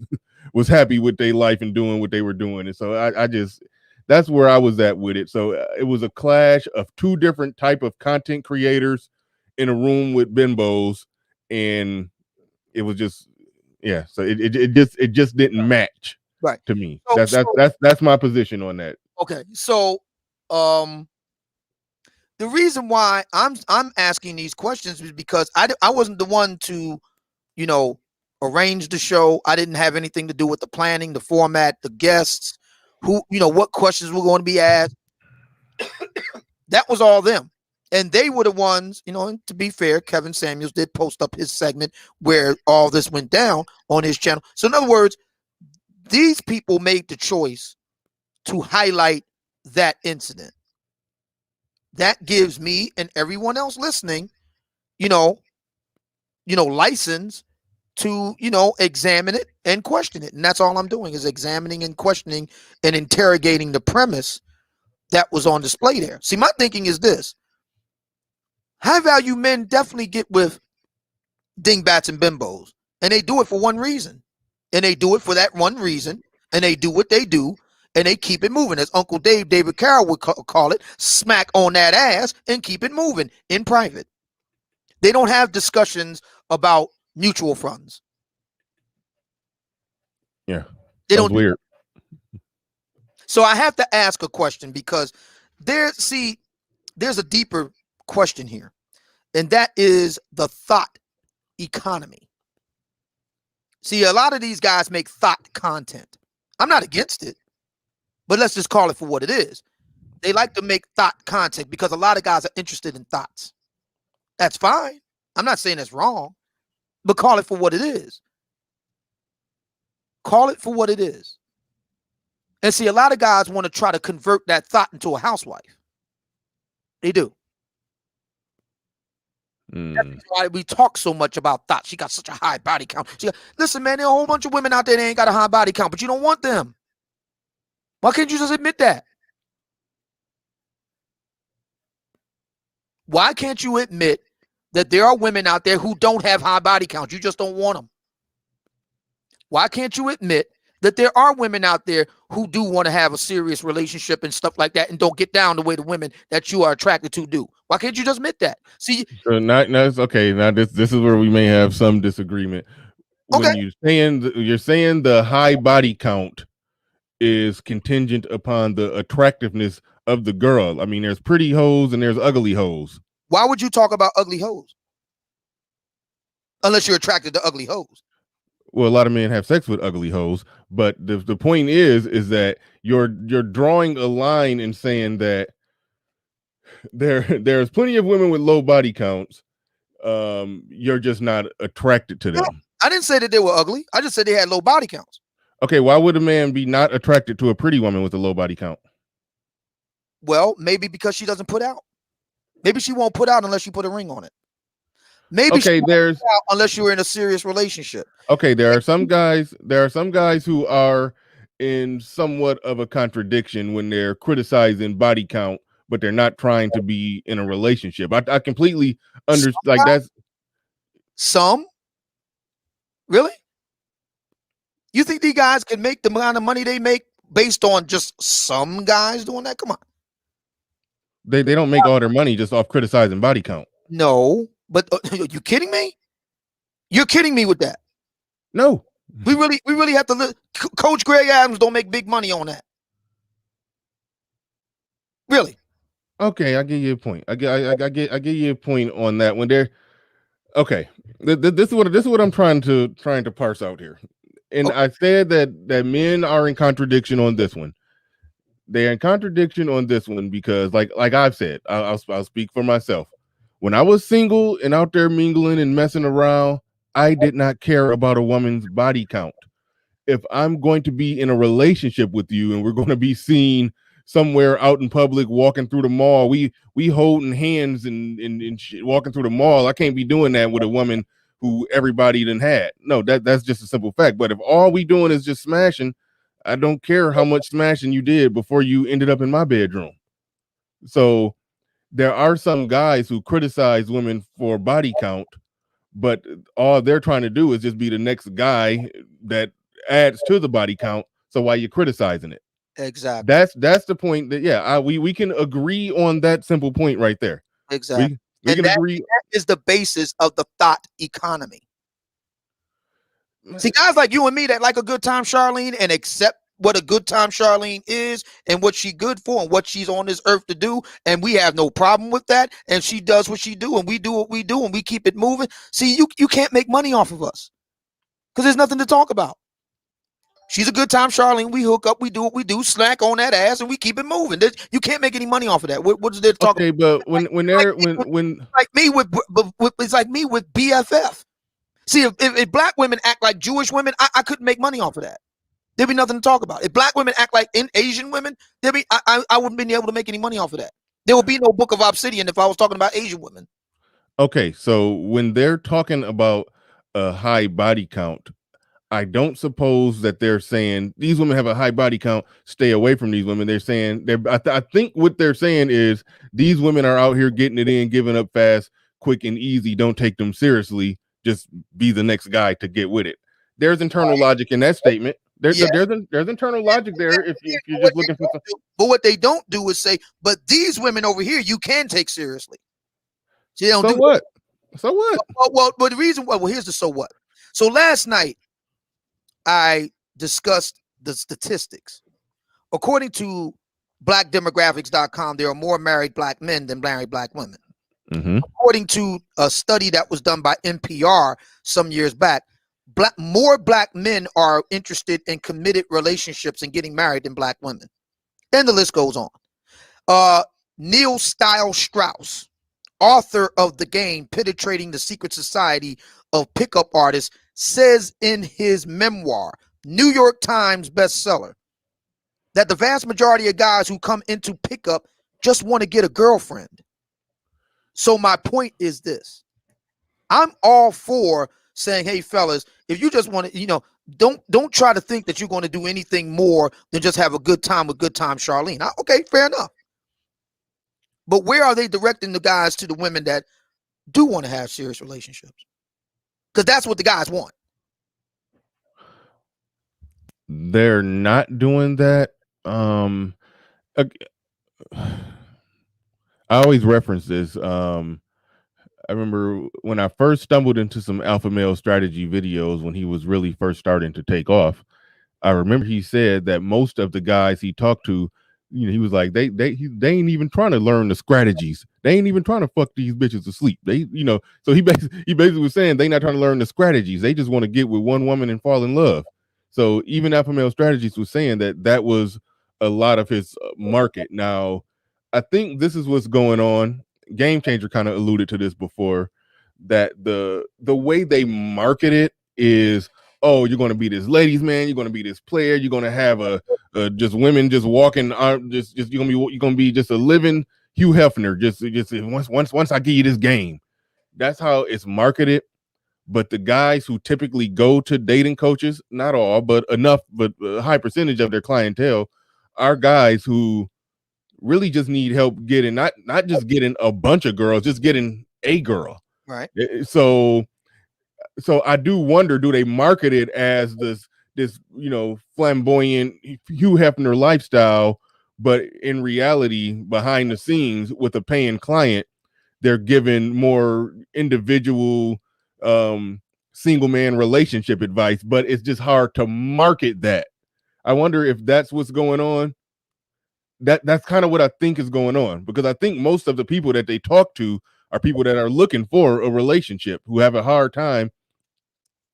was happy with their life and doing what they were doing. And so I just, that's where I was at with it. So it was a clash of two different type of content creators in a room with bimbos, and it was just, so it just didn't match, right, to me. That's my position on that. Okay, so the reason why I'm asking these questions is because I wasn't the one to, arrange the show. I didn't have anything to do with the planning, the format, the guests, who, what questions were going to be asked. That was all them. And they were the ones, and to be fair, Kevin Samuels did post up his segment where all this went down on his channel. So in other words, these people made the choice to highlight that incident. that gives me and everyone else listening, license to, examine it and question it. And that's all I'm doing, is examining and questioning and interrogating the premise that was on display there. See, my thinking is this: high value men definitely get with dingbats and bimbos, and they do it for one reason, and they do it for that one reason, and they do what they do, and they keep it moving. As Uncle David Carroll would call it, smack on that ass and keep it moving in private. They don't have discussions about mutual funds. Yeah, they that was don't. weird. So I have to ask a question, because there's a deeper question here, and that is the thought economy. See, a lot of these guys make thought content. I'm not against it, but let's just call it for what it is. They like to make thought content because a lot of guys are interested in thoughts. That's fine. I'm not saying that's wrong, but call it for what it is. Call it for what it is. And see, a lot of guys want to try to convert that thought into a housewife. They do. That's why we talk so much about thought. She got such a high body count. Listen, man, there are a whole bunch of women out there that ain't got a high body count, but you don't want them. Why can't you just admit that? Why can't you admit that there are women out there who don't have high body counts? You just don't want them. Why can't you admit that there are women out there who do want to have a serious relationship and stuff like that and don't get down the way the women that you are attracted to do? Why can't you just admit that? See, so okay. Now this is where we may have some disagreement. When okay, you're saying the high body count is contingent upon the attractiveness of the girl. I mean, there's pretty hoes and there's ugly hoes. why would you talk about ugly hoes unless you're attracted to ugly hoes? Well, a lot of men have sex with ugly hoes, but the point is that you're drawing a line and saying that there's plenty of women with low body counts. You're just not attracted to them. No, I didn't say that they were ugly. I just said they had low body counts. Okay, why would a man be not attracted to a pretty woman with a low body count? Well, maybe because she doesn't put out. Maybe she won't put out unless you put a ring on it. Maybe okay, there's unless you're in a serious relationship. Okay, there are some guys who are in somewhat of a contradiction when they're criticizing body count, but they're not trying to be in a relationship. I completely understand. Like that's some. Really? You think these guys can make the amount of money they make based on just some guys doing that? Come on. They don't make all their money just off criticizing body count. No, but are you kidding me? You're kidding me with that. No. We really have to Coach Greg Adams don't make big money on that. Really? Okay, I give you a point. I give you a point on that when they're okay. This is what I'm trying to parse out here. And I said that men are in contradiction on this one. They're in contradiction on this one because, like I've said, I'll speak for myself. When I was single and out there mingling and messing around, I did not care about a woman's body count. If I'm going to be in a relationship with you and we're going to be seen somewhere out in public walking through the mall, we holding hands and walking through the mall. I can't be doing that with a woman who everybody done had. No, that's just a simple fact. But if all we doing is just smashing, I don't care how much smashing you did before you ended up in my bedroom. So there are some guys who criticize women for body count, but all they're trying to do is just be the next guy that adds to the body count. So why you criticizing it? Exactly. That's the point. That we can agree on that simple point right there. Exactly. We can agree. That is the basis of the thought economy. See, guys like you and me that like a good time Charlene and accept what a good time Charlene is and what she good for and what she's on this earth to do, and we have no problem with that, and she does what she do and we do what we do and we keep it moving. See, you can't make money off of us because there's nothing to talk about. She's a good time Charlene. We hook up, we do what we do, slack on that ass, and we keep it moving. You can't make any money off of that. What is there to talk about? Okay, but when like me with it's like me with BFF. See, if black women act like Jewish women, I couldn't make money off of that. There'd be nothing to talk about. If black women act like Asian women, I wouldn't be able to make any money off of that. There would be no book of Obsidian if I was talking about Asian women. Okay, so when they're talking about a high body count, I don't suppose that they're saying these women have a high body count, stay away from these women. They're saying I think what they're saying is these women are out here getting it in, giving up fast, quick and easy. Don't take them seriously. Just be the next guy to get with it. There's internal logic in that statement. There's internal logic there if you're just looking for something. But what they don't do is say, but these women over here you can take seriously. So, they don't So do what? So what? Well, the reason why, here's the so what. So last night I discussed the statistics. According to blackdemographics.com, there are more married black men than married black women. Mm-hmm. According to a study that was done by NPR some years back, more black men are interested in committed relationships and getting married than black women. And the list goes on. Neil Stiles Strauss, author of The Game, Penetrating the Secret Society of Pickup Artists, says in his memoir, New York Times bestseller, that the vast majority of guys who come into pickup just want to get a girlfriend. So my point is this. I'm all for saying, hey, fellas, if you just want to, don't try to think that you're going to do anything more than just have a good time with Good Time Charlene. Okay, fair enough. But where are they directing the guys to the women that do want to have serious relationships? Because that's what the guys want. They're not doing that. I always reference this. I remember when I first stumbled into some alpha male strategy videos when he was really first starting to take off. I remember he said that most of the guys he talked to, he was like, they ain't even trying to learn the strategies. They ain't even trying to fuck these bitches to sleep. They, so he basically was saying they not trying to learn the strategies. They just want to get with one woman and fall in love. So even alpha male strategies was saying that was a lot of his market. Now, I think this is what's going on. Game Changer kind of alluded to this before, that the way they market it is, oh, you're going to be this ladies man, you're going to be this player, you're going to have a just women just walking, just you're going to be just a living Hugh Hefner, just once I give you this game. That's how it's marketed. But the guys who typically go to dating coaches, not all, but enough, but a high percentage of their clientele are guys who really just need help getting not just getting a bunch of girls, just getting a girl. Right. So I do wonder, do they market it as this flamboyant Hugh Hefner lifestyle, but in reality, behind the scenes with a paying client, they're giving more individual single man relationship advice, but it's just hard to market that. I wonder if that's what's going on. That's kind of what I think is going on, because I think most of the people that they talk to are people that are looking for a relationship, who have a hard time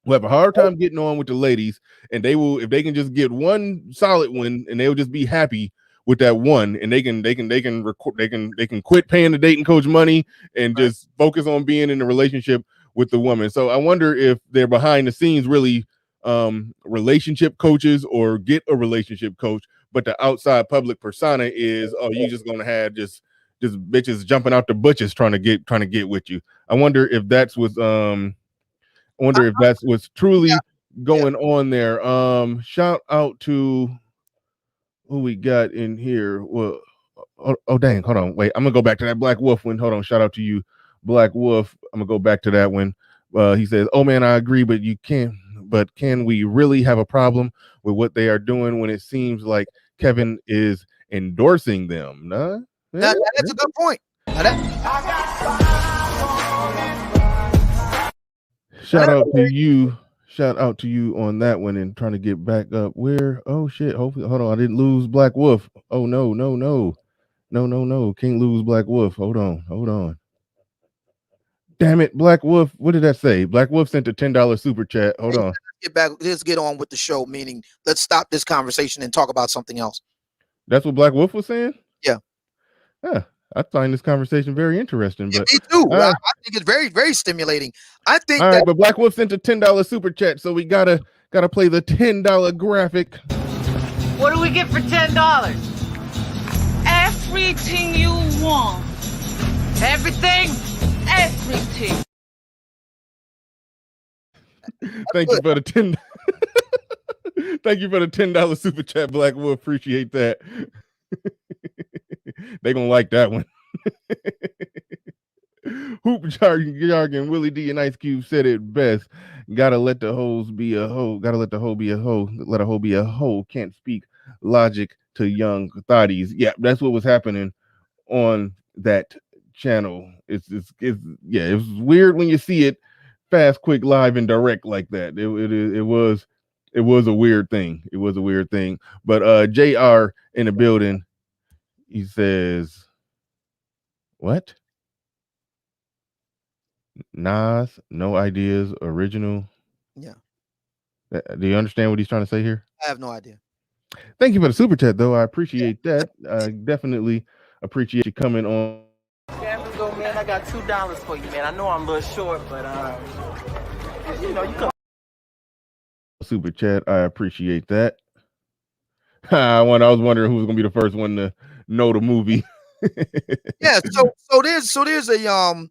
getting on with the ladies, and they will, if they can just get one solid one, and they'll just be happy with that one, and they can quit paying the dating coach money and just focus on being in a relationship with the woman. So I wonder if they're behind the scenes really relationship coaches, or get a relationship coach, but the outside public persona is, oh, you just gonna have just bitches jumping out the butches trying to get with you. I wonder if that's what's truly going on there. Shout out to who we got in here. Well, oh dang, hold on, wait, I'm gonna go back to that Black Wolf one. Hold on, shout out to you, Black Wolf. I'm gonna go back to that one. He says, oh man, I agree, but can we really have a problem with what they are doing when it seems like Kevin is endorsing them? Nah? That's a good point. Shout out to you on that one, and trying to get back up. Where? Oh shit! Hopefully, hold on. I didn't lose Black Wolf. Oh no! Can't lose Black Wolf. Hold on. Damn it, Black Wolf. What did that say? Black Wolf sent a $10 super chat. Hold on. Let's get on with the show. Meaning, let's stop this conversation and talk about something else. That's what Black Wolf was saying? Yeah. I find this conversation very interesting. But me too. I think it's very, very stimulating. I think all right, but Black Wolf sent a $10 super chat, so we gotta play the $10 graphic. What do we get for $10? Everything you want. Everything. Everything. Thank you for the 10. Thank you for the $10 super chat, Black. We'll appreciate that. They gonna like that one. Hoop jargon, Willie D and Ice Cube said it best. Gotta let the hoes be a hoe. Gotta let the hoe be a hoe. Let a hoe be a hoe. Can't speak logic to young thotties. Yeah, that's what was happening on that channel. It's yeah, it was weird when you see it fast, quick, live, and direct like that. It was a weird thing. It was a weird thing. But JR in the building, he says, what? Nas, no ideas, original. Yeah. Do you understand what he's trying to say here? I have no idea. Thank you for the super chat, though. I appreciate that. Definitely appreciate you coming on. Go, man. I got $2 for you, man. I know I'm a little short, but you know, you come. Super chat. I appreciate that. I was wondering who was gonna be the first one to know the movie. Yeah. So there's a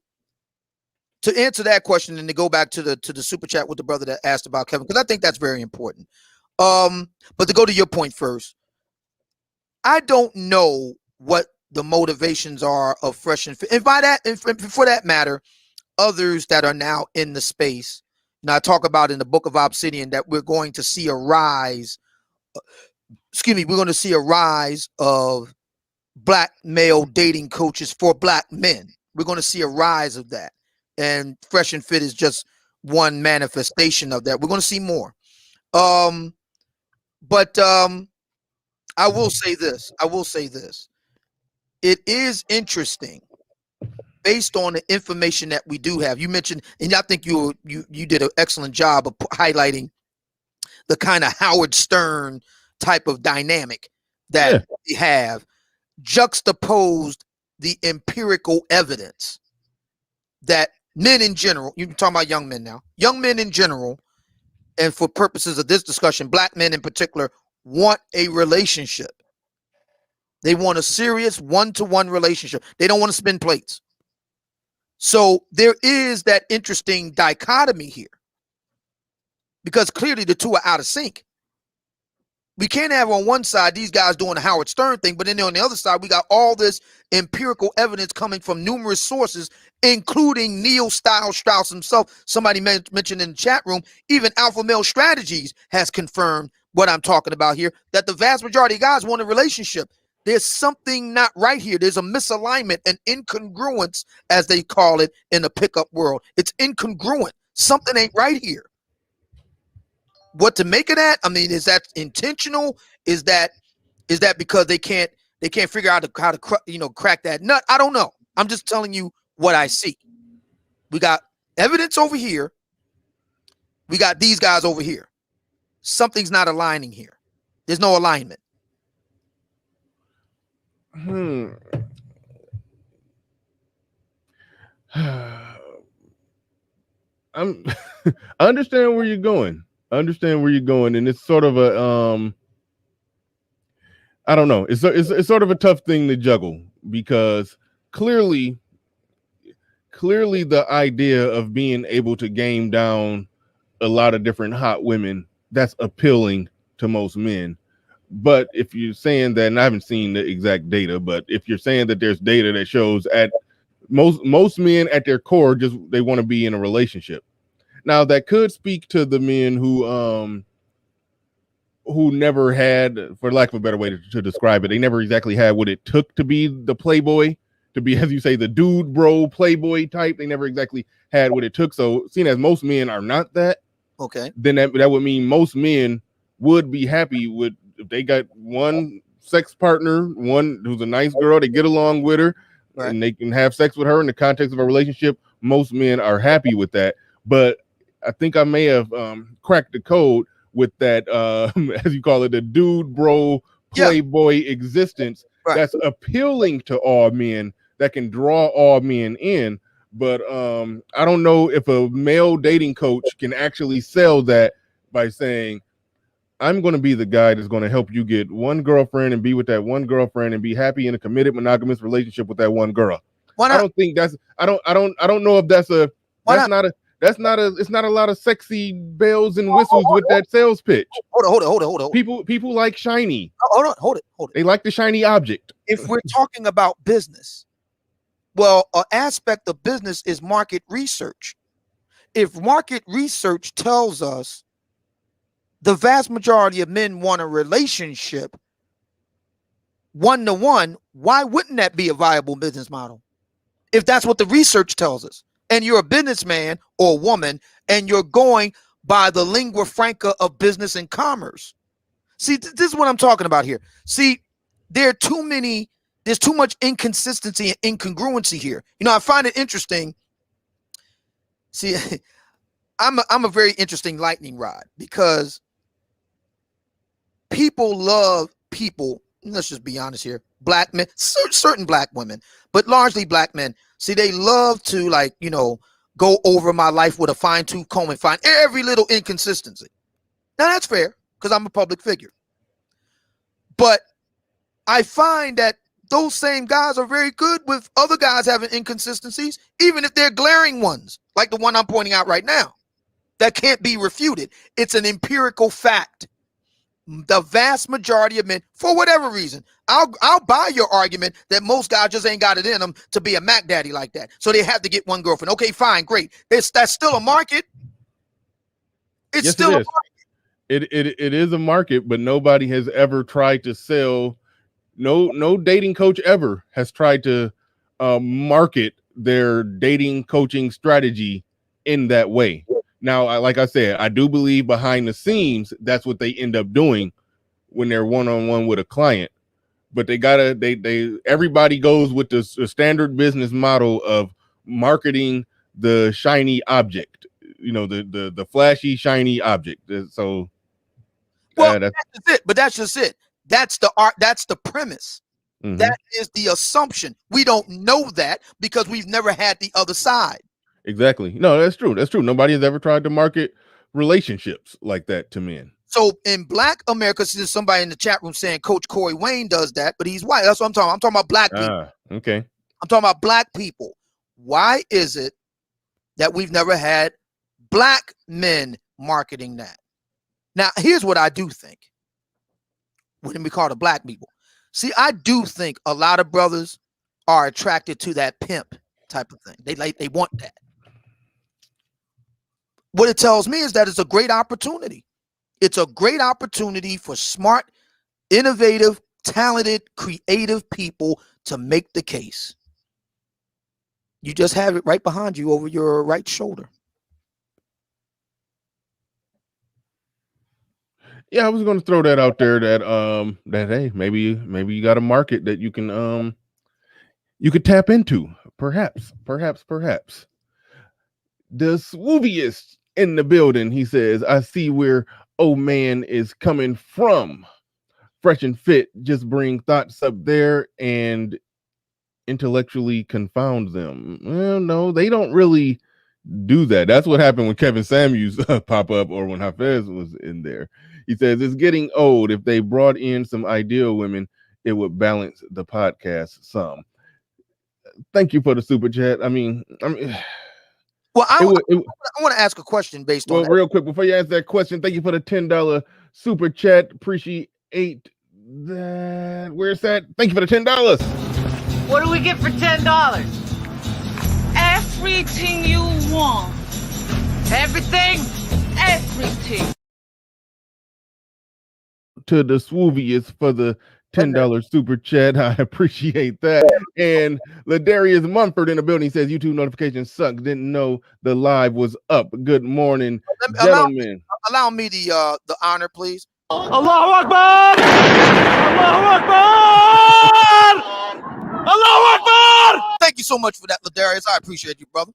to answer that question and to go back to the super chat with the brother that asked about Kevin, because I think that's very important. But to go to your point first, I don't know what the motivations are of Fresh and Fit, and by that, and for that matter, others that are now in the space. Now I talk about in the book of Obsidian that we're going to see a rise. Excuse me, we're going to see a rise of black male dating coaches for black men. We're going to see a rise of that. And Fresh and Fit is just one manifestation of that. We're going to see more. But I will say this. It is interesting based on the information that we do have. You mentioned, and I think you did an excellent job of highlighting the kind of Howard Stern type of dynamic that we have, juxtaposed the empirical evidence that men in general, you're talking about young men now, young men in general, and for purposes of this discussion, black men in particular, want a relationship. They want a serious one-to-one relationship. They don't want to spin plates. So there is that interesting dichotomy here, because clearly the two are out of sync. We can't have on one side these guys doing the Howard Stern thing, but then on the other side, we got all this empirical evidence coming from numerous sources, including Neil Stiles Strauss himself. Somebody mentioned in the chat room, even Alpha Male Strategies has confirmed what I'm talking about here, that the vast majority of guys want a relationship. There's something not right here. There's a misalignment, an incongruence, as they call it in the pickup world. It's incongruent. Something ain't right here. What to make of that? I mean, is that intentional? Is that because they can't figure out how to crack that nut? I don't know. I'm just telling you what I see. We got evidence over here. We got these guys over here. Something's not aligning here. There's no alignment. I understand where you're going. And it's sort of a I don't know. It's sort of a tough thing to juggle, because clearly the idea of being able to game down a lot of different hot women, that's appealing to most men. But if you're saying that, and I haven't seen the exact data, but if you're saying that there's data that shows at most men at their core, just they want to be in a relationship. Now that could speak to the men who never had, for lack of a better way to describe it, they never exactly had what it took to be the playboy, to be, as you say, the dude bro playboy type. They never exactly had what it took. So seeing as most men are not that, okay, then that would mean most men would be happy with, if they got one sex partner, one who's a nice girl, they get along with her, right, and they can have sex with her in the context of a relationship. Most men are happy with that. But I think I may have cracked the code with that, as you call it, the dude bro playboy existence, right, that's appealing to all men, that can draw all men in. But I don't know if a male dating coach can actually sell that by saying, I'm going to be the guy that's going to help you get one girlfriend and be with that one girlfriend and be happy in a committed monogamous relationship with that one girl. Why I not? don't think that's. I don't know if that's a. Why That's not? not a. That's not a. It's not a lot of sexy bells and whistles with that sales pitch. Hold it. People like shiny. Hold it. They like the shiny object. If we're talking about business, well, an aspect of business is market research. If market research tells us the vast majority of men want a relationship one-to-one, why wouldn't that be a viable business model? If that's what the research tells us, and you're a businessman or woman, and you're going by the lingua franca of business and commerce. See, this is what I'm talking about here. See, there's too much inconsistency and incongruency here. You know, I find it interesting. See, I'm a very interesting lightning rod because people love people. Let's just be honest here. Black men, certain black women, but largely black men. See, they love to, like, you know, go over my life with a fine-tooth comb and find every little inconsistency. Now that's fair because I'm a public figure. But I find that those same guys are very good with other guys having inconsistencies, even if they're glaring ones, like the one I'm pointing out right now. That can't be refuted. It's an empirical fact. The vast majority of men, for whatever reason, I'll buy your argument that most guys just ain't got it in them to be a Mac daddy like that. So they have to get one girlfriend. Okay, fine, great. That's still a market. It's Yes, still it a is. market. It is a market, but nobody has ever tried to sell. No dating coach ever has tried to market their dating coaching strategy in that way. Now, like I said, I do believe behind the scenes that's what they end up doing when they're one-on-one with a client. But they everybody goes with the standard business model of marketing the shiny object, you know, the flashy shiny object. So Well, that's that's just it. But that's just it. That's the art. That's the premise. mhm. That is the assumption. We don't know that because we've never had the other side. Exactly. No, that's true. That's true. Nobody has ever tried to market relationships like that to men. So in Black America, see, there's somebody in the chat room saying Coach Corey Wayne does that, but he's white. That's what I'm talking about. I'm talking about black people. Okay. I'm talking about black people. Why is it that we've never had black men marketing that? Now, here's what I do think when we call the black people. See, I do think a lot of brothers are attracted to that pimp type of thing. They want that. What it tells me is that it's a great opportunity. It's a great opportunity for smart, innovative, talented, creative people to make the case. You just have it right behind you over your right shoulder. Yeah, I was going to throw that out there that hey, maybe you got a market that you can tap into. Perhaps. The swooviest in the building, he says, I see where old man is coming from. Fresh and fit, just bring thoughts up there and intellectually confound them. Well, no, they don't really do that. That's what happened when Kevin Samuels pop up or when Hafeez was in there. He says it's getting old. If they brought in some ideal women, it would balance the podcast some. Thank you for the super chat. I mean, well, I want to ask a question based on that. Real quick before you answer that question, thank you for the $10 super chat. Appreciate that. Where's that? Thank you for the $10. What do we get for $10? Everything you want. Everything. To the swooviest for the $10 super chat. I appreciate that. And Ladarius Mumford in the building says YouTube notifications suck. Didn't know the live was up. Good morning, gentlemen. Allow me the honor, please. Allahu Akbar! Allahu Akbar! Allahu Akbar! Thank you so much for that, Ladarius. I appreciate you, brother.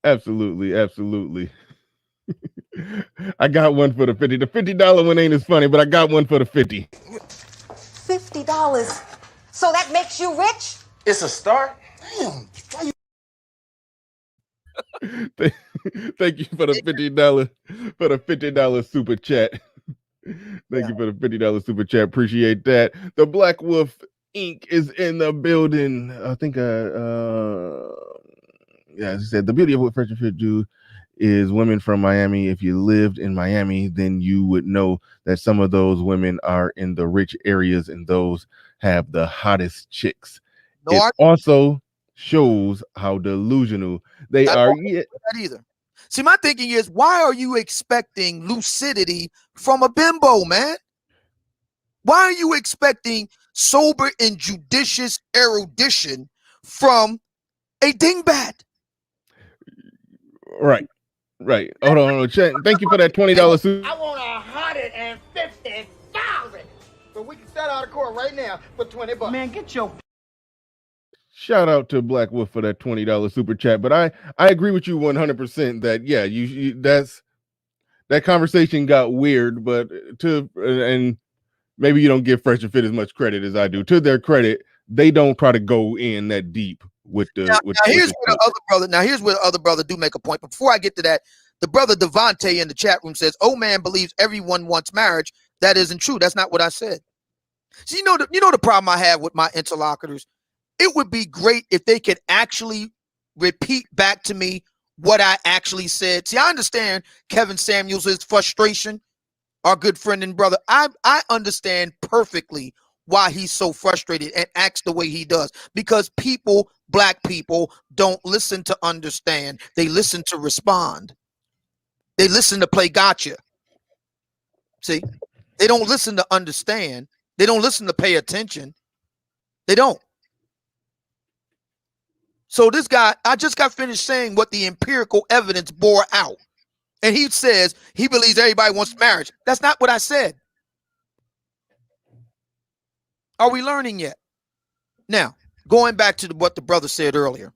Absolutely. I got one for the 50. The $50 one ain't as funny, but I got one for the 50. $50. So that makes you rich? It's a start. Damn. Thank you for the $50 super chat. Thank you for the $50 super chat. Appreciate that. The Black Wolf Inc. is in the building. I think yeah, as I said, the beauty of what Fresh and Fit do is women from Miami. If you lived in Miami, then you would know that some of those women are in the rich areas and those have the hottest chicks. No, It I also shows how delusional they don't are. agree with that either. See, my thinking is, why are you expecting lucidity from a bimbo, man? Why are you expecting sober and judicious erudition from a dingbat? Right. Right. Hold on. Chat. Thank you for that $20. I want 150,000. But we can settle out of court right now for $20. Man, get your Shout out to Black Wolf for that $20 super chat. But I agree with you 100% that yeah, you that's that conversation got weird, but and maybe you don't give Fresh and Fit as much credit as I do. To their credit, they don't try to go in that deep with the Now, with, now with here's the where the other brother. Now here's where the other brother do make a point. But before I get to that, the brother Devontae in the chat room says, "Oh man believes everyone wants marriage. That isn't true. That's not what I said." So you know the problem I have with my interlocutors. It would be great if they could actually repeat back to me what I actually said. See, I understand Kevin Samuels' frustration, our good friend and brother. I understand perfectly why he's so frustrated and acts the way he does, because people, black people, don't listen to understand. They listen to respond. They listen to play gotcha. See, they don't listen to understand. They don't listen to pay attention. They don't. So this guy, I just got finished saying what the empirical evidence bore out. And he says he believes everybody wants marriage. That's not what I said. Are we learning yet? Now, going back to what the brother said earlier.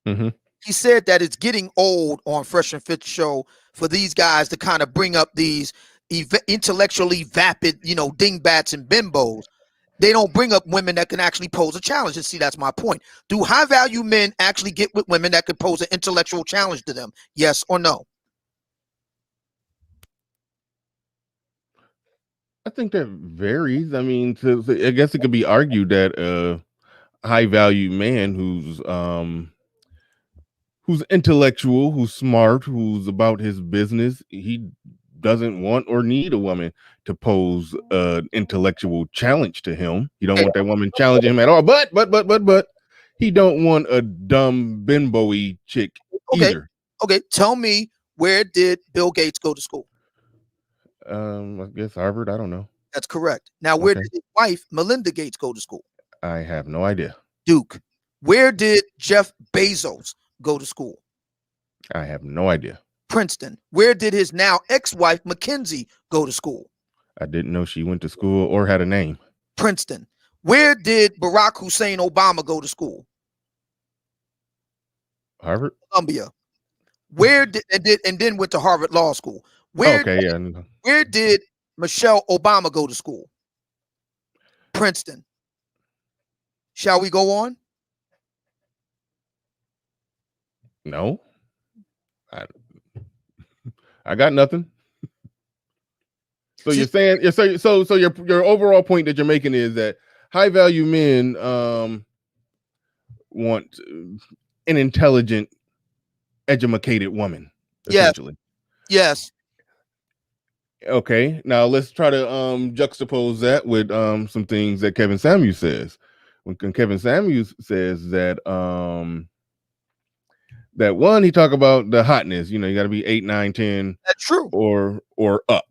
Mm-hmm. He said that it's getting old on Fresh and Fit show for these guys to kind of bring up these intellectually vapid, dingbats and bimbos. They don't bring up women that can actually pose a challenge. And see, that's my point. Do high value men actually get with women that can pose an intellectual challenge to them? Yes or no? I think that varies. I mean, I guess it could be argued that a high value man who's intellectual, who's smart, who's about his business, he doesn't want or need a woman to pose an intellectual challenge to him. He don't want that woman challenging him at all. But he don't want a dumb bimbo-y chick either. Okay. Tell me, where did Bill Gates go to school? I guess Harvard. I don't know. That's correct. Now, where did his wife, Melinda Gates, go to school? I have no idea. Duke. Where did Jeff Bezos go to school? I have no idea. Princeton. Where did his now ex-wife, Mackenzie, go to school? I didn't know she went to school or had a name. Princeton. Where did Barack Hussein Obama go to school? Harvard. Columbia. Where did and then went to Harvard Law School? Where did Michelle Obama go to school? Princeton. Shall we go on? No. I got nothing. So you're saying so your overall point that you're making is that high value men want an intelligent, educated woman, essentially. Yes. Okay. Now let's try to juxtapose that with some things that Kevin Samuels says. When Kevin Samuels says that that one, he talk about the hotness. You got to be 8, 9, 10. That's true. Or up.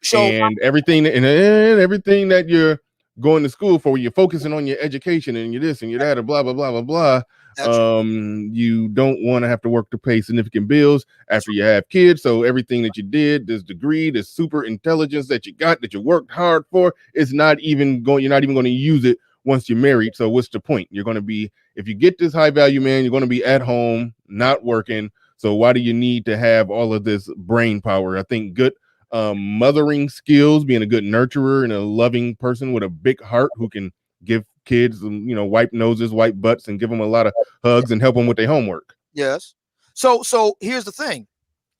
So, and everything that you're going to school for, you're focusing on your education and your this and your that, and blah blah blah blah blah. You don't want to have to work to pay significant bills after you have kids. So everything that you did, this degree, this super intelligence that you got, that you worked hard for, you're not even going to use it once you're married. So what's the point? You're going to be, if you get this high value man, you're going to be at home, not working. So why do you need to have all of this brain power? I think good mothering skills, being a good nurturer and a loving person with a big heart who can give kids, wipe noses, wipe butts, and give them a lot of hugs and help them with their homework. Yes. So here's the thing.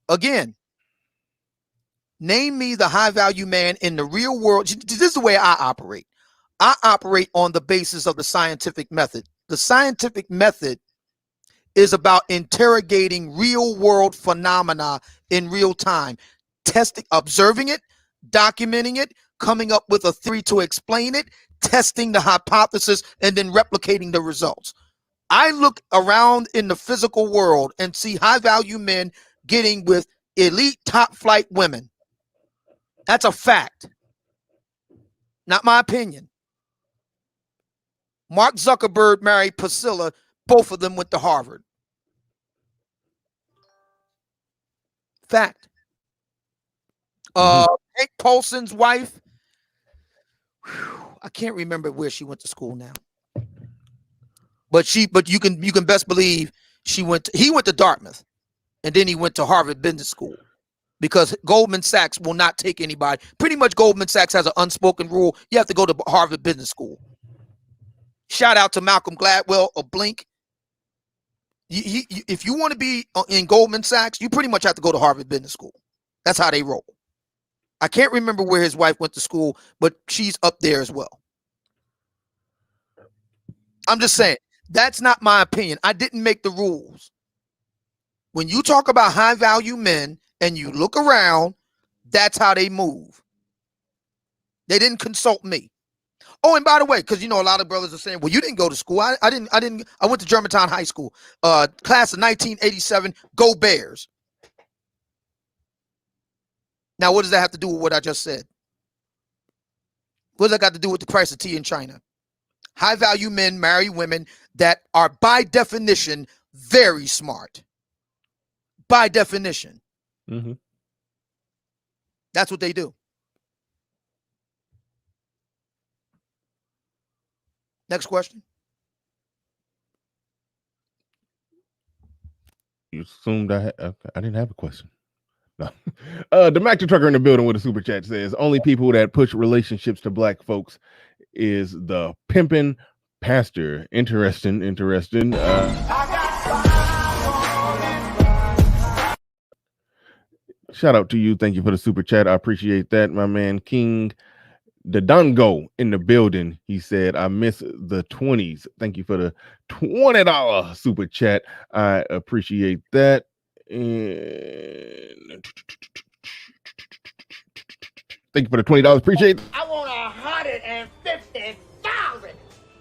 Again, name me the high value man in the real world. This is the way I operate. I operate on the basis of the scientific method. The scientific method is about interrogating real world phenomena in real time, testing, observing it, documenting it, coming up with a theory to explain it, testing the hypothesis, and then replicating the results. I look around in the physical world and see high value men getting with elite top flight women. That's a fact, not my opinion. Mark Zuckerberg married Priscilla. Both of them went to Harvard. Fact. Hank Paulson's wife, I can't remember where she went to school now. But you can best believe he went to Dartmouth, and then he went to Harvard Business School, because Goldman Sachs will not take anybody. Pretty much Goldman Sachs has an unspoken rule. You have to go to Harvard Business School. Shout out to Malcolm Gladwell of Blink. If you want to be in Goldman Sachs, you pretty much have to go to Harvard Business School. That's how they roll. I can't remember where his wife went to school, but she's up there as well. I'm just saying, that's not my opinion. I didn't make the rules. When you talk about high value men and you look around, that's how they move. They didn't consult me. Oh, and by the way, because a lot of brothers are saying, well, you didn't go to school. I went to Germantown High School, class of 1987, go Bears. Now, what does that have to do with what I just said? What does that got to do with the price of tea in China? High value men marry women that are by definition very smart. By definition. Mm-hmm. That's what they do. Next question. You assumed I didn't have a question. No. The Mac Trucker in the building with a super chat says only people that push relationships to black folks is the pimpin' pastor. Interesting. Shout out to you. Thank you for the super chat. I appreciate that. My man King Dodongo in the building. He said, I miss the 20s. Thank you for the $20 super chat. I appreciate that. And thank you for the $20. Appreciate it. I want 150,000.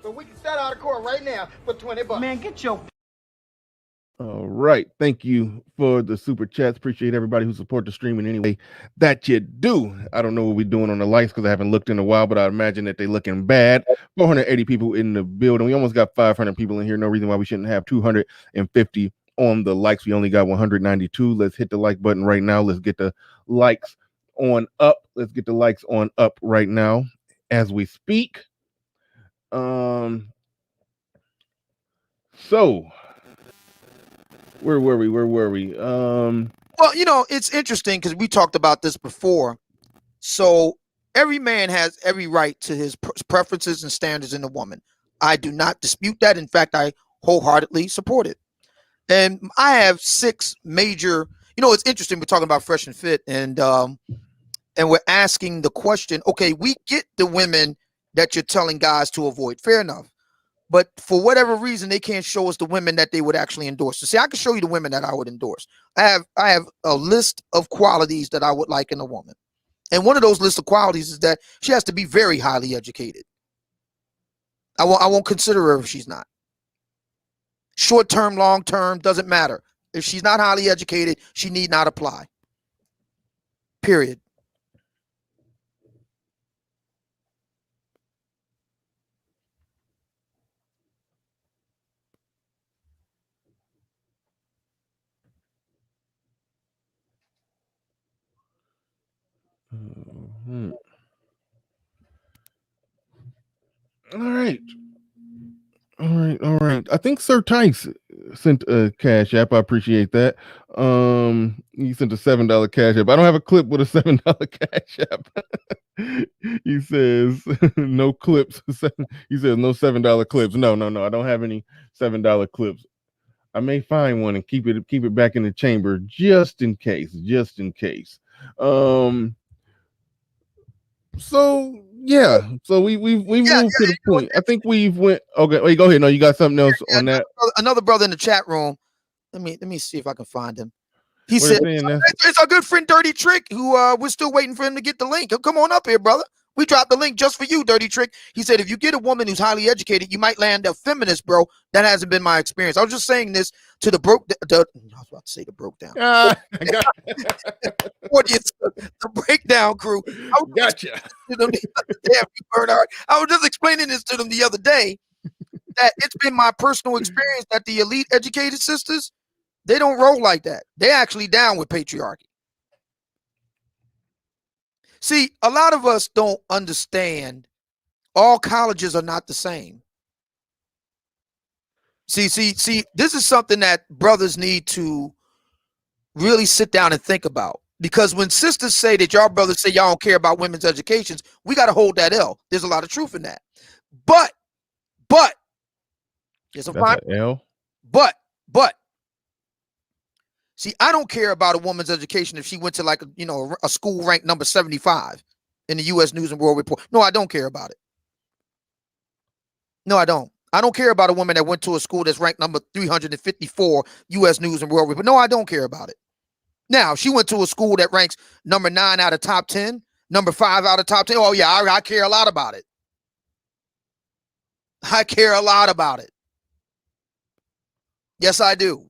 So we can set out of court right now for $20. Man, get your... All right. Thank you for the super chats. Appreciate everybody who support the stream in any way that you do. I don't know what we're doing on the likes because I haven't looked in a while, but I imagine that they're looking bad. 480 people in the building. We almost got 500 people in here. No reason why we shouldn't have 250 on the likes. We only got 192. Let's hit the like button right now. Let's get the likes on up. Let's get the likes on up right now as we speak. So where were we? Well, it's interesting because we talked about this before. So every man has every right to his preferences and standards in a woman. I do not dispute that. In fact, I wholeheartedly support it. And I have 6 major, it's interesting. We're talking about Fresh and Fit, and we're asking the question, okay, we get the women that you're telling guys to avoid. Fair enough. But for whatever reason, they can't show us the women that they would actually endorse. So see, I can show you the women that I would endorse. I have a list of qualities that I would like in a woman. And one of those list of qualities is that she has to be very highly educated. I won't consider her if she's not. Short term, long term, doesn't matter. If she's not highly educated, she need not apply. Period. All right. I think Sir Tice sent a cash app. I appreciate that. He sent a $7 cash app. I don't have a clip with a $7 cash app. He says no clips. He says no $7 clips. No. I don't have any $7 clips. I may find one and keep it back in the chamber just in case. So Yeah. So we've moved to the point. I think we've went. Okay. Wait. Go ahead. No, you got something else on that? Another brother in the chat room. Let me see if I can find him. He What said they're saying that's it's our good friend Dirty Trick, who we're still waiting for him to get the link. Come on up here, brother. We dropped the link just for you, Dirty Trick. He said if you get a woman who's highly educated, you might land a feminist, bro. That hasn't been my experience. I was just saying this to the broke. I was about to say the broke down. I got, Audience, the breakdown crew. I was gotcha. to them damn, you Bernard. I was just explaining this to them the other day that it's been my personal experience that the elite educated sisters, they don't roll like that. They're actually down with patriarchy. See, a lot of us don't understand all colleges are not the same. See, this is something that brothers need to really sit down and think about. Because when sisters say that y'all brothers say y'all don't care about women's educations, we got to hold that L. There's a lot of truth in that. But there's a fine L. But see, I don't care about a woman's education if she went to like a school ranked number 75 in the U.S. News and World Report. No, I don't care about it. No, I don't. I don't care about a woman that went to a school that's ranked number 354 U.S. News and World Report. No, I don't care about it. Now, if she went to a school that ranks number 9 out of top 10, number 5 out of top 10. Oh, yeah, I care a lot about it. I care a lot about it. Yes, I do.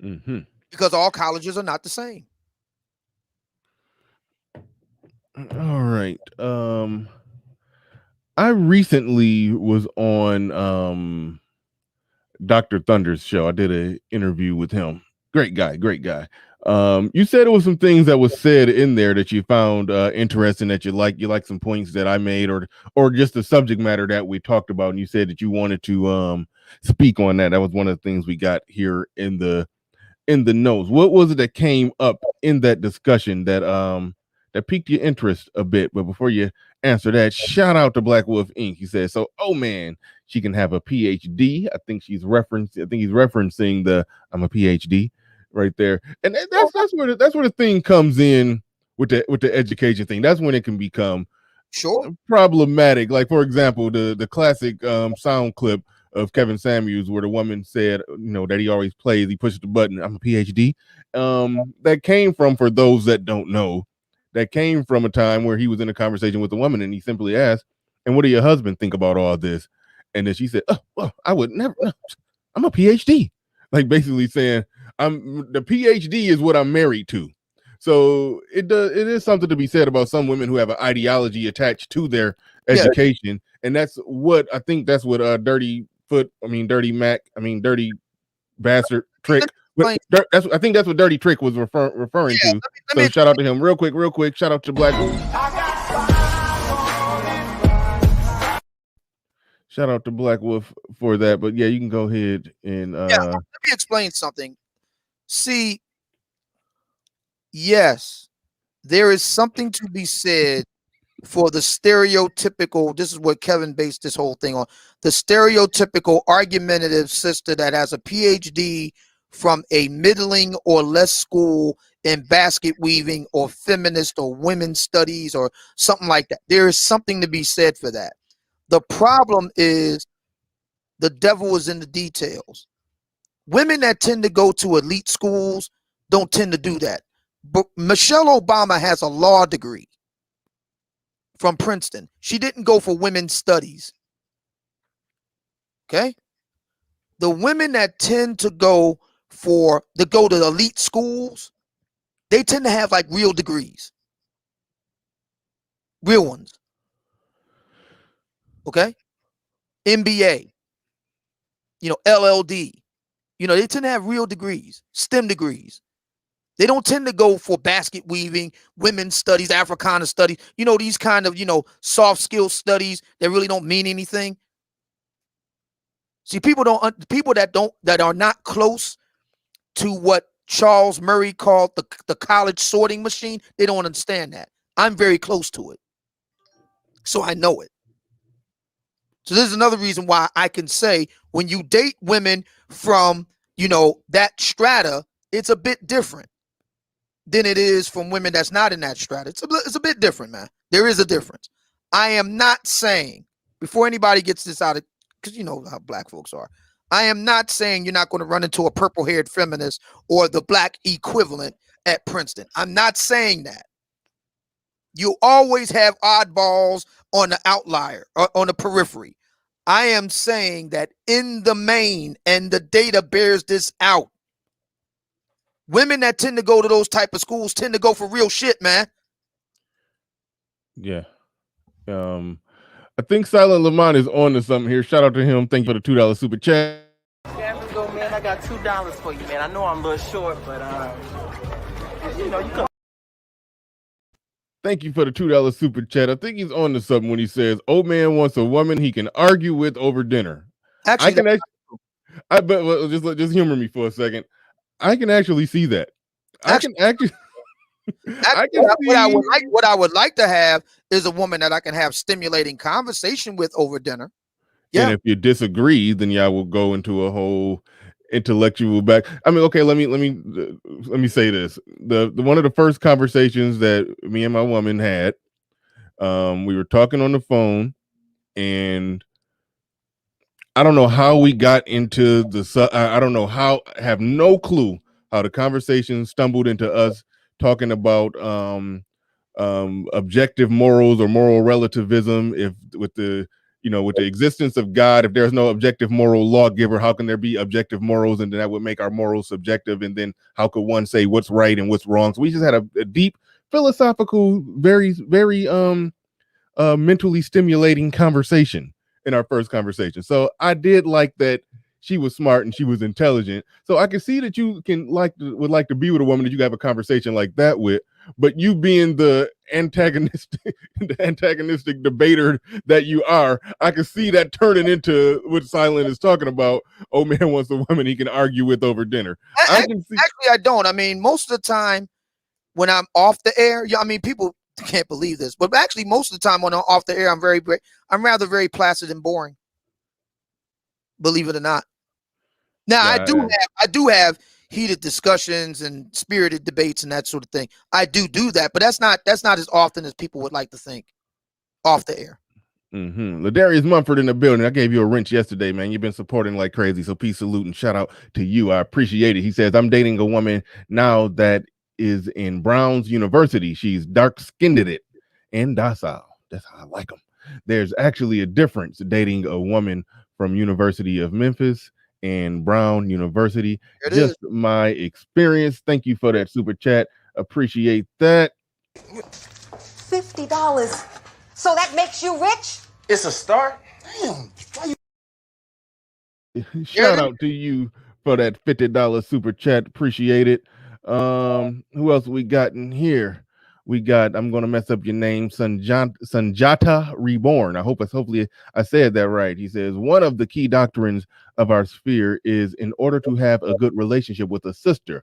Mm-hmm. Because all colleges are not the same. All right. I recently was on Dr. Thunder's show. I did an interview with him. Great guy. You said it was some things that was said in there that you found interesting, that you like some points that I made, or just the subject matter that we talked about, and you said that you wanted to speak on that. That was one of the things we got here in the notes. What was it that came up in that discussion that piqued your interest a bit? But before you answer that, shout out to Black Wolf Inc. He says, so, oh man, she can have a PhD. I think he's referencing the I'm a PhD right there. And that's where the thing comes in with the education thing. That's when it can become problematic. Like, for example, the classic sound clip of Kevin Samuels where the woman said, that he always plays, he pushes the button, I'm a PhD. That came from, for those that don't know, that came from a time where he was in a conversation with a woman and he simply asked, and what do your husband think about all this? And then she said, oh, well, I would never, I'm a PhD. Like, basically saying, the PhD is what I'm married to. So it is something to be said about some women who have an ideology attached to their education. And that's what Dirty Bastard Trick. I think that's what Dirty Trick was referring to. So shout out to him real quick. Shout out to Black. Shout out to Black Wolf for that. But yeah, you can go ahead and let me explain something. See, yes, there is something to be said for the stereotypical, this is what Kevin based this whole thing on, the stereotypical argumentative sister that has a PhD from a middling or less school in basket weaving or feminist or women's studies or something like that. There is something to be said for that. The problem is the devil is in the details. Women that tend to go to elite schools don't tend to do that. But Michelle Obama has a law degree from Princeton. She didn't go for women's studies. Okay? The women that tend to go to elite schools, they tend to have like real degrees. Real ones. Okay? MBA. LLD. They tend to have real degrees, STEM degrees. They don't tend to go for basket weaving, women's studies, Africana studies, these kind of, soft skill studies that really don't mean anything. See, people that are not close to what Charles Murray called the college sorting machine, they don't understand that. I'm very close to it. So I know it. So this is another reason why I can say when you date women from, that strata, it's a bit different. than it is from women that's not in that strata. It's a bit different, man. There is a difference. I am not saying, before anybody gets this out of, because you know how black folks are, I am not saying you're not going to run into a purple-haired feminist or the black equivalent at Princeton. I'm not saying that. You always have oddballs on the outlier or on the periphery. I am saying that in the main, and the data bears this out, women that tend to go to those type of schools tend to go for real shit, man. Yeah. I think Silent Lamont is on to something here. Shout out to him. Thank you for the $2 super chat. Cameras go, man. I got $2 for you, man. I know I'm a little short, but you know, you come. Thank you for the $2 super chat. I think he's on to something when he says, "Old man wants a woman he can argue with over dinner." Actually, just humor me for a second. I can actually see that. I can see what I would like to have is a woman that I can have stimulating conversation with over dinner. Yeah. And if you disagree, then y'all will go into a whole intellectual back. I mean, okay, let me say this. The one of the first conversations that me and my woman had, we were talking on the phone, and I don't know how we got into I don't know how, I have no clue how the conversation stumbled into us talking about objective morals or moral relativism. If with the existence of God, if there's no objective moral lawgiver, how can there be objective morals? And then that would make our morals subjective. And then how could one say what's right and what's wrong? So we just had a deep philosophical, very, very mentally stimulating conversation in our first conversation. So I did like that she was smart and she was intelligent. So I can see that you would like to be with a woman that you have a conversation like that with. But you being the antagonistic debater that you are, I can see that turning into what Silent is talking about. Old man wants a woman he can argue with over dinner. Actually, I don't. I mean, most of the time when I'm off the air, I mean, people can't believe this, but actually most of the time when I'm off the air, I'm rather very placid and boring. Believe it or not. Now, I do have heated discussions and spirited debates and that sort of thing. I do that, but that's not as often as people would like to think off the air. Ladarius Mumford in the building. I gave you a wrench yesterday, man. You've been supporting like crazy. So peace, salute, and shout out to you. I appreciate it. He says, I'm dating a woman now that is in Brown's University. She's dark-skinned and docile. That's how I like them. There's actually a difference dating a woman from University of Memphis and Brown University. Just my experience. Thank you for that super chat. Appreciate that. $50. So that makes you rich? It's a start. Damn. Shout out to you for that $50 super chat. Appreciate it. Who else we got in here? We got, I'm going to mess up your name, Sanjata Reborn. Hopefully I said that right. He says, one of the key doctrines of our sphere is in order to have a good relationship with a sister,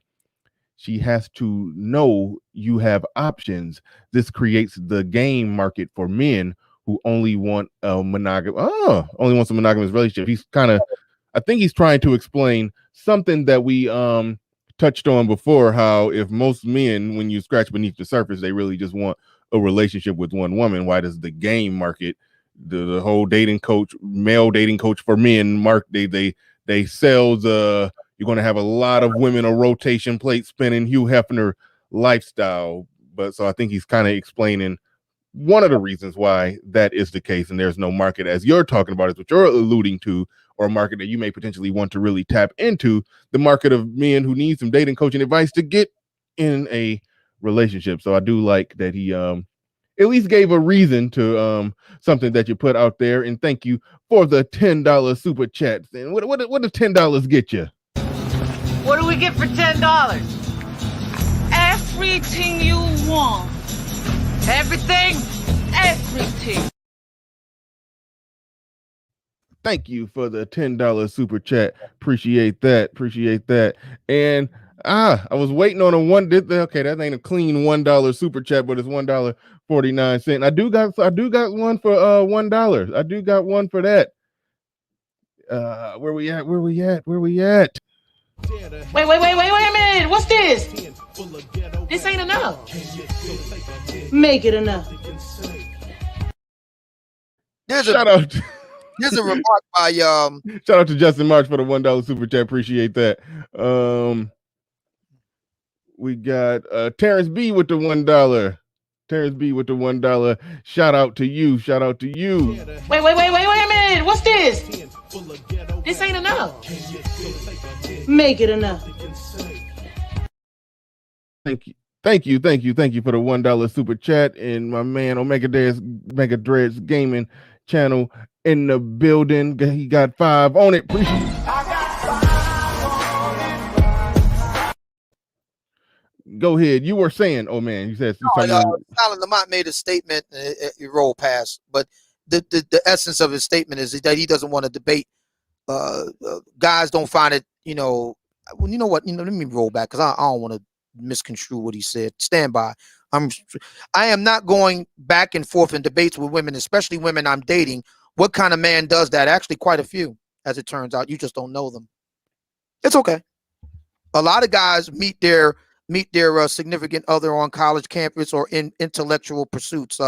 she has to know you have options. This creates the game market for men who only want a monogamous relationship. I think he's trying to explain something that we touched on before, how if most men, when you scratch beneath the surface, they really just want a relationship with one woman, why does the game market, the whole male dating coach for men they sell you're going to have a lot of women, a rotation plate spinning, Hugh Hefner lifestyle. But so I think he's kind of explaining one of the reasons why that is the case, and there's no market, as you're talking about, is what you're alluding to, or a market that you may potentially want to really tap into, the market of men who need some dating coaching advice to get in a relationship. So I do like that he at least gave a reason to something that you put out there. And thank you for the $10 super chat. And what does $10 get you? What do we get for $10? Everything you want. Everything. Thank you for the $10 super chat. Appreciate that. And I was waiting on okay, that ain't a clean $1 super chat, but it's $1.49. I do got one for $1. I do got one for that. Where we at? Wait a minute. What's this? This ain't enough. Make it enough. There's Shout out. There's a remark by Shout out to Justin March for the $1 super chat. Appreciate that. We got Terrence B with the $1. Terrence B with the $1. Shout out to you. Shout out to you. Wait a minute. What's this? This ain't enough. Make it enough. Thank you for the $1 super chat. And my man Omega Dreads Gaming channel in the building. He got 5 on it. Appreciate it. Go ahead. You were saying, oh man, you said Silent Lamont made a statement. You roll past, but the essence of his statement is that he doesn't want to debate. Guys don't find it, you know what? Let me roll back because I don't want to misconstrue what he said. Stand by. I am not going back and forth in debates with women, especially women I'm dating. What kind of man does that? Actually, quite a few, as it turns out. You just don't know them. It's okay. A lot of guys meet their significant other on college campus or in intellectual pursuits.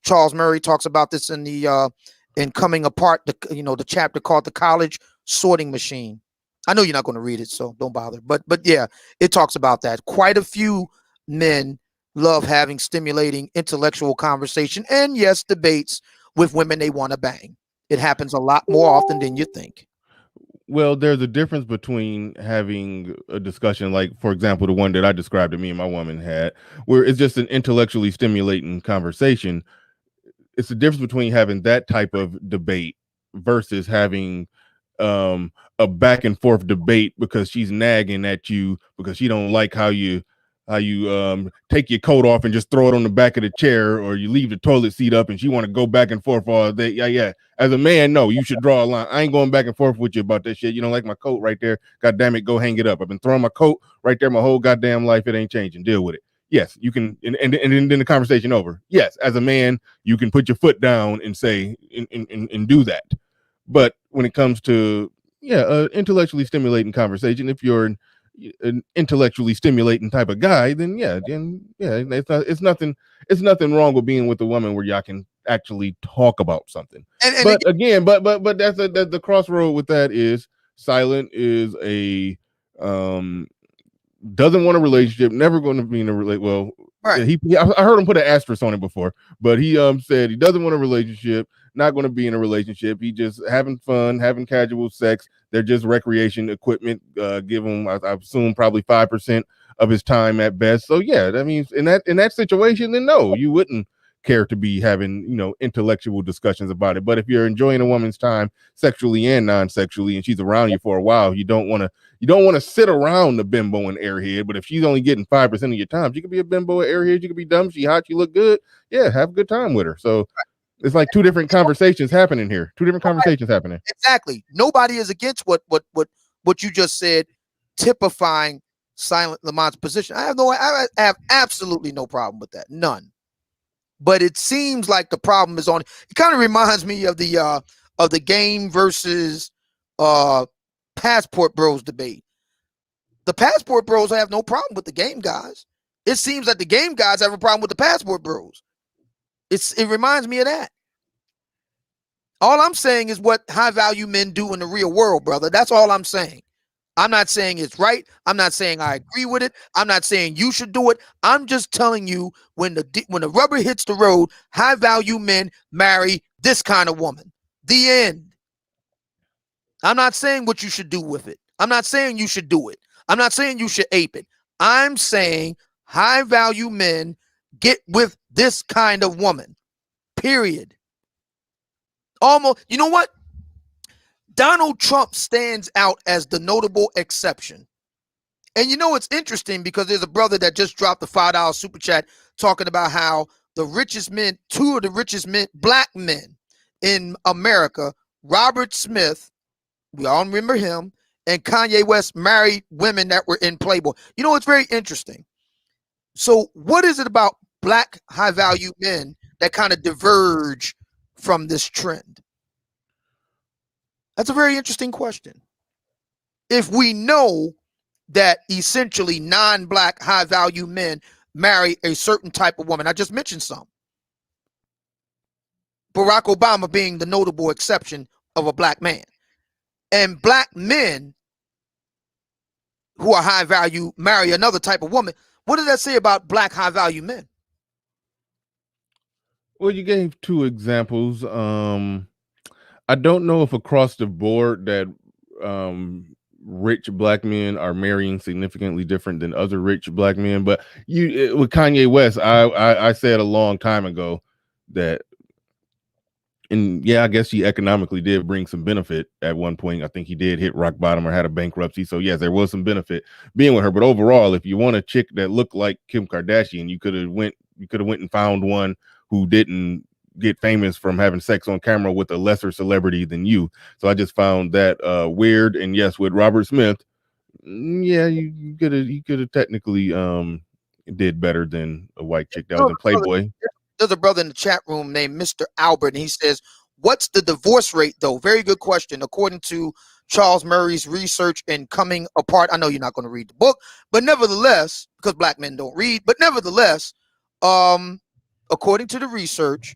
Charles Murray talks about this in the in Coming Apart, the chapter called The College Sorting Machine. I know you're not going to read it, so don't bother. But yeah, it talks about that. Quite a few men love having stimulating intellectual conversation and, yes, debates with women they want to bang. It happens a lot more often than you think. Well, there's a difference between having a discussion like, for example, the one that I described that me and my woman had, where it's just an intellectually stimulating conversation. It's the difference between having that type of debate versus having a back and forth debate because she's nagging at you because she don't like how you take your coat off and just throw it on the back of the chair, or you leave the toilet seat up and she want to go back and forth all day. Yeah. As a man, no, you should draw a line. I ain't going back and forth with you about that shit. You don't like my coat right there? God damn it, go hang it up. I've been throwing my coat right there my whole goddamn life. It ain't changing. Deal with it. Yes, you can, and then the conversation over. Yes, as a man, you can put your foot down and say and do that. But when it comes to intellectually stimulating conversation, if you're an intellectually stimulating type of guy, then it's nothing wrong with being with a woman where y'all can actually talk about something. But that's the crossroad with that is Silent is a doesn't want a relationship, never going to be in a relationship. Well, right. I heard him put an asterisk on it before, but he said he doesn't want a relationship, not going to be in a relationship. He just having fun, having casual sex. They're just recreation equipment. Give him, I assume, probably 5% of his time at best. So yeah, that means in that situation, then no, you wouldn't care to be having intellectual discussions about it. But if you're enjoying a woman's time sexually and non-sexually, and she's around you for a while, you don't want to sit around the bimbo and airhead. But if she's only getting 5% of your time, she could be a bimbo or airhead. You could be dumb. She hot. You look good. Yeah, have a good time with her. So it's like two different conversations happening here. Two different conversations happening. Exactly. Nobody is against what you just said, typifying Silent Lamont's position. I have absolutely no problem with that. None. But it seems like the problem is on. It kind of reminds me of the game versus Passport Bros debate. The Passport Bros have no problem with the game guys. It seems that the game guys have a problem with the Passport Bros. It reminds me of that. All I'm saying is what high value men do in the real world, brother. That's all I'm saying. I'm not saying it's right. I'm not saying I agree with it. I'm not saying you should do it. I'm just telling you when the rubber hits the road, high value men marry this kind of woman. The end. I'm not saying what you should do with it. I'm not saying you should do it. I'm not saying you should ape it. I'm saying high value men get with this kind of woman. Period. Almost, you know what? Donald Trump stands out as the notable exception. And it's interesting because there's a brother that just dropped the $5 super chat talking about how the richest men, two of the richest men, black men in America, Robert Smith, we all remember him, and Kanye West married women that were in Playboy. It's very interesting. So what is it about black high value men that kind of diverge from this trend? That's a very interesting question. If we know that essentially non-black high-value men marry a certain type of woman. I just mentioned some. Barack Obama being the notable exception of a black man. And black men who are high value marry another type of woman. What does that say about black high value men? Well, you gave two examples. I don't know if across the board that rich black men are marrying significantly different than other rich black men, but with Kanye West, I said a long time ago that, and yeah, I guess she economically did bring some benefit at one point. I think he did hit rock bottom or had a bankruptcy. So yes, there was some benefit being with her. But overall, if you want a chick that looked like Kim Kardashian, you could have went and found one who didn't get famous from having sex on camera with a lesser celebrity than you. So I just found that weird. And yes, with Robert Smith, yeah, you could have technically did better than a white chick that was in Playboy. There's a brother in the chat room named Mr. Albert, and he says, what's the divorce rate, though? Very good question. According to Charles Murray's research in Coming Apart, I know you're not going to read the book, but nevertheless, because black men don't read, but nevertheless, according to the research,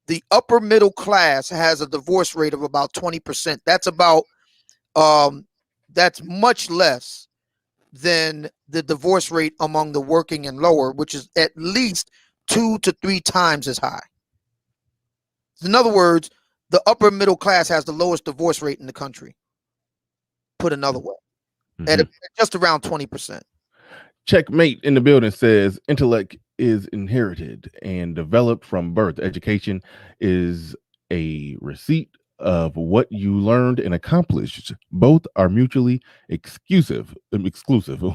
the upper middle class has a divorce rate of about 20%. That's about, that's much less than the divorce rate among the working and lower, which is at least 2 to 3 times as high. In other words, the upper middle class has the lowest divorce rate in the country. Put another way, at just around 20%. Checkmate in the building says intellect is inherited and developed from birth. Education is a receipt of what you learned and accomplished. Both are mutually exclusive.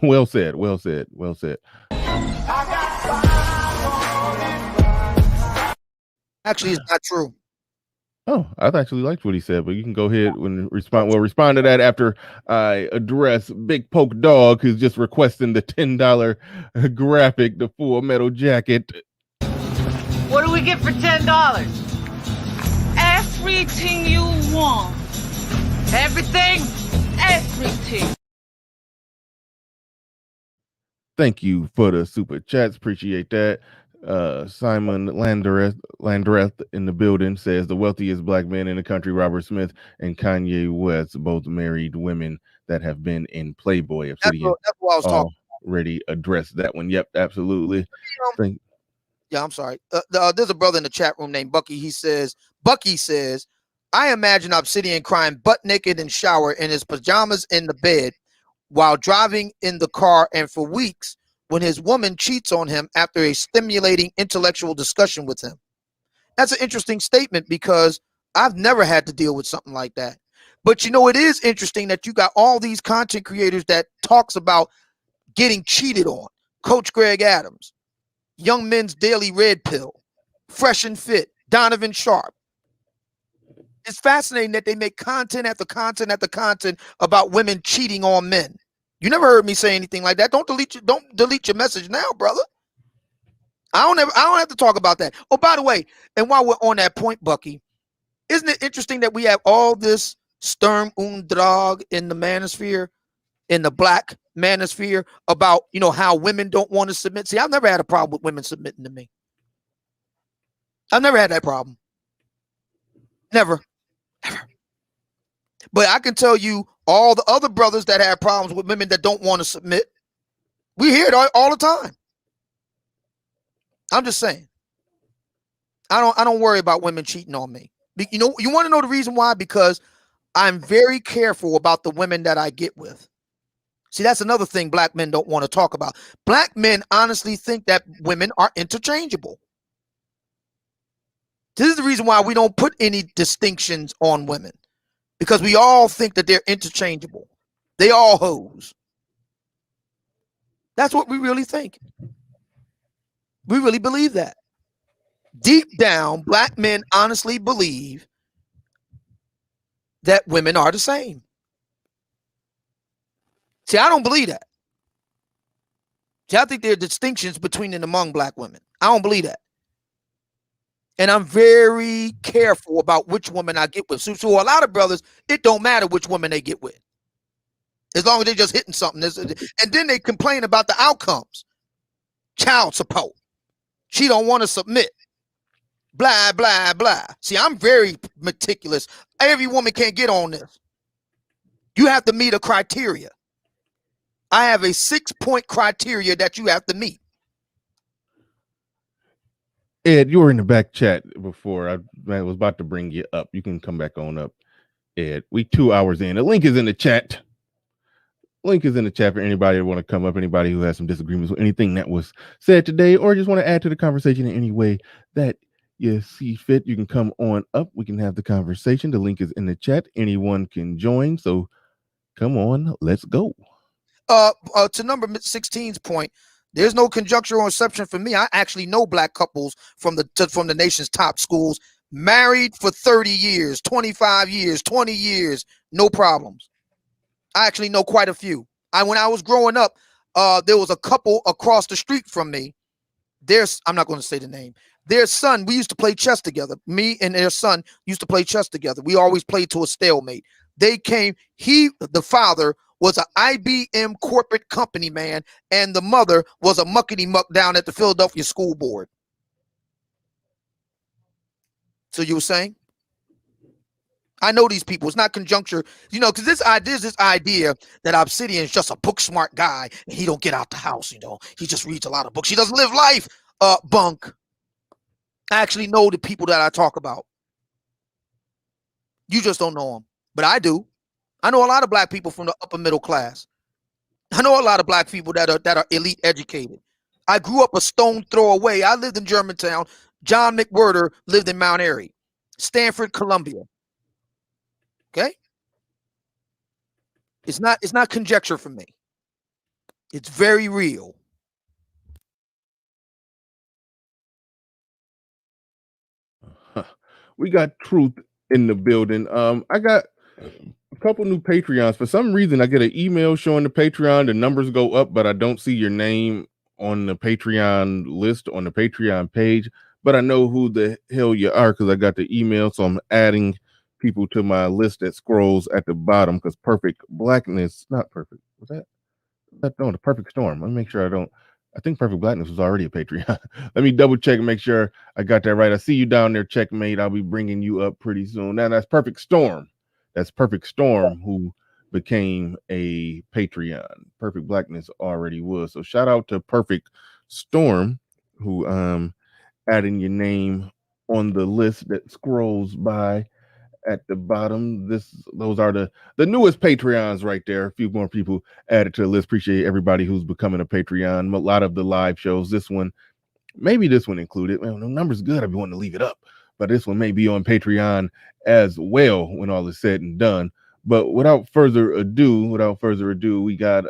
Well said. Well said. Well said. Actually, it's not true. Oh, I actually liked what he said, but you can go ahead and respond. We'll respond to that after I address Big Poke Dog, who's just requesting the $10 graphic, the Full Metal Jacket. What do we get for $10? Everything you want. Everything. Thank you for the super chats. Appreciate that. Simon Landreth in the building says the wealthiest black men in the country, Robert Smith and Kanye West, both married women that have been in Playboy. Obsidian that's what I was talking already addressed that one. Yep, absolutely. Yeah, I'm sorry. There's a brother in the chat room named Bucky. Bucky says, I imagine Obsidian crying butt naked in shower in his pajamas in the bed while driving in the car, and for weeks when his woman cheats on him after a stimulating intellectual discussion with him. That's an interesting statement because I've never had to deal with something like that. But you know, it is interesting that you got all these content creators that talks about getting cheated on. Coach Greg Adams, Young Men's Daily Red Pill, Fresh and Fit, Donovan Sharp. It's fascinating that they make content after content after content about women cheating on men. You never heard me say anything like that. Don't delete your message now, brother. I don't have to talk about that. Oh, by the way, and while we're on that point, Bucky, isn't it interesting that we have all this Sturm und Drang in the manosphere, in the black manosphere, about, you know, how women don't want to submit? See, I've never had a problem with women submitting to me. I've never had that problem. Never. Ever. But I can tell you all the other brothers that have problems with women that don't want to submit. We hear it all the time. I'm just saying. I don't worry about women cheating on me. You know, you want to know the reason why? Because I'm very careful about the women that I get with. See, that's another thing black men don't want to talk about. Black men honestly think that women are interchangeable. This is the reason why we don't put any distinctions on women, because we all think that they're interchangeable. They all hoes. That's what we really think. We really believe that. Deep down, black men honestly believe that women are the same. See, I don't believe that. See, I think there are distinctions between and among black women. I don't believe that. And I'm very careful about which woman I get with. So a lot of brothers, it don't matter which woman they get with. As long as they're just hitting something. And then they complain about the outcomes. Child support. She don't want to submit. Blah, blah, blah. See, I'm very meticulous. Every woman can't get on this. You have to meet a criteria. I have a 6-point criteria that you have to meet. Ed, you were in the back chat before. I was about to bring you up. You can come back on up, Ed. We 2 hours in. The link is in the chat. Link is in the chat for anybody that want to come up, anybody who has some disagreements with anything that was said today, or just want to add to the conversation in any way that you see fit. You can come on up. We can have the conversation. The link is in the chat. Anyone can join. So come on, let's go. To number 16's point, there's no conjecture or exception for me. I actually know black couples from the nation's top schools, married for 30 years, 25 years, 20 years, no problems. I actually know quite a few. When I was growing up, there was a couple across the street from me. I'm not going to say the name. Their son, we used to play chess together. Me and their son used to play chess together. We always played to a stalemate. The father was an IBM corporate company man, and the mother was a muckety muck down at the Philadelphia School Board. So you were saying? I know these people. It's not conjuncture, because there's this idea that Obsidian is just a book smart guy and he don't get out the house. He just reads a lot of books. He doesn't live life. Bunk. I actually know the people that I talk about. You just don't know them, but I do. I know a lot of black people from the upper middle class. I know a lot of black people that are elite educated. I grew up a stone throw away. I lived in Germantown. John McWhirter lived in Mount Airy, Stanford, Columbia. Okay, it's not conjecture for me. It's very real. We got Truth in the building. I got a couple new Patreons. For some reason, I get an email showing the Patreon. The numbers go up, but I don't see your name on the Patreon list on the Patreon page. But I know who the hell you are because I got the email. So I'm adding people to my list that scrolls at the bottom because Perfect Blackness, not Perfect. Was that no, the Perfect Storm? Let me make sure I think Perfect Blackness was already a Patreon. Let me double check and make sure I got that right. I see you down there, Checkmate. I'll be bringing you up pretty soon. Now that's Perfect Storm. That's Perfect Storm who became a Patreon. Perfect Blackness already was. So shout out to Perfect Storm who adding your name on the list that scrolls by at the bottom. Those are the newest Patreons right there. A few more people added to the list. Appreciate everybody who's becoming a Patreon. A lot of the live shows, maybe this one included. Well, the number's good. I'd be wanting to leave it up, but this one may be on Patreon as well when all is said and done. But without further ado, we got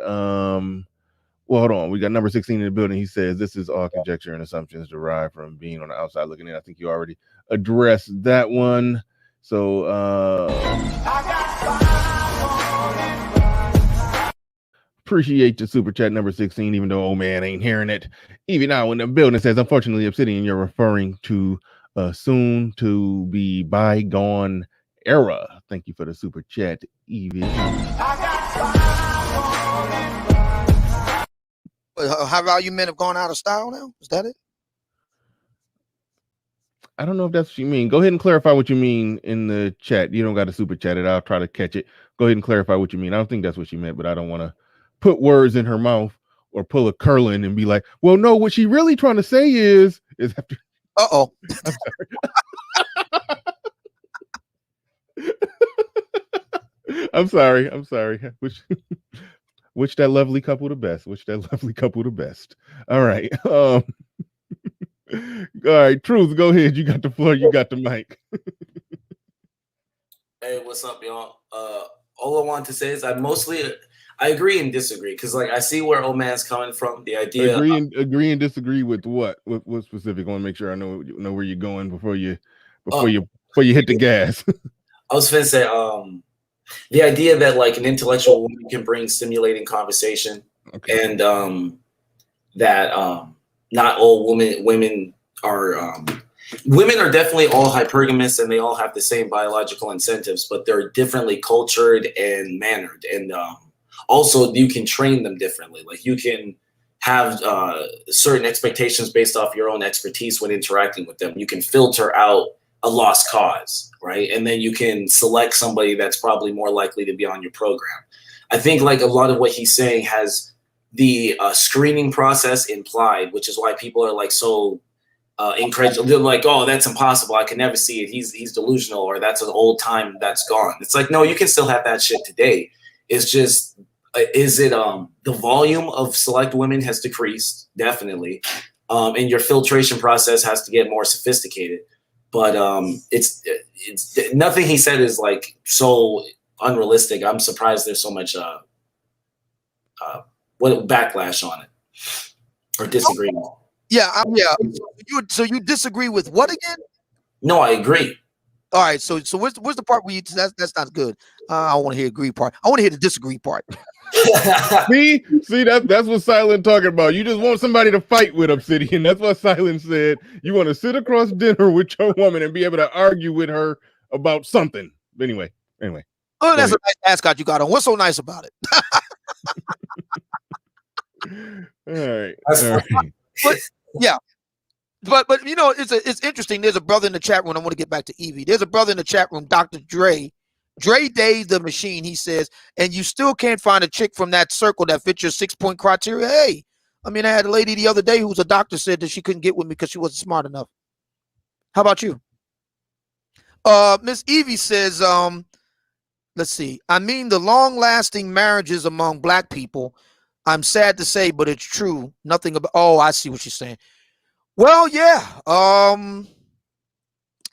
hold on. We got number 16 in the building. He says this is all conjecture and assumptions derived from being on the outside looking in. I think you already addressed that one. So appreciate the super chat number 16, even though old man ain't hearing it. Even now in the building says, unfortunately, Obsidian, you're referring to soon to be bygone era. Thank you for the super chat, Evie. How about you men have gone out of style now? Is that it? I don't know if that's what you mean. Go ahead and clarify what you mean in the chat. You don't got to super chat it. I'll try to catch it. Go ahead and clarify what you mean. I don't think that's what she meant, but I don't want to put words in her mouth or pull a curlin and be like, well, no, what she really trying to say is after. Uh-oh. I'm sorry. I'm sorry. Wish that lovely couple the best. All right. All right, Truth, go ahead. You got the floor. You got the mic. Hey, what's up, y'all? All I want to say is I agree and disagree because, like, I see where old man's coming from. The idea agree and disagree with what? What specific? I want to make sure I know where you're going before you hit the gas. I was gonna say, the idea that like an intellectual woman can bring stimulating conversation, okay, and that not all women are women are definitely all hypergamous and they all have the same biological incentives, but they're differently cultured and mannered. And Also, you can train them differently. Like you can have certain expectations based off your own expertise when interacting with them. You can filter out a lost cause, right? And then you can select somebody that's probably more likely to be on your program. I think like a lot of what he's saying has the screening process implied, which is why people are like so incredulous. They're like, "Oh, that's impossible. I can never see it. He's delusional, or that's an old time that's gone." It's like, no, you can still have that shit today. It's just, is it the volume of select women has decreased definitely, and your filtration process has to get more sophisticated. But it's nothing he said is like so unrealistic. I'm surprised there's so much what backlash on it or disagreement. Yeah, yeah. So you disagree with what again? No, I agree. All right. So where's the part where you that's not good. I want to hear agree part. I want to hear the disagree part. See, that's what Silent talking about. You just want somebody to fight with, Obsidian. That's what Silent said. You want to sit across dinner with your woman and be able to argue with her about something. Anyway. Oh, that's a nice ascot you got on. What's so nice about it? All right. But yeah. But you know, it's interesting. There's a brother in the chat room. I want to get back to Evie. There's a brother in the chat room, Dr. Dre Day the Machine. He says, and you still can't find a chick from that circle that fits your 6-point criteria. Hey, I mean, I had a lady the other day who was a doctor said that she couldn't get with me because she wasn't smart enough. How about you? Miss Evie says, let's see. I mean, the long-lasting marriages among black people, I'm sad to say, but it's true. Nothing about, oh, I see what she's saying. Well, yeah.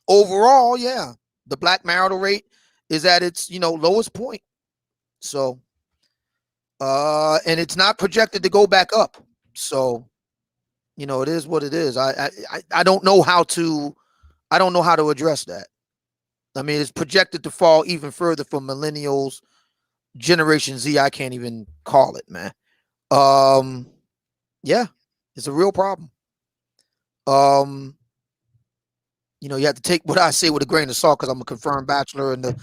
Overall, yeah. The black marital rate is at its, lowest point. So, and it's not projected to go back up. So, it is what it is. I don't know how to address that. I mean, it's projected to fall even further for millennials, Generation Z. I can't even call it, man. Yeah, it's a real problem. You have to take what I say with a grain of salt because I'm a confirmed bachelor and the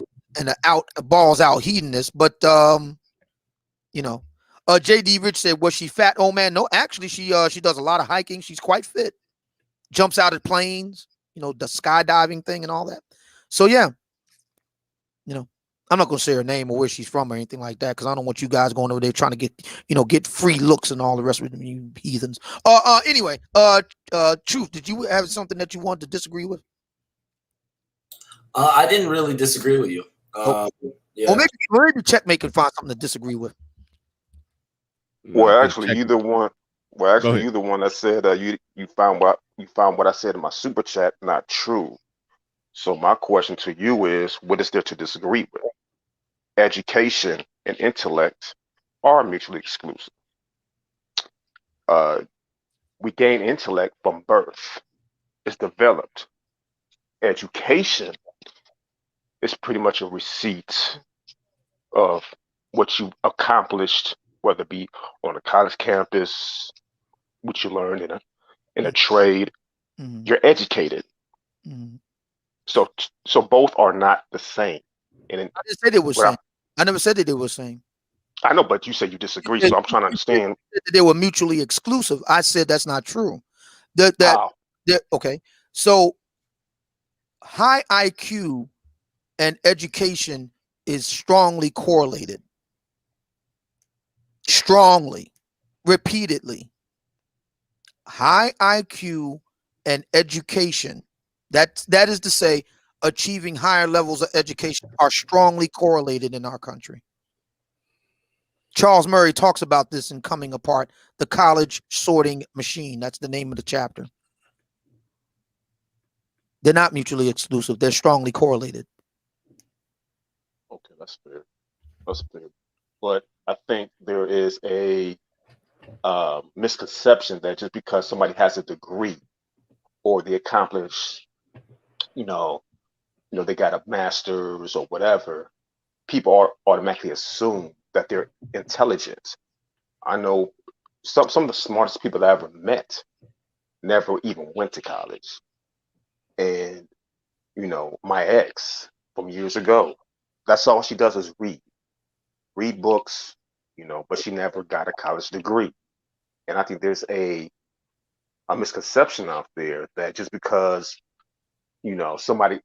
balls out hedonist. But JD Rich said, was she fat? Oh man, no, actually she does a lot of hiking. She's quite fit. Jumps out of planes, the skydiving thing and all that. So yeah, I'm not gonna say her name or where she's from or anything like that because I don't want you guys going over there trying to get free looks and all the rest of them, you heathens. Anyway, Truth, did you have something that you wanted to disagree with? I didn't really disagree with you. Yeah. Well, maybe Checkmate can find something to disagree with. Well, actually, you the one. Well, actually, you the one that said you found what I said in my super chat not true. So my question to you is, what is there to disagree with? Education and intellect are mutually exclusive. We gain intellect from birth. It's developed. Education is pretty much a receipt of what you accomplished, whether it be on a college campus, what you learned in a trade. Mm-hmm. You're educated. Mm-hmm. So both are not the same. And I didn't say they were same. I never said that they were same. I know, but you said you disagree, so I'm trying to understand. They were mutually exclusive. I said that's not true. Okay. So high IQ and education is strongly correlated. Strongly, repeatedly. High IQ and education, that is to say, achieving higher levels of education are strongly correlated in our country. Charles Murray talks about this in Coming Apart, the college sorting machine. That's the name of the chapter. They're not mutually exclusive. They're strongly correlated. Okay, that's fair. That's fair. But I think there is a misconception that just because somebody has a degree or they accomplish, they got a master's or whatever, people are automatically assume that they're intelligent. I know some of the smartest people that I ever met never even went to college. And, my ex from years ago, that's all she does is read books, but she never got a college degree. And I think there's a misconception out there that just because, somebody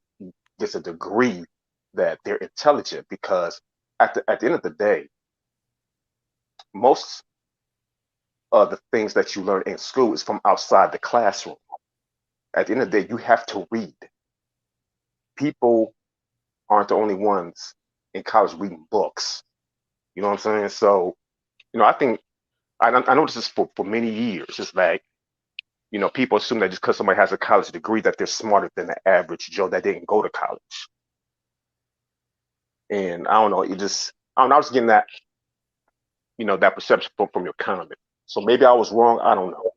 gets a degree that they're intelligent, because at the end of the day, most of the things that you learn in school is from outside the classroom. At the end of the day, you have to read. People aren't the only ones in college reading books. You know what I'm saying? So, I think I know this is for many years. It's like, people assume that just because somebody has a college degree that they're smarter than the average Joe that didn't go to college. And I don't know, I was getting that, that perception from your comment. So maybe I was wrong. I don't know.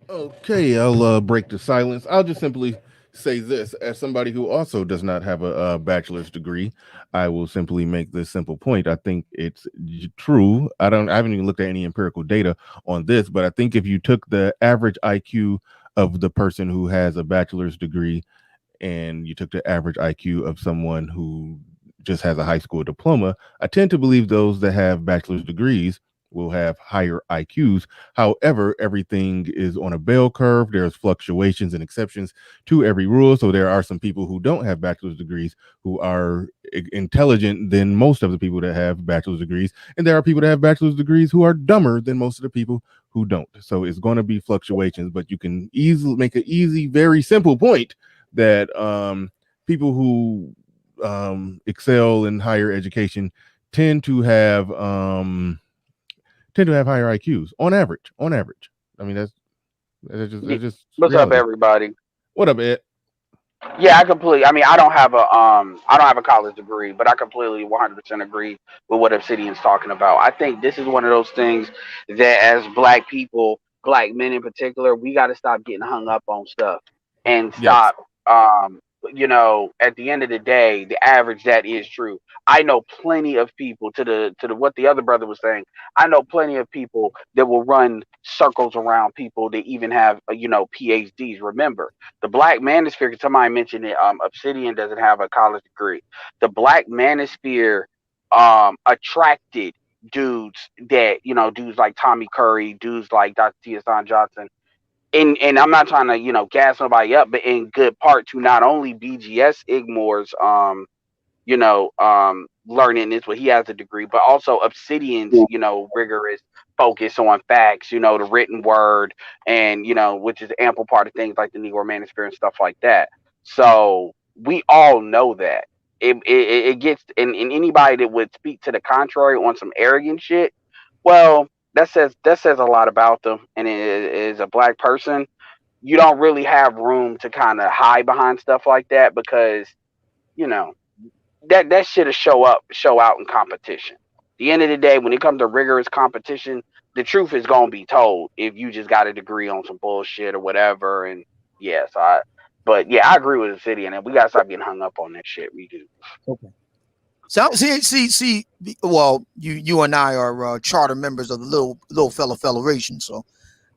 Okay, I'll break the silence. I'll just simply say this: as somebody who also does not have a bachelor's degree, I will simply make this simple point. I think it's true. I haven't even looked at any empirical data on this, but I think if you took the average IQ of the person who has a bachelor's degree and you took the average IQ of someone who just has a high school diploma, I tend to believe those that have bachelor's degrees will have higher IQs. However, everything is on a bell curve. There's fluctuations and exceptions to every rule. So there are some people who don't have bachelor's degrees who are intelligent than most of the people that have bachelor's degrees. And there are people that have bachelor's degrees who are dumber than most of the people who don't. So it's going to be fluctuations, but you can easily make an easy, very simple point that people who excel in higher education tend to have higher IQs on average. I mean, that's just What's up, reality. everybody? What up, Ed? Yeah, I mean, I don't have a college degree, but I completely 100% agree with what Obsidian's talking about. I think this is one of those things that, as Black people, Black men in particular, we got to stop getting hung up on stuff and Yes. stop. At the end of the day, the average, that is true. I know plenty of people, to the what the other brother was saying. I know plenty of people that will run circles around people that even have PhDs. Remember, the Black manosphere, because somebody mentioned it, Obsidian doesn't have a college degree. The Black manosphere attracted dudes dudes like Tommy Curry, dudes like Dr. T.S. Johnson. And I'm not trying to, gas somebody up, but in good part to not only BGS Igmore's learning this, what he has a degree, but also Obsidian's, rigorous focus on facts, the written word, and which is an ample part of things like the Negro Manosphere and stuff like that. So we all know that it gets, and anybody that would speak to the contrary on some arrogant shit, well, that says a lot about them. And as a Black person, you don't really have room to kind of hide behind stuff like that, because that shit'll show out in competition. At the end of the day, when it comes to rigorous competition, the truth is gonna be told if you just got a degree on some bullshit or whatever. And I agree with Obsidian, and we gotta stop getting hung up on that shit. We do. Okay. So see. Well, you and I are charter members of the little fella federation. So,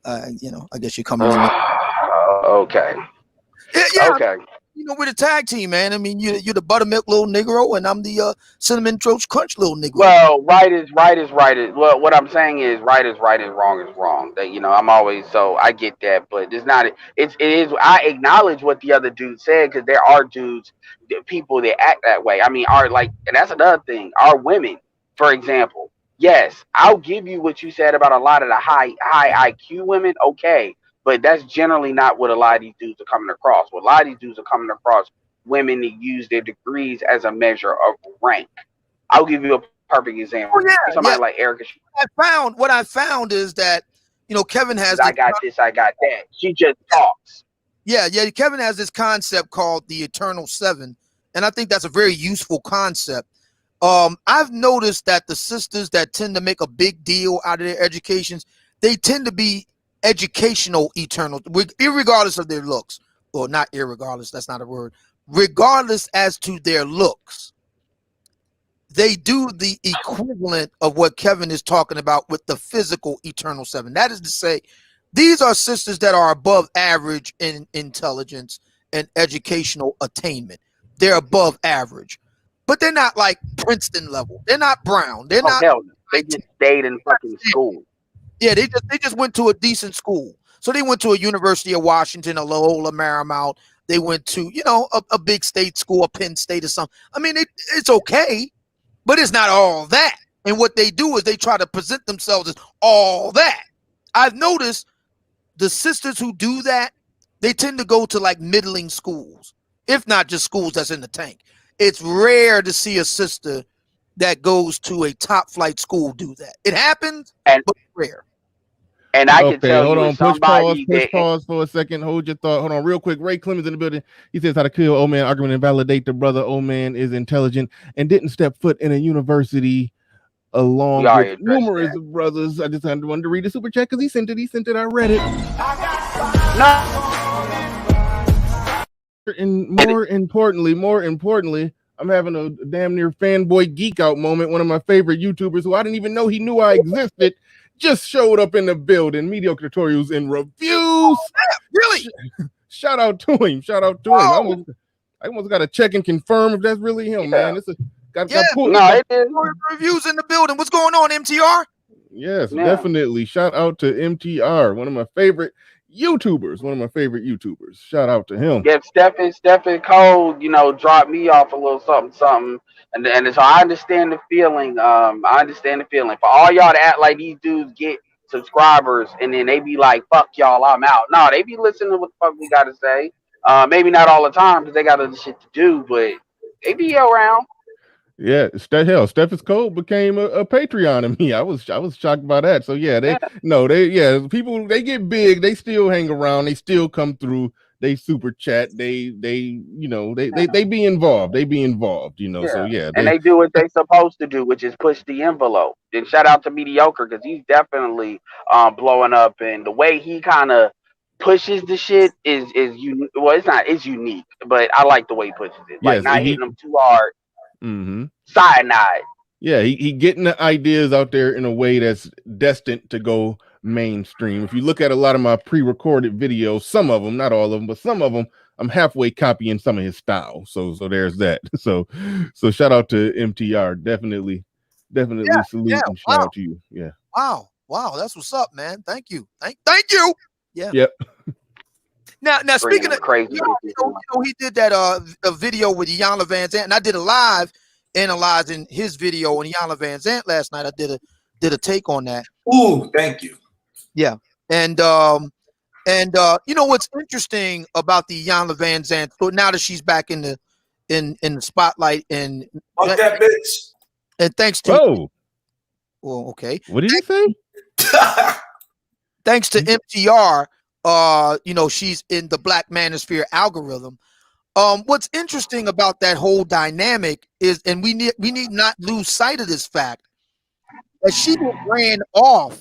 I guess you're coming in. Okay. Yeah. Okay. We're the tag team, man. I mean, you're the buttermilk little Negro, and I'm the cinnamon toast crunch little Negro. Well, right is right. Well, what I'm saying is right is wrong is wrong. That I'm always, so I get that, but it's not. It is. I acknowledge what the other dude said, because there are people that act that way. I mean, and that's another thing. Are women, for example? Yes, I'll give you what you said about a lot of the high IQ women. Okay. But that's generally not what a lot of these dudes are coming across. What a lot of these dudes are coming across, women that use their degrees as a measure of rank. I'll give you a perfect example. Somebody like Erica. What I found is that, Kevin has. I got this, I got that. She just talks. Yeah. Kevin has this concept called the Eternal Seven, and I think that's a very useful concept. I've noticed that the sisters that tend to make a big deal out of their educations, they tend to be educational eternal, irregardless of their looks, or not irregardless, that's not a word, regardless as to their looks. They do the equivalent of what Kevin is talking about with the physical Eternal Seven. That is to say, these are sisters that are above average in intelligence and educational attainment. They're above average, but they're not like Princeton level. They're not Brown. They're not. Hell no. They just stayed in fucking school. Yeah, they just went to a decent school. So they went to a University of Washington, a Loyola Marymount. They went to, a big state school, a Penn State or something. I mean, it's okay, but it's not all that. And what they do is they try to present themselves as all that. I've noticed the sisters who do that, they tend to go to like middling schools, if not just schools that's in the tank. It's rare to see a sister that goes to a top flight school do that. It happens, but rare. And I can tell hold you, on, push pause for a second. Hold your thought. Hold on, real quick. Ray Clemens in the building. He says how to kill old man argument and validate the brother. Old man is intelligent and didn't step foot in a university along with numerous brothers. I just wanted to read the super chat because he sent it. I read it. And more importantly, I'm having a damn near fanboy geek out moment. One of my favorite YouTubers who I didn't even know he knew I existed just showed up in the building. Mediocre tutorials and reviews. Really? Shout out to him. I almost got to check and confirm if that's really him, man. It is. Reviews in the building. What's going on, MTR? Yes, definitely. Shout out to MTR, one of my favorite YouTubers. Shout out to him. Yeah, Stephen Cole, dropped me off a little something. And so I understand the feeling. For all y'all to act like these dudes get subscribers and then they be like, fuck y'all, I'm out. No, they be listening to what the fuck we got to say. Maybe not all the time because they got other shit to do, but they be around. Yeah, Stephen Cole became a Patreon of me. I was shocked by that. So people, they get big, they still hang around, they still come through, they super chat, they be involved. So yeah. And they do what they supposed to do, which is push the envelope. Then shout out to Mediocre because he's definitely blowing up, and the way he kind of pushes the shit is unique. Well, it's unique, but I like the way he pushes it. Like not hitting them too hard. Mm-hmm. Cyanide. Yeah, he getting the ideas out there in a way that's destined to go mainstream. If you look at a lot of my pre-recorded videos, some of them, not all of them, but some of them, I'm halfway copying some of his style. So there's that. So shout out to MTR. Definitely salute and shout out to you. Yeah. Wow, that's what's up, man. Thank you. Thank you. Yeah. Yep. Now speaking of crazy, he did that a video with Iyanla Vanzant, and I did a live analyzing his video on Iyanla Vanzant last night. I did a take on that. Ooh, thank you. Yeah, and what's interesting about the Iyanla Vanzant, so now that she's back in the spotlight, and fuck that bitch, and thanks to okay, what did you say? Thanks to MTR. She's in the Black Manosphere algorithm. What's interesting about that whole dynamic is, and we need not lose sight of this fact, that she ran off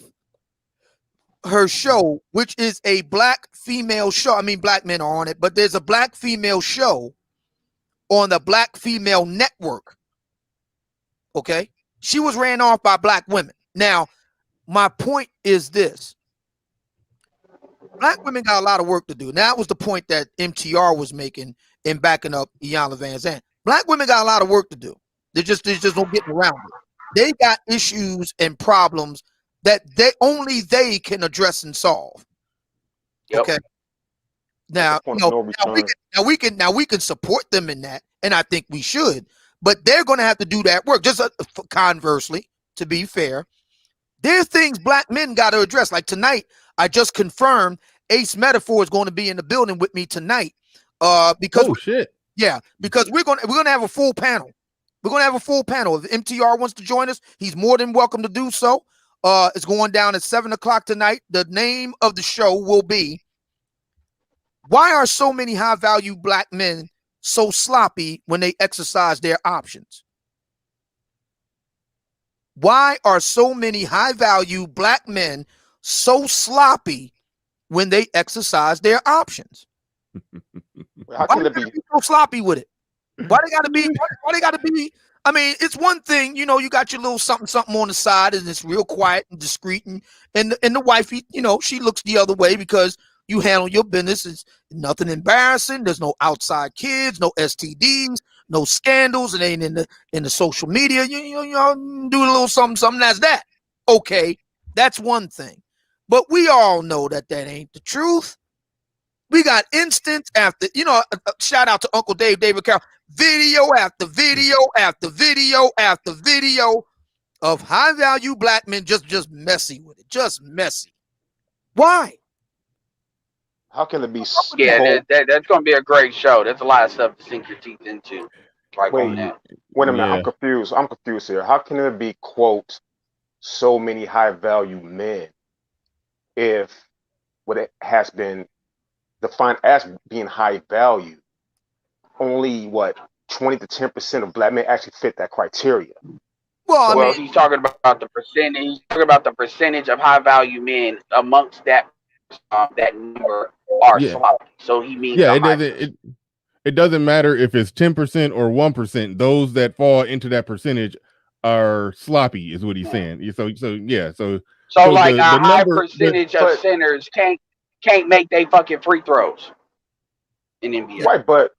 her show, which is a black female show. I mean, black men are on it, but there's a black female show on the Black Female Network. Okay? She was ran off by black women. Now, my point is this. Black women got a lot of work to do. Now, that was the point that MTR was making in backing up Iyanla Vanzant. Black women got a lot of work to do. They just don't get around it. They got issues and problems that they can address and solve. Yep. Okay. Now, we can support them in that, and I think we should. But they're going to have to do that work. Just conversely, to be fair, there's things black men got to address. Like tonight, I just confirmed Ace Metaphor is going to be in the building with me tonight. Because because we're gonna have a full panel. We're gonna have a full panel. If MTR wants to join us, he's more than welcome to do so. It's going down at 7:00 tonight. The name of the show will be "Why Are So Many High Value Black Men So Sloppy When They Exercise Their Options?" Why are so many high value black men so sloppy when they exercise their options? How can it be so sloppy with it? Why they gotta be? Why they gotta be? I mean, it's one thing, you got your little something on the side, and it's real quiet and discreet, and the wifey, she looks the other way because You handle your business. It's nothing embarrassing. There's no outside kids, no STDs, no scandals. It ain't in the social media. You do a little something. That's that. Okay, that's one thing. But we all know that ain't the truth. We got instance after, shout out to Uncle David Carroll, video after video after video after video of high value black men just messy with it, just messy. Why? How can it be? Yeah, that's going to be a great show. There's a lot of stuff to sink your teeth into. Like on that. Wait a minute. I'm confused. I'm confused here. How can it be, quote, so many high value men if what it has been defined as being high value, only 20 to 10% of black men actually fit that criteria? Well, he's talking about the percentage. He's talking about the percentage of high value men amongst that number are sloppy. So he means it doesn't matter if it's 10% or 1%. Those that fall into that percentage are sloppy, is what he's saying. So like a high percentage of centers can't make they fucking free throws in NBA. Right, but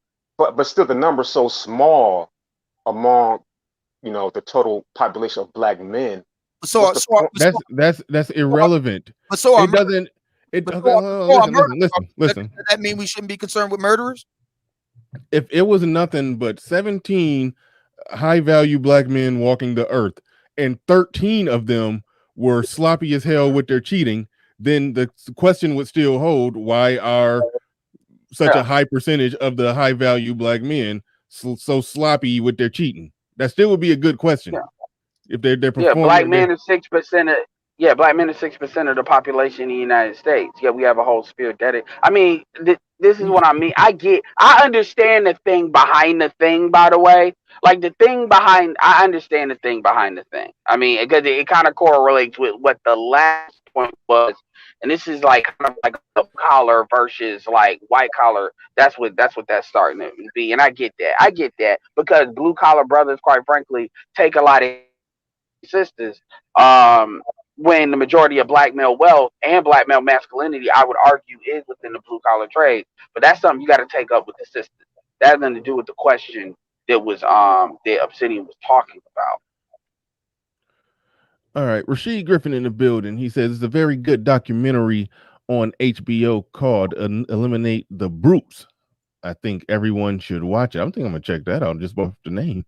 still the number's so small among the total population of black men. That's irrelevant. Listen. Listen. Does that mean we shouldn't be concerned with murderers? If it was nothing but 17 high value black men walking the earth and 13 of them were sloppy as hell with their cheating, then the question would still hold: why are such a high percentage of the high value black men so sloppy with their cheating? That still would be a good question. If they're performing, black men are 6% of black men are 6% of the population in the United States. Yeah, we have a whole spirit that I mean, this is what I mean. I understand the thing behind the thing, by the way. Like I understand the thing behind the thing. I mean, because it kind of correlates with what the last point was. And this is like kind of like blue collar versus like white collar. That's what that's starting to be. And I get that because blue collar brothers, quite frankly, take a lot of sisters. When the majority of black male wealth and black male masculinity, I would argue, is within the blue collar trade. But that's something you got to take up with the sisters. That has nothing to do with the question that was that Obsidian was talking about. All right, Rashid Griffin in the building. He says it's a very good documentary on HBO called "Eliminate the Brutes." I think everyone should watch it. I think I'm gonna check that out just off the name.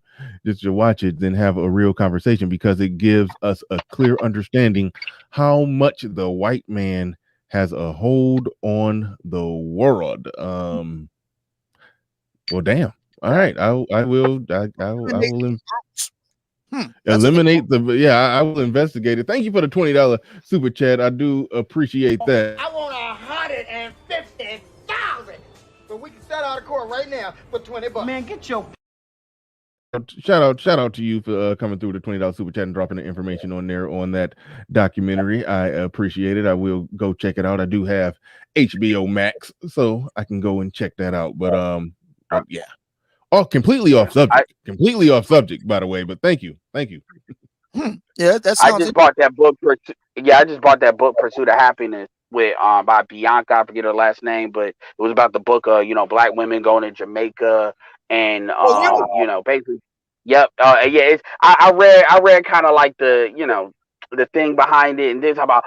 Just to watch it, then have a real conversation, because it gives us a clear understanding how much the white man has a hold on the world. Well, damn. All right, I will eliminate the. Yeah, I will investigate it. Thank you for the $20 super chat. I do appreciate that. I want 150,000. But we can settle out of court right now for $20. Man, get your. Shout out to you for coming through the $20 super chat and dropping the information on there on that documentary. I appreciate it. I will go check it out. I do have HBO Max, so I can go and check that out. But yeah. Oh, completely off subject. Completely off subject, by the way. But thank you. Yeah, that's. I just bought that book. I just bought that book, Pursuit of Happiness, with by Bianca. I forget her last name, but it was about the book of black women going to Jamaica and basically. Yep. Yeah. I read kind of like the the thing behind it, and then talk about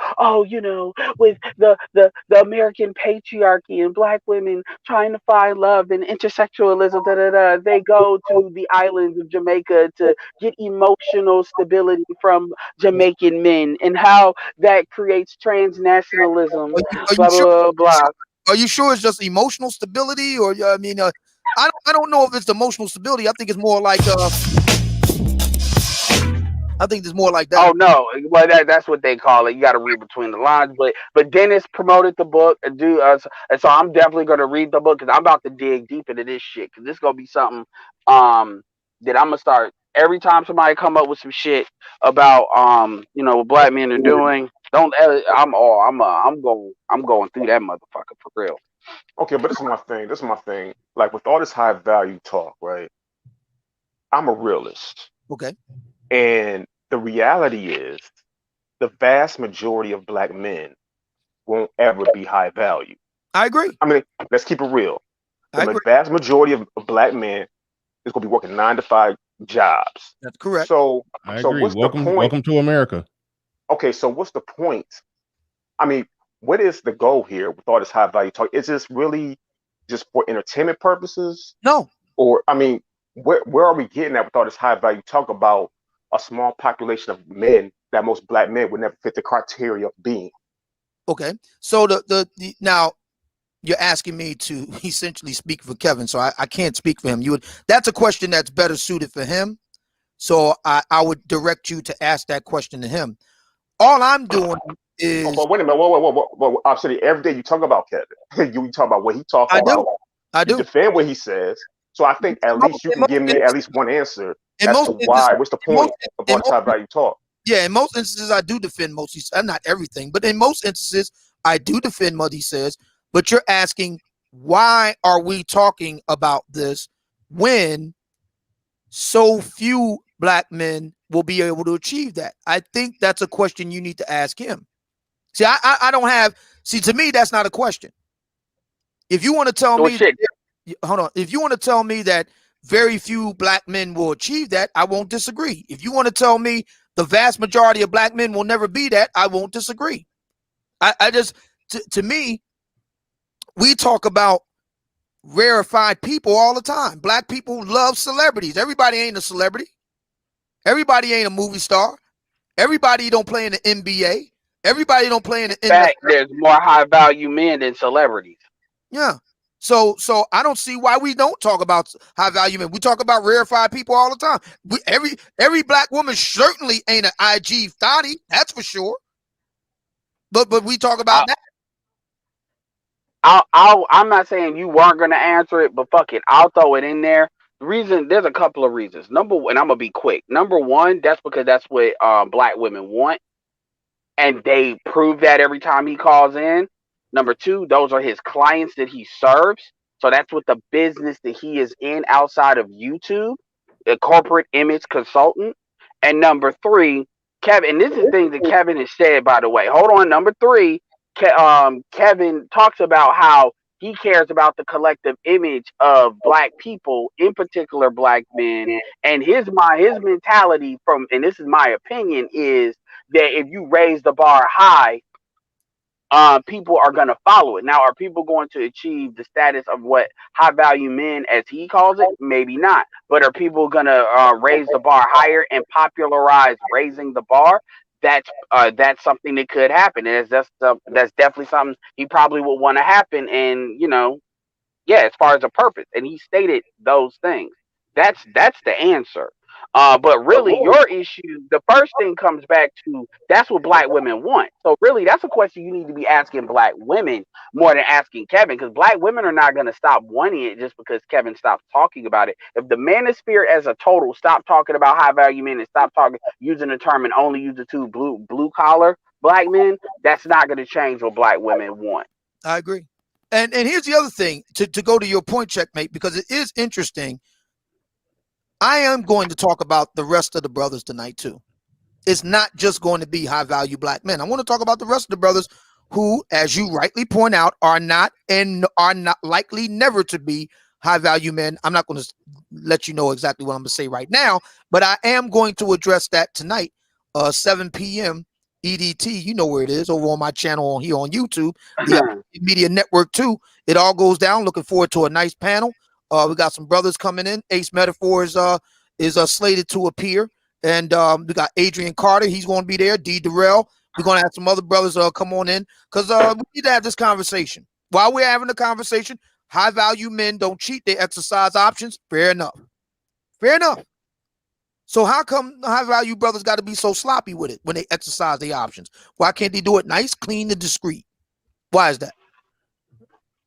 with the American patriarchy and black women trying to find love and intersexualism, they go to the islands of Jamaica to get emotional stability from Jamaican men, and how that creates transnationalism. Blah. Are you sure it's just emotional stability, or I mean, I don't know if it's emotional stability. I think it's more like I think there's more like that. Oh no, well that's what they call it. You got to read between the lines. But Dennis promoted the book, and so I'm definitely going to read the book, because I'm about to dig deep into this shit, because this is going to be something that I'm gonna start every time somebody come up with some shit about what black men are doing. I'm going through that motherfucker for real. Okay, but this is my thing. Like, with all this high value talk, right? I'm a realist. Okay. And the reality is, the vast majority of black men won't ever be high value. I agree. I mean, let's keep it real. I agree. Vast majority of black men is going to be working 9 to 5 jobs. That's correct. So, I so agree. what's the point? Welcome to America. Okay, so what's the point? I mean, what is the goal here with all this high value talk? Is this really just for entertainment purposes? No. Or, I mean, where are we getting at with all this high value talk about a small population of men that most black men would never fit the criteria of being? Okay, so the now you're asking me to essentially speak for Kevin, so I can't speak for him. That's a question that's better suited for him. So I would direct you to ask that question to him. All I'm doing is. Oh, wait a minute. Whoa. Obsidian, every day you talk about Kevin. you talk about what he talks about. I do. You defend what he says. So I think at least you can give me at least one answer as to why. What's the point of all this high value talk? Yeah, in most instances, I do defend what he says. Not everything, but in most instances, I do defend what he says. But you're asking, why are we talking about this when so few black men will be able to achieve that? I think that's a question you need to ask him. See, I don't have. See, to me, that's not a question. If you want to tell me, hold on. If you want to tell me that very few black men will achieve that, I won't disagree. If you want to tell me the vast majority of black men will never be that, I won't disagree. I just, to me, we talk about rarefied people all the time. Black people love celebrities. Everybody ain't a celebrity. Everybody ain't a movie star. Everybody don't play in the NBA. Everybody don't play in the NFL. fact, there's more high value men than celebrities. Yeah. So I don't see why we don't talk about high value men. We talk about rarefied people all the time. Every black woman certainly ain't an IG thotty, that's for sure. But we talk about that. I'm not saying you weren't gonna answer it, but fuck it, I'll throw it in there. There's a couple of reasons. Number one, and I'm gonna be quick. Number one, that's because that's what black women want, and they prove that every time he calls in. Number two, those are his clients that he serves. So that's what the business that he is in outside of YouTube, a corporate image consultant. And number three, Kevin, and this is things that Kevin has said, by the way. Hold on. Number three, Kevin talks about how he cares about the collective image of black people, in particular black men. And his mentality and this is my opinion, is that if you raise the bar high, people are going to follow it. Now, are people going to achieve the status of what high value men, as he calls it? Maybe not. But are people going to raise the bar higher and popularize raising the bar? That's something that could happen. And that's definitely something he probably would want to happen. And, yeah, as far as a purpose. And he stated those things. That's the answer. But really, your issue, the first thing comes back to that's what black women want. So really, that's a question you need to be asking black women more than asking Kevin, because black women are not going to stop wanting it just because Kevin stops talking about it. If the manosphere as a total stop talking about high value men and stop using the term and only use the two blue collar black men, that's not going to change what black women want. I agree. And here's the other thing, to go to your point, checkmate, because it is interesting. I am going to talk about the rest of the brothers tonight too. It's not just going to be high value black men. I want to talk about the rest of the brothers who, as you rightly point out, are not likely never to be high value men. I'm not going to let you know exactly what I'm going to say right now, but I am going to address that tonight, 7 p.m. EDT. You know where it is, over on my channel here on YouTube, the Media Network too. It all goes down. Looking forward to a nice panel. We got some brothers coming in. Ace Metaphor is slated to appear, and we got Adrian Carter. He's going to be there. D. Durrell. We're going to have some other brothers come on in, because we need to have this conversation. While we're having the conversation, high value men don't cheat. They exercise options. Fair enough. Fair enough. So how come high value brothers got to be so sloppy with it when they exercise their options? Why can't they do it nice, clean, and discreet? Why is that?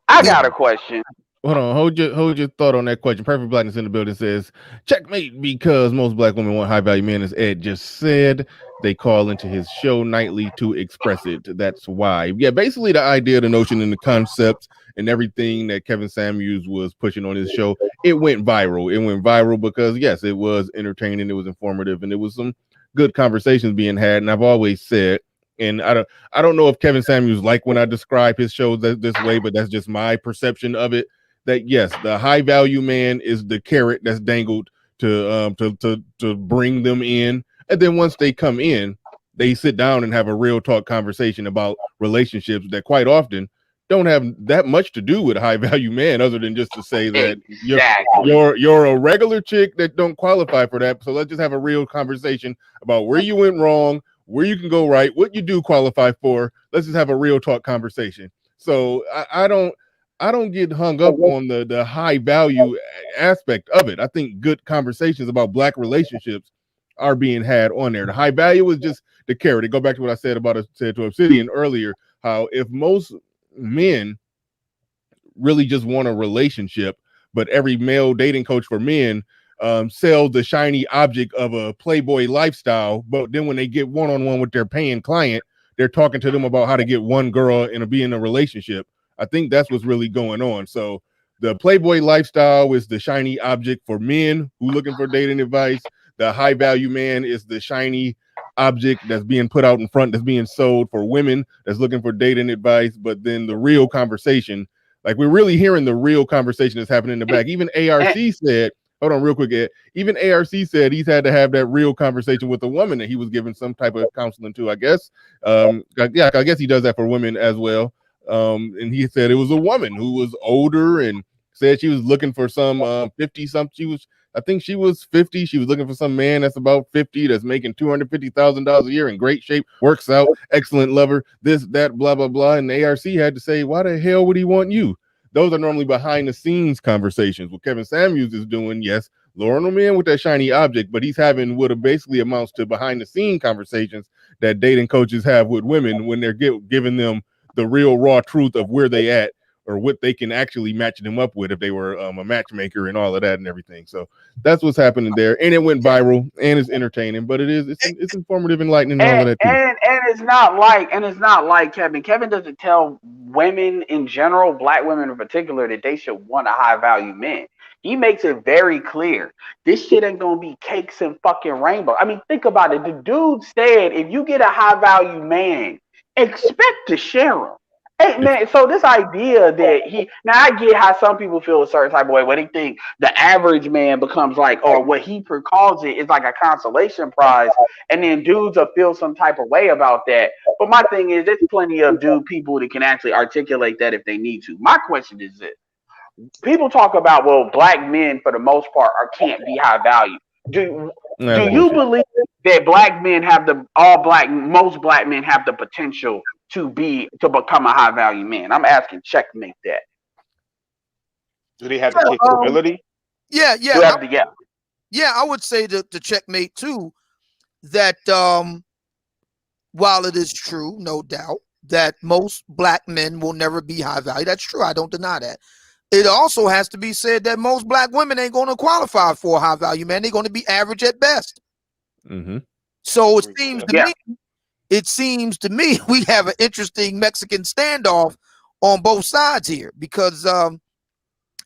I got a question. Hold on, hold your thought on that question. Perfect Blackness in the building says, checkmate, because most black women want high value men, as Ed just said. They call into his show nightly to express it. That's why. Yeah, basically the idea, the notion, and the concept and everything that Kevin Samuels was pushing on his show, it went viral. It went viral because, yes, it was entertaining, it was informative, and it was some good conversations being had. And I've always said, And I don't know if Kevin Samuels like when I describe his shows this way, but that's just my perception of it. That yes, the high value man is the carrot that's dangled to bring them in, and then once they come in, they sit down and have a real talk conversation about relationships that quite often don't have that much to do with a high value man, other than just to say that you're a regular chick that don't qualify for that. So let's just have a real conversation about where you went wrong, where you can go right, what you do qualify for. Let's just have a real talk conversation. So I don't get hung up on the high value aspect of it. I think good conversations about Black relationships are being had on there. The high value is just the carrot. To go back to what I said to Obsidian earlier, how if most men really just want a relationship, but every male dating coach for men sells the shiny object of a Playboy lifestyle, but then when they get one-on-one with their paying client, they're talking to them about how to get one girl and be in a relationship. I think that's what's really going on. So the Playboy lifestyle is the shiny object for men who looking for dating advice. The high value man is the shiny object that's being put out in front, that's being sold for women that's looking for dating advice. But then the real conversation, like we're really hearing the real conversation that's happening in the back. Even ARC said, hold on real quick, Ed. Even ARC said he's had to have that real conversation with a woman that he was giving some type of counseling to, I guess. Yeah, I guess he does that for women as well. And he said it was a woman who was older and said she was looking for some 50 something. I think she was 50. She was looking for some man that's about 50 that's making $250,000 a year, in great shape, works out, excellent lover, this, that, blah, blah, blah. And the ARC had to say, why the hell would he want you? Those are normally behind the scenes conversations. What Kevin Samuels is doing, yes, luring them in with that shiny object, but he's having what basically amounts to behind the scene conversations that dating coaches have with women when they're giving them the real raw truth of where they at, or what they can actually match them up with if they were a matchmaker and all of that and everything. So that's what's happening there. And it went viral and it's entertaining, but it's informative, enlightening, and all of that too. And it's not like Kevin. Kevin doesn't tell women in general, Black women in particular, that they should want a high value man. He makes it very clear. This shit ain't gonna be cakes and fucking rainbow. I mean, think about it. The dude said, if you get a high value man, expect to share him. Hey man, so this idea that now I get how some people feel a certain type of way when they think the average man becomes like, or what he calls it is like a consolation prize, and then dudes will feel some type of way about that. But my thing is, there's plenty of people that can actually articulate that if they need to. My question is this: people talk about, well, Black men for the most part can't be high value. Do you believe that most Black men have the potential to become a high value man? I'm asking, checkmate that. Do they have the capability? Yeah. I would say to checkmate too that while it is true, no doubt, that most Black men will never be high value. That's true. I don't deny that. It also has to be said that most Black women ain't going to qualify for a high value man. They're going to be average at best. Mm-hmm. So it seems to me we have an interesting Mexican standoff on both sides here, because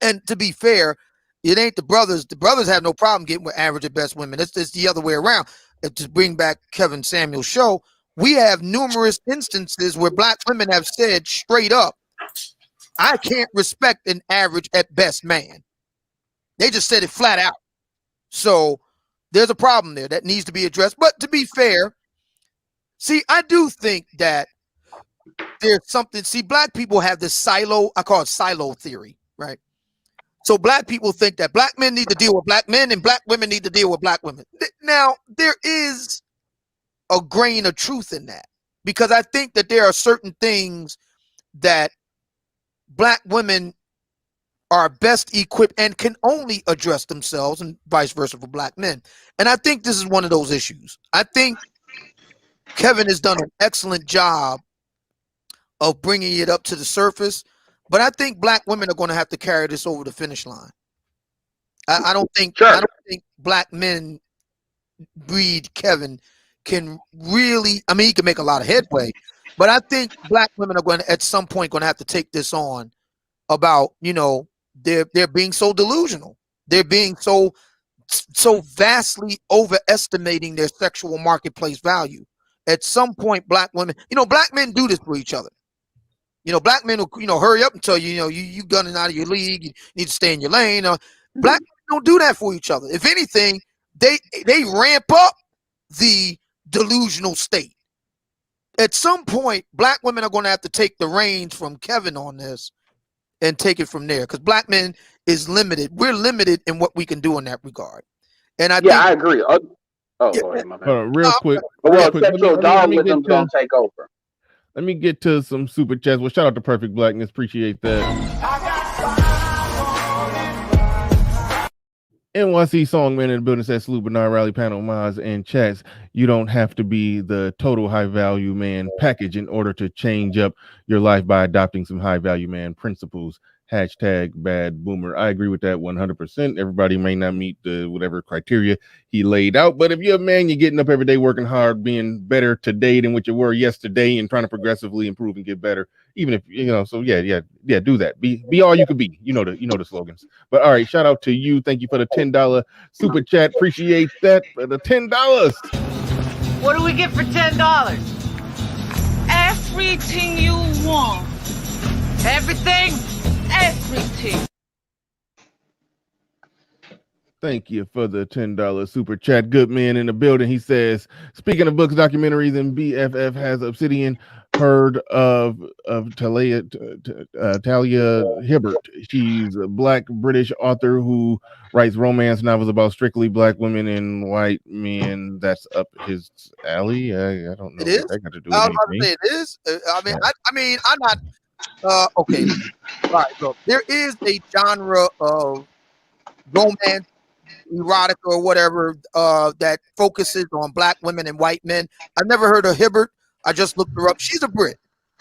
and to be fair, it ain't the brothers. The brothers have no problem getting with average at best women. It's the other way around. And to bring back Kevin Samuels' show, we have numerous instances where Black women have said straight up, I can't respect an average at best man. They just said it flat out. So there's a problem there that needs to be addressed. But to be fair, see, I do think that there's something. See, Black people have this silo, I call it silo theory, right? So Black people think that Black men need to deal with Black men and Black women need to deal with Black women. Now, there is a grain of truth in that, because I think that there are certain things that Black women are best equipped and can only address themselves, and vice versa for Black men. And I think this is one of those issues. I think Kevin has done an excellent job of bringing it up to the surface, but I think Black women are going to have to carry this over the finish line. I don't think Black men breed Kevin can really, I mean, he can make a lot of headway, but I think Black women are going to, at some point, going to have to take this on about, they're being so delusional. They're being so vastly overestimating their sexual marketplace value. at some point, black women, black men do this for each other. Black men will, hurry up and tell you, you gunning out of your league, you need to stay in your lane. Black men don't do that for each other. If anything, they ramp up the delusional state. At some point, black women are going to have to take the reins from Kevin on this and take it from there, because black men is limited. We're limited in what we can do in that regard. And I think I agree. Go ahead, my man. Real quick. Well, Quick. sexual darwinism's gonna take over. Let me get to some super chats. Well, shout out to Perfect Blackness. Appreciate that. NYC Songman in the building says salute Bernard Rally Panel Maz and chats. You don't have to be the total high value man package in order to change up your life by adopting some high value man principles. Hashtag bad boomer. I agree with that 100%. Everybody may not meet the whatever criteria he laid out, but if you're a man, you're getting up every day, working hard, being better today than what you were yesterday, and trying to progressively improve and get better. Even if so yeah, do that. Be all you could be. You know the slogans. But all right, shout out to you. Thank you for the $10 super chat. Appreciate that for the $10. What do we get for $10? Everything you want. Everything. Thank you for the $10 super chat. Good man in the building. He says, speaking of books, documentaries, and BFF has Obsidian heard of Talia Hibbert. She's a black British author who writes romance novels about strictly black women and white men. That's up his alley. I don't know what that got to do with anything. It is. I'm not. Okay. All right. Look, there is a genre of romance, erotica, or whatever that focuses on black women and white men. I've never heard of Hibbert. I just looked her up. She's a Brit.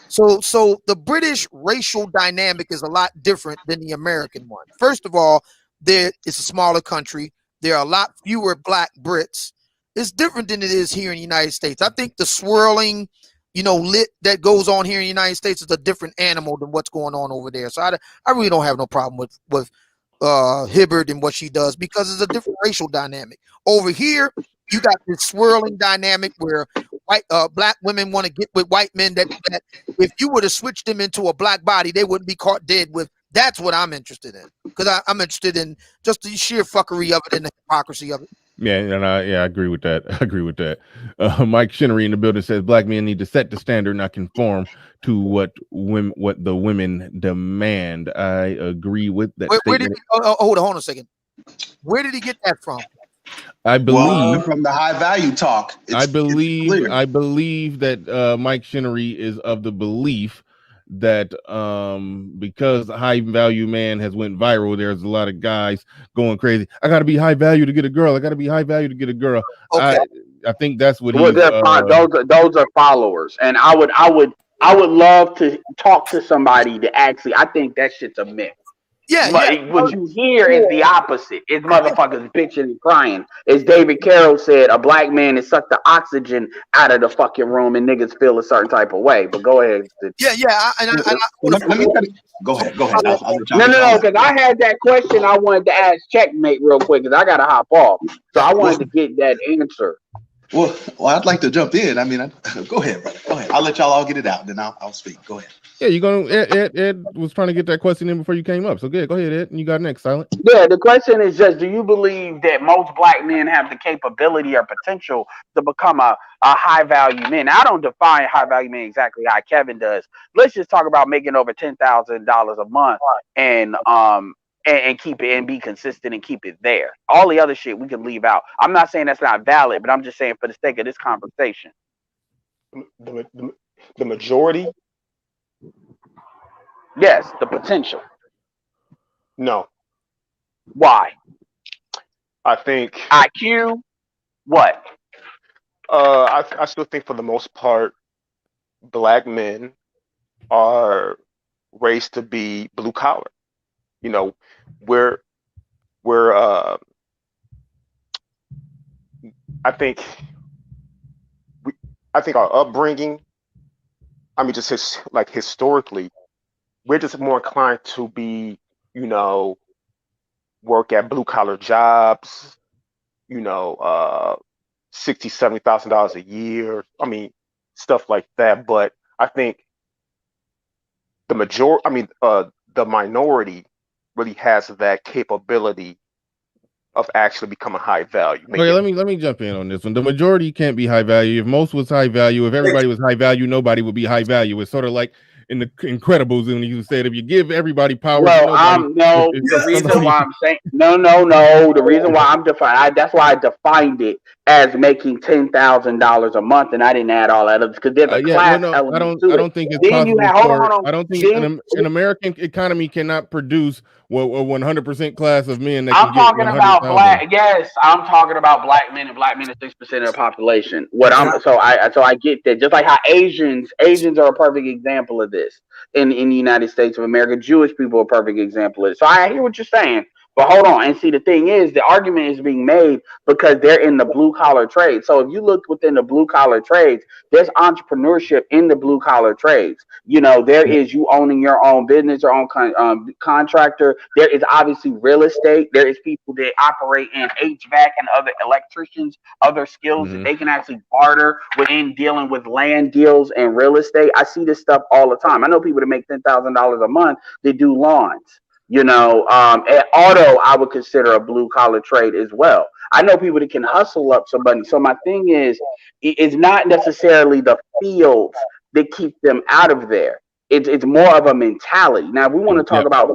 So the British racial dynamic is a lot different than the American one. First of all, it's a smaller country. There are a lot fewer black Brits. It's different than it is here in the United States. I think the swirling, lit that goes on here in the United States is a different animal than what's going on over there. So I really don't have no problem with Hibbert and what she does, because it's a different racial dynamic. Over here, you got this swirling dynamic where black women want to get with white men that if you were to switch them into a black body, they wouldn't be caught dead with. That's what I'm interested in, because I'm interested in just the sheer fuckery of it and the hypocrisy of it. Yeah, and I agree with that. Mike Shinnery in the building says black men need to set the standard, not conform to what the women demand. I agree with that statement. Hold on a second. Where did he get that from? I believe from the high value talk. I believe that Mike Shinnery is of the belief that because high value man has went viral, there's a lot of guys going crazy. I gotta be high value to get a girl. Okay. I think that's what those are followers, and I would love to talk to somebody to actually. I think that shit's a myth. Yeah, what you hear is the opposite. It's motherfuckers bitching and crying. As David Carroll said, a black man has sucked the oxygen out of the fucking room, and niggas feel a certain type of way. But go ahead. Go ahead. No, because I had that question I wanted to ask Checkmate real quick, because I gotta hop off. So I wanted to get that answer. Well, I'd like to jump in. Go ahead, brother. Go ahead. I'll let y'all all get it out, then I'll speak. Go ahead. Yeah, you're gonna. Ed was trying to get that question in before you came up. So go ahead, Ed. And you got next, Silent. Yeah, the question is just: do you believe that most black men have the capability or potential to become a high value man? Now, I don't define high value man exactly how Kevin does. Let's just talk about making over $10,000 a month and keep it and be consistent and keep it there. All the other shit we can leave out. I'm not saying that's not valid, but I'm just saying for the sake of this conversation. The majority. Yes, the potential. No. Why? I think IQ. What? I still think for the most part, black men are raised to be blue collar. We're I think our upbringing. Just historically, we're just more inclined to be, work at blue collar jobs, $60,000, $70,000 a year. I mean, stuff like that. But I think the minority really has that capability of actually becoming high value. Okay, let me jump in on this one. The majority can't be high value. If most was high value, if everybody was high value, nobody would be high value. It's sort of like in the Incredibles when you said if you give everybody powers, Well, nobody. the reason why I'm saying no. The reason why I'm that's why I defined it as making $10,000 a month, and I didn't add all that up because there's a class element to I it. don't think it's Then you possible have hold on. I don't think an American economy cannot produce a 100% class of men that I'm can get talking about 100,000. black. Yes, I'm talking about black men, and black men are 6% of the population. So I get that. Just like how Asians are a perfect example of this in the United States of America. Jewish people are a perfect example of it. So I hear what you're saying. But hold on, and see, the thing is, the argument is being made because they're in the blue collar trade. So if you look within the blue collar trades, there's entrepreneurship in the blue collar trades. You know, there is you owning your own business, your own contractor. There is obviously real estate. There is people that operate in HVAC and other electricians, other skills that they can actually barter within dealing with land deals and real estate. I see this stuff all the time. I know people that make $10,000 a month that do lawns. You know, and auto I would consider a blue collar trade as well. I know people that can hustle up somebody. So my thing is, it's not necessarily the fields that keep them out of there. It's more of a mentality. Now, if we want to talk about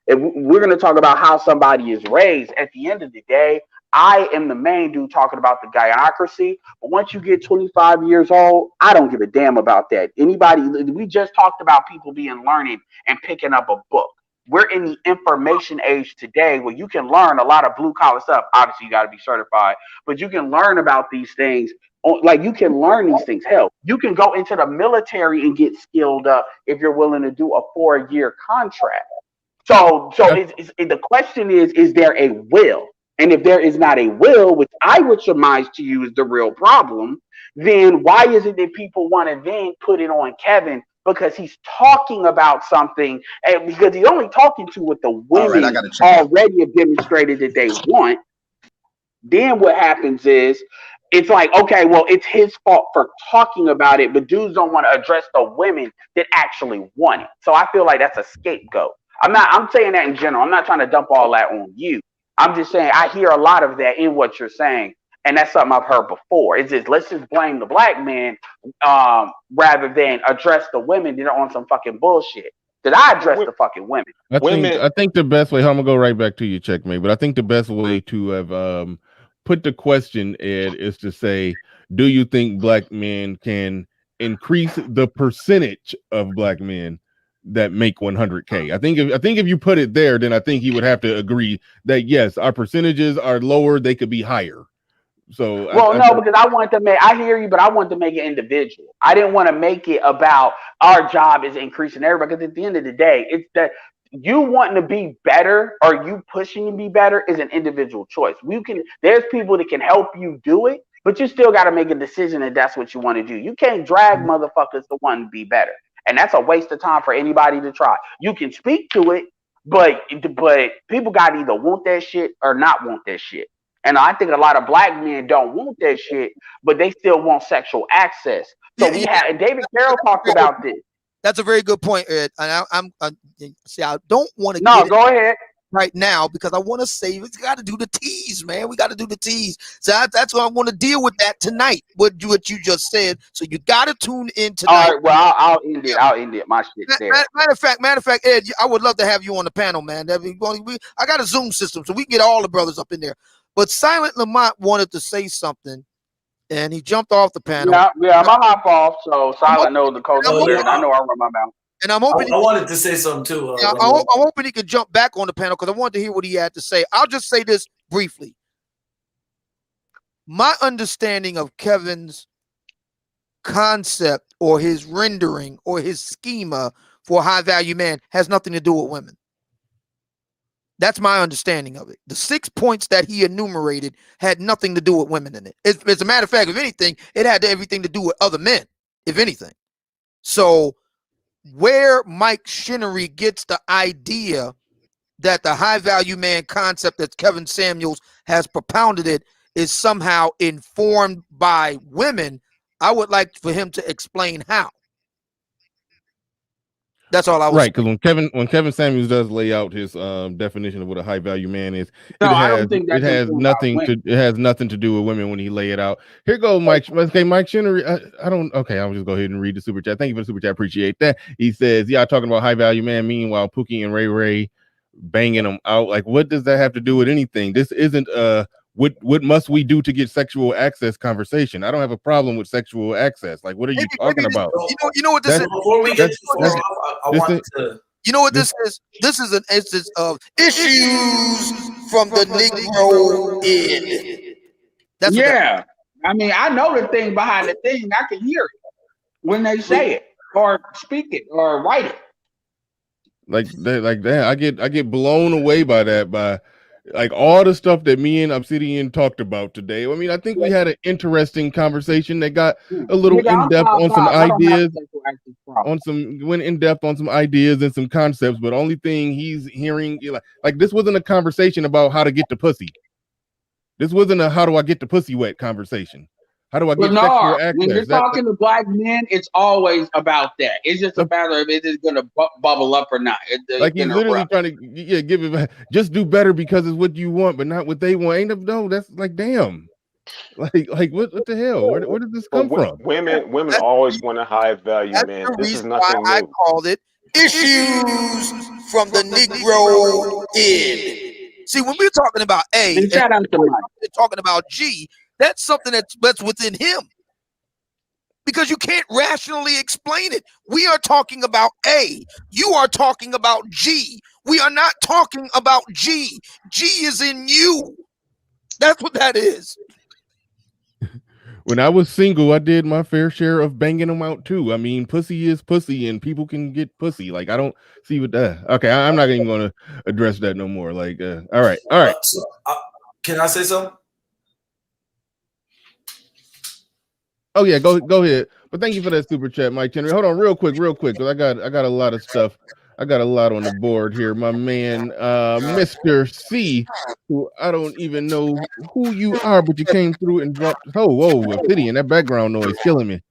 if we're going to talk about how somebody is raised, at the end of the day, I am the main dude talking about the guyocracy. But once you get 25 years old, I don't give a damn about that. We just talked about people being learning and picking up a book. We're in the information age today where you can learn a lot of blue collar stuff. Obviously, you got to be certified, but you can learn about these things. Like you can learn these things. Hell, you can go into the military and get skilled up if you're willing to do a 4-year contract. So the question is there a will? And if there is not a will, which I would surmise to you is the real problem, then why is it that people want to then put it on Kevin? Because he's talking about something, and because he's only talking to what the women already have demonstrated that they want. Then what happens is it's like, okay, well, it's his fault for talking about it, but dudes don't want to address the women that actually want it. So I feel like that's a scapegoat. I'm saying that in general. I'm not trying to dump all that on you. I'm just saying I hear a lot of that in what you're saying. And that's something I've heard before. It's just let's just blame the black man rather than address the women that are on some fucking bullshit. Did I address the fucking women? I think the best way, I'm gonna go right back to you, Checkmate, but I think the best way to have put the question, Ed, is to say, do you think black men can increase the percentage of black men that make 100K? I think if you put it there, then I think he would have to agree that yes, our percentages are lower, they could be higher. So because I want to make, I hear you, but I want to make it individual. I didn't want to make it about our job is increasing everybody, because at the end of the day, it's that you wanting to be better or you pushing to be better is an individual choice. There's people that can help you do it, but you still got to make a decision that that's what you want to do. You can't drag motherfuckers to want to be better. And that's a waste of time for anybody to try. You can speak to it, but people got to either want that shit or not want that shit. And I think a lot of black men don't want that shit, but they still want sexual access. So David Carroll talked about this. That's a very good point, Ed. And I don't want to. No, go ahead. Right now, because I want to say we got to do the tease, man. We got to do the tease. So that's what I want to deal with that tonight. What you just said. So you got to tune in tonight. All right. Well, I'll end it. I'll end it. My shit there. Matter of fact, Ed, I would love to have you on the panel, man. I got a Zoom system, so we can get all the brothers up in there. But Silent Lamont wanted to say something, and he jumped off the panel. Yeah, I'm gonna hop off. So Silent knows the code there, and I know I run my mouth. And I'm hoping I wanted to say something too. I'm hoping he could jump back on the panel because I wanted to hear what he had to say. I'll just say this briefly. My understanding of Kevin's concept or his rendering or his schema for a high value man has nothing to do with women. That's my understanding of it. The 6 points that he enumerated had nothing to do with women in it. As a matter of fact, if anything, it had everything to do with other men, if anything. So where Mike Shinnery gets the idea that the high value man concept that Kevin Samuels has propounded it is somehow informed by women, I would like for him to explain how. That's all I was right, because when Kevin Samuels does lay out his definition of what a high value man is, No, I don't think that's informed by women. it has nothing to do with women when he lay it out. Here goes Mike. Okay, Mike Shinnery. I don't. Okay, I'll just go ahead and read the super chat. Thank you for the super chat. Appreciate that. He says, "Yeah, talking about high value man. Meanwhile, Pookie and Ray banging them out. Like, what does that have to do with anything? This isn't what must we do to get sexual access conversation. I don't have a problem with sexual access. Like, what are you talking about? You know what this is? Before we get too far off, I want to. You know what this is? This is an instance of issues from the Negro end. That's yeah. I mean, I know the thing behind the thing. I can hear it when they say it or speak it or write it. Like that, I get blown away by that, by like all the stuff that me and Obsidian talked about today. I mean, I think we had an interesting conversation that got a little in depth on some ideas, went in depth on some ideas and some concepts. But only thing he's hearing, like this wasn't a conversation about how to get the pussy. This wasn't a how do I get the pussy wet conversation. How do I get sexual access? When you're talking to black men, it's always about that. It's just a matter of if it's going to bubble up or not. Like he's literally trying to give it, just do better because it's what you want, but not what they want. No, that's like damn. Like what the hell? Where did this come from? Women always want a high value man. This is nothing new. I called it issues from the Negro end. See, when we're talking about A, and shout out to Mike. We're talking about G. That's something that's within him, because you can't rationally explain it. We are talking about A. You are talking about G. We are not talking about G. G is in you. That's what that is. When I was single, I did my fair share of banging them out too. I mean, pussy is pussy, and people can get pussy. Like, I don't see what that. Okay, I'm not even going to address that no more. Like, all right. Can I say something? Oh yeah, go ahead. But thank you for that super chat, Mike Henry. Hold on, real quick, because I got a lot of stuff. I got a lot on the board here. My man, Mr. C, who I don't even know who you are, but you came through and dropped. Whoa, Obsidian, that background noise killing me.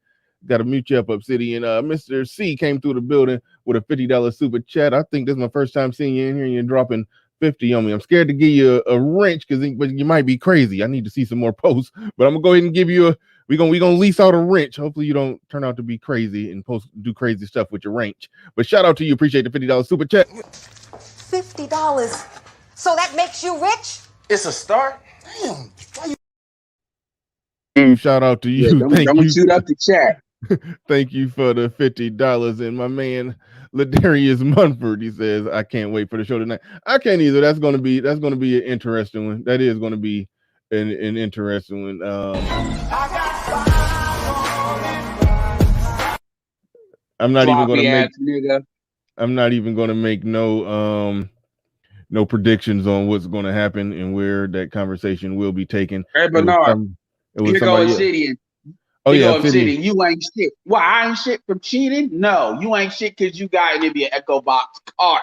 Got to mute you up, Obsidian. Mr. C came through the building with a $50 super chat. I think this is my first time seeing you in here and you're dropping 50 on me. I'm scared to give you a wrench but you might be crazy. I need to see some more posts, but I'm gonna go ahead and give you we're gonna lease out a wrench. Hopefully you don't turn out to be crazy and do crazy stuff with your wrench. But shout out to you. Appreciate the $50 super chat. $50. So that makes you rich? It's a start. Damn. Shout out to you. Yeah, don't shoot up the chat. Thank you for the $50. And my man Ladarius Munford, he says, I can't wait for the show tonight. I can't either. That's gonna be an interesting one. That is gonna be an interesting one. I'm not even going to make no predictions on what's going to happen and where that conversation will be taken. Hey Bernard, here go Obsidian. Oh yeah, Obsidian. You ain't shit. Why I ain't shit from cheating? No, you ain't shit because you got it be an echo box. Card.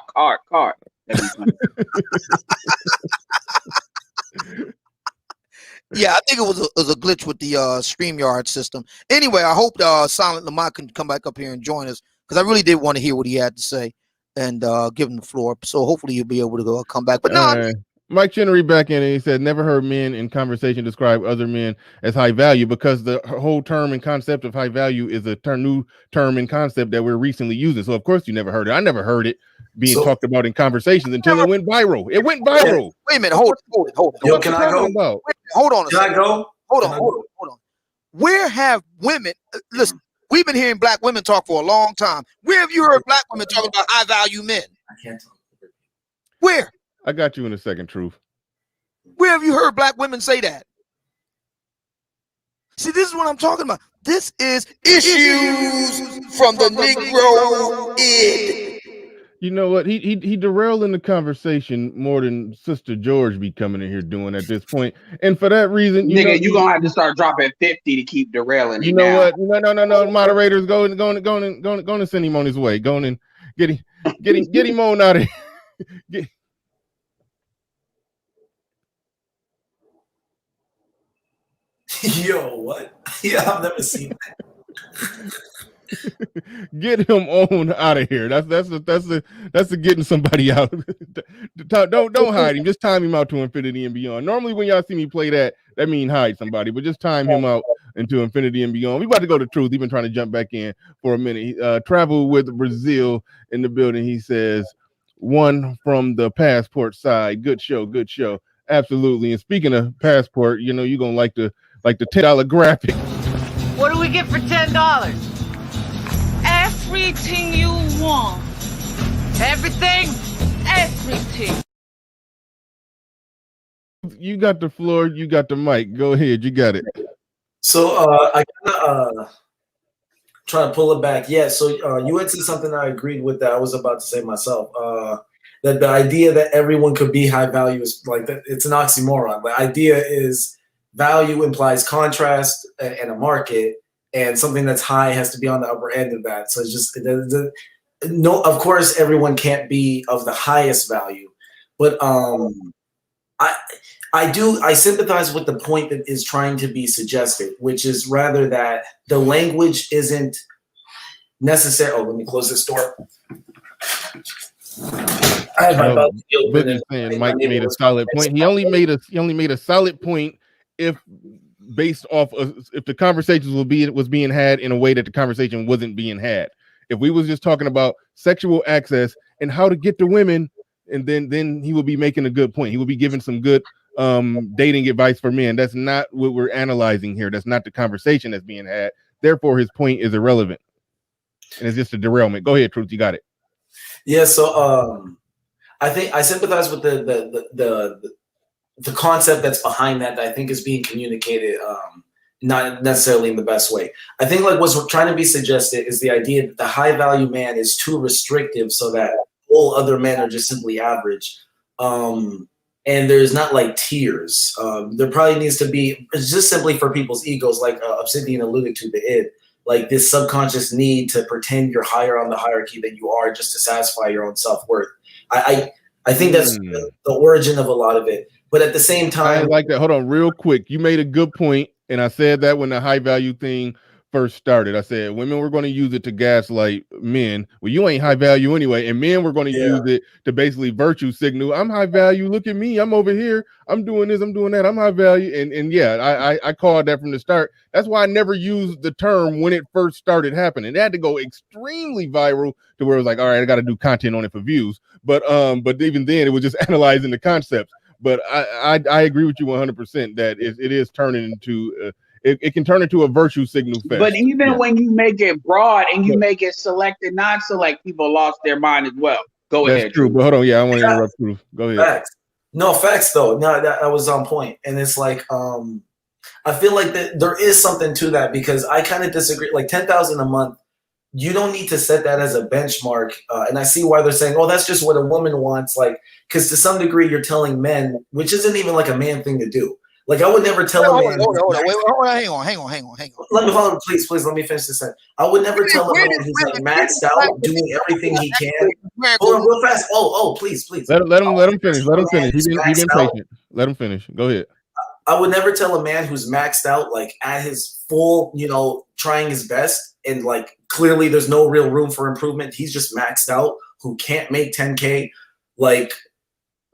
Yeah, I think it was a glitch with the StreamYard system. Anyway, I hope Silent Lamont can come back up here and join us, because I really did want to hear what he had to say and give him the floor. So hopefully he'll be able to come back. But no, Mike Chinnery back in, and he said, never heard men in conversation describe other men as high value, because the whole term and concept of high value is a new term and concept that we're recently using. So of course you never heard it. I never heard it being talked about in conversations until it went viral. It went viral. Wait a minute. Hold it. Yo, can I go? Hold on. Can I go? Hold on. Where have women? Listen, we've been hearing black women talk for a long time. Where have you heard black women talking about high value men? I can't talk. Where? I got you in a second, Truth. Where have you heard black women say that? See, this is what I'm talking about. This is issues from the Negro end. You know what? He derailed in the conversation more than Sister George be coming in here doing at this point. And for that reason, you're gonna have to start dropping 50 to keep derailing. You know what? No. Moderators, go and send him on his way. Go and get him on out of here. Yo, what? Yeah, I've never seen that. Get him on out of here. That's the getting somebody out. Don't hide him. Just time him out to infinity and beyond. Normally, when y'all see me play that mean hide somebody, but just time him out into infinity and beyond. We about to go to truth. He's been trying to jump back in for a minute. Travel with Brazil in the building. He says one from the passport side. Good show. Good show. Absolutely. And speaking of passport, you know you're gonna like the $10 graphic. What do we get for $10? Everything you want. Everything. You got the floor. You got the mic. Go ahead. You got it. So I gotta try to pull it back. Yeah. So you had said something I agreed with that I was about to say myself. That the idea that everyone could be high value is like that. It's an oxymoron. The idea is value implies contrast and a market, and something that's high has to be on the upper end of that. So it's just no. Of course, everyone can't be of the highest value, but I sympathize with the point that is trying to be suggested, which is rather that the language isn't necessary. Oh, let me close this door. I have my mouth open. Saying Mike made a solid point. He only made a solid point if based off of if the conversation was being had in a way that the conversation wasn't being had. If we was just talking about sexual access and how to get to women, and then he would be making a good point. He would be giving some good dating advice for men. That's not what we're analyzing here. That's not the conversation that's being had. Therefore, his point is irrelevant, and it's just a derailment. Go ahead, Truth. You got it. Yeah. So I think I sympathize with the concept that's behind that I think is being communicated not necessarily in the best way. I think like what's trying to be suggested is the idea that the high value man is too restrictive so that all other men are just simply average. And there's not like tiers. There probably needs to be, it's just simply for people's egos, like Obsidian alluded to the id, like this subconscious need to pretend you're higher on the hierarchy than you are just to satisfy your own self-worth. I think that's the origin of a lot of it. But at the same time, I like that. Hold on, real quick. You made a good point, and I said that when the high value thing first started. I said women were going to use it to gaslight men. Well, you ain't high value anyway, and men were going to use it to basically virtue signal. I'm high value. Look at me. I'm over here. I'm doing this. I'm doing that. I'm high value. And yeah, I called that from the start. That's why I never used the term when it first started happening. It had to go extremely viral to where it was like, all right, I got to do content on it for views. But even then, it was just analyzing the concepts. But I agree with you 100% that it is turning into it can turn into a virtue signal fest. But even when you make it broad and you make it select and non-select, people lost their mind as well. Go ahead. That's true. But hold on, I want to interrupt you. Go ahead. Facts. No facts though. No, that was on point. And it's like I feel like that there is something to that because I kind of disagree. Like 10,000 a month, you don't need to set that as a benchmark. And I see why they're saying, oh, that's just what a woman wants. Like, because to some degree, you're telling men, which isn't even like a man thing to do. Like, I would never tell a man. Hold on. Hang on. Let me hold on, please. Let me finish this sentence. I would never tell a man who's like maxed out, doing everything he can. Hold on, real fast. Oh, please. Let him finish. Let him finish. He's been patient. Let him finish. Go ahead. I would never tell a man who's maxed out, like at his full, trying his best, and like clearly there's no real room for improvement. He's just maxed out, who can't make 10K. Like,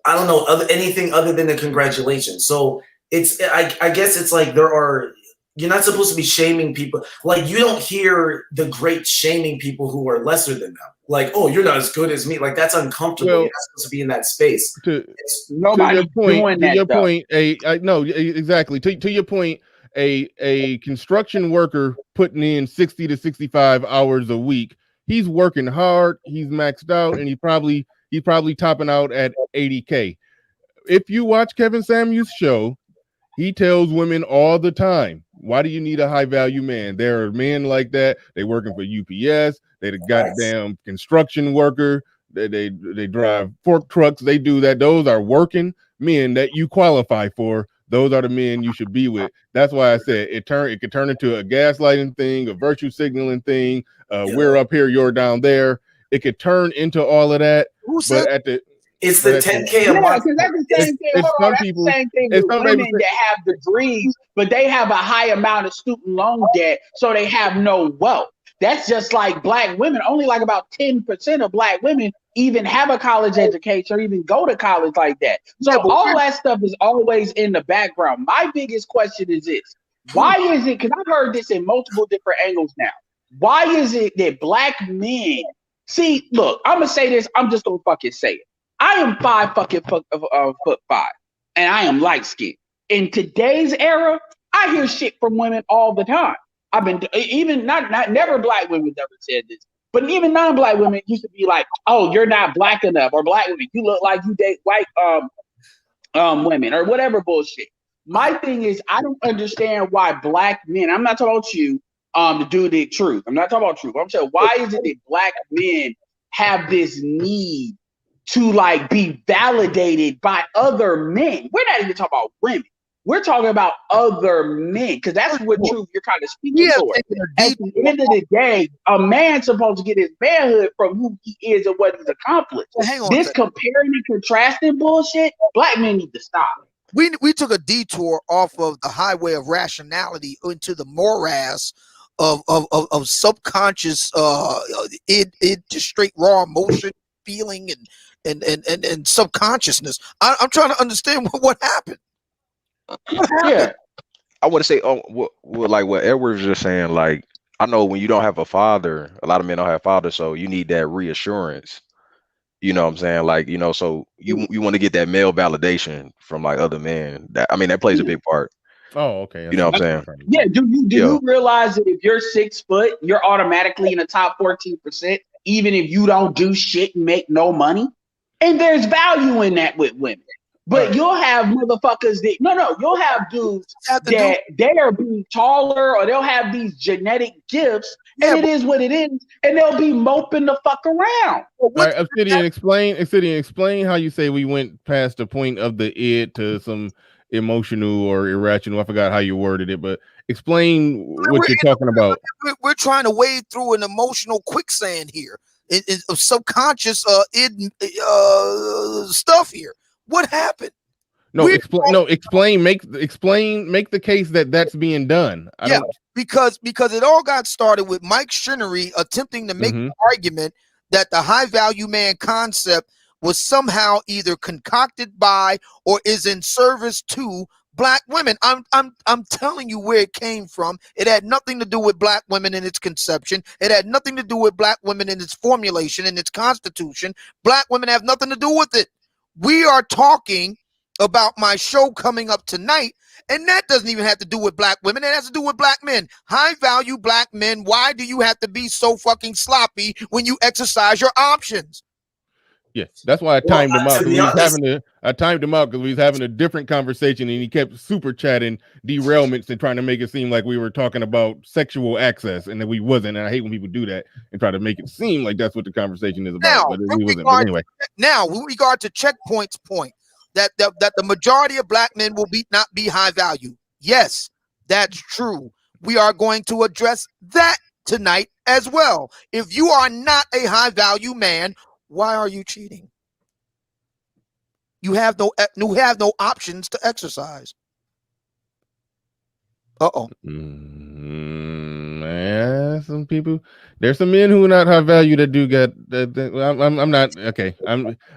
I don't know anything other than a congratulations. So it's, I guess it's like you're not supposed to be shaming people. Like, you don't hear the great shaming people who are lesser than them. Like, oh, you're not as good as me. Like, that's uncomfortable. You're not supposed to be in that space. Nobody's doing that. Exactly. To your point, a construction worker putting in 60 to 65 hours a week, he's working hard, he's maxed out, and he's probably topping out at 80K. If you watch Kevin Samuels' show, he tells women all the time, why do you need a high value man? There are men like that. They working for UPS. They the goddamn construction worker. They drive fork trucks. They do that. Those are working men that you qualify for. Those are the men you should be with. That's why I said it could turn into a gaslighting thing, a virtue signaling thing. We're up here, you're down there. It could turn into all of that. Who said? It's the 10K a Yeah, month. because that's the same thing. it's Hold on, some that's people. the same thing It's with some women people. that have degrees, but they have a high amount of student loan debt, so they have no wealth. That's just like black women. Only like about 10% of black women even have a college education or even go to college like that. So all that stuff is always in the background. My biggest question is this. Why is it, because I've heard this in multiple different angles now. Why is it that black men, see, look, I'm going to say this. I'm just going to fucking say it. I am 5'5", and I am light skinned. In today's era, I hear shit from women all the time. I've been even not never black women never said this, but even non-black women used to be like, "Oh, you're not black enough," or "Black women, you look like you date white women," or whatever bullshit. My thing is, I don't understand why black men. I'm not talking about you, the dude the truth. I'm not talking about truth. I'm saying, why is it that black men have this need to like be validated by other men? We're not even talking about women. We're talking about other men, because that's what truth you're kind of speaking for. At the end of the day, a man's supposed to get his manhood from who he is and what he's accomplished. This comparing and contrasting bullshit, black men need to stop. We took a detour off of the highway of rationality into the morass of subconscious it just straight raw emotion, feeling and subconsciousness. I'm trying to understand what happened. Yeah, I want to say, like what Edward was just saying. Like, I know when you don't have a father, a lot of men don't have fathers, so you need that reassurance. You know what I'm saying? Like, so you want to get that male validation from like other men. That plays a big part. Oh, okay. You know what I'm saying? Yeah. Do you realize that if you're 6 foot, you're automatically in the top 14%, even if you don't do shit and make no money? And there's value in that with women. But you'll have motherfuckers that you'll have dudes that they are being taller, or they'll have these genetic gifts, and it is what it is, and they'll be moping the fuck around. All right, Obsidian, explain how you say we went past the point of the id to some emotional or irrational. I forgot how you worded it, but explain what you're talking about. We're trying to wade through an emotional quicksand here, of subconscious stuff here. What happened? Explain. Make the case that's being done. Because it all got started with Mike Shinnery attempting to make the argument that the high value man concept was somehow either concocted by or is in service to black women. I'm telling you where it came from. It had nothing to do with black women in its conception. It had nothing to do with black women in its formulation, in its constitution. Black women have nothing to do with it. We are talking about my show coming up tonight, and that doesn't even have to do with black women. It has to do with black men. High value black men. Why do you have to be so fucking sloppy when you exercise your options? Yes, that's why I timed him out. I timed him out because we was having a different conversation, and he kept super chatting derailments and trying to make it seem like we were talking about sexual access, and that we wasn't. And I hate when people do that and try to make it seem like that's what the conversation is about. But we wasn't. But anyway, now with regard to Checkpoint's point that the majority of black men will not be high value. Yes, that's true. We are going to address that tonight as well. If you are not a high value man, why are you cheating? You have no options to exercise. Yeah, some people. There's some men who are not high value that do get that. I'm not okay.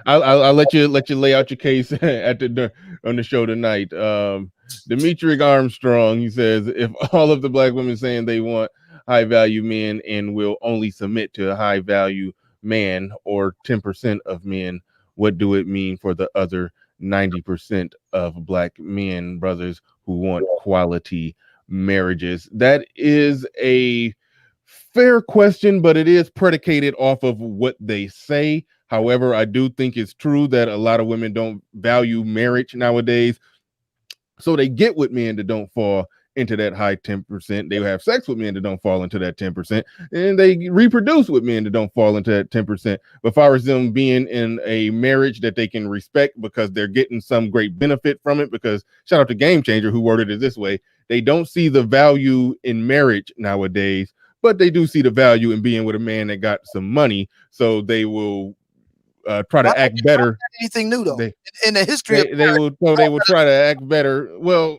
I'll let you lay out your case at on the show tonight. Demetric Armstrong, he says, if all of the black women saying they want high value men and will only submit to a high value man, or 10% of men, what do it mean for the other 90% of black men, brothers, who want quality marriages? That is a fair question, but it is predicated off of what they say. However, I do think it's true that a lot of women don't value marriage nowadays, so they get with men that don't fall into that high 10%. They have sex with men that don't fall into that 10%, and they reproduce with men that don't fall into that 10%. But as far as them being in a marriage that they can respect because they're getting some great benefit from it, because shout out to Game Changer who worded it this way, they don't see the value in marriage nowadays, but they do see the value in being with a man that got some money, so they will try to act better. Anything new though? In the history they will try to act better. Well,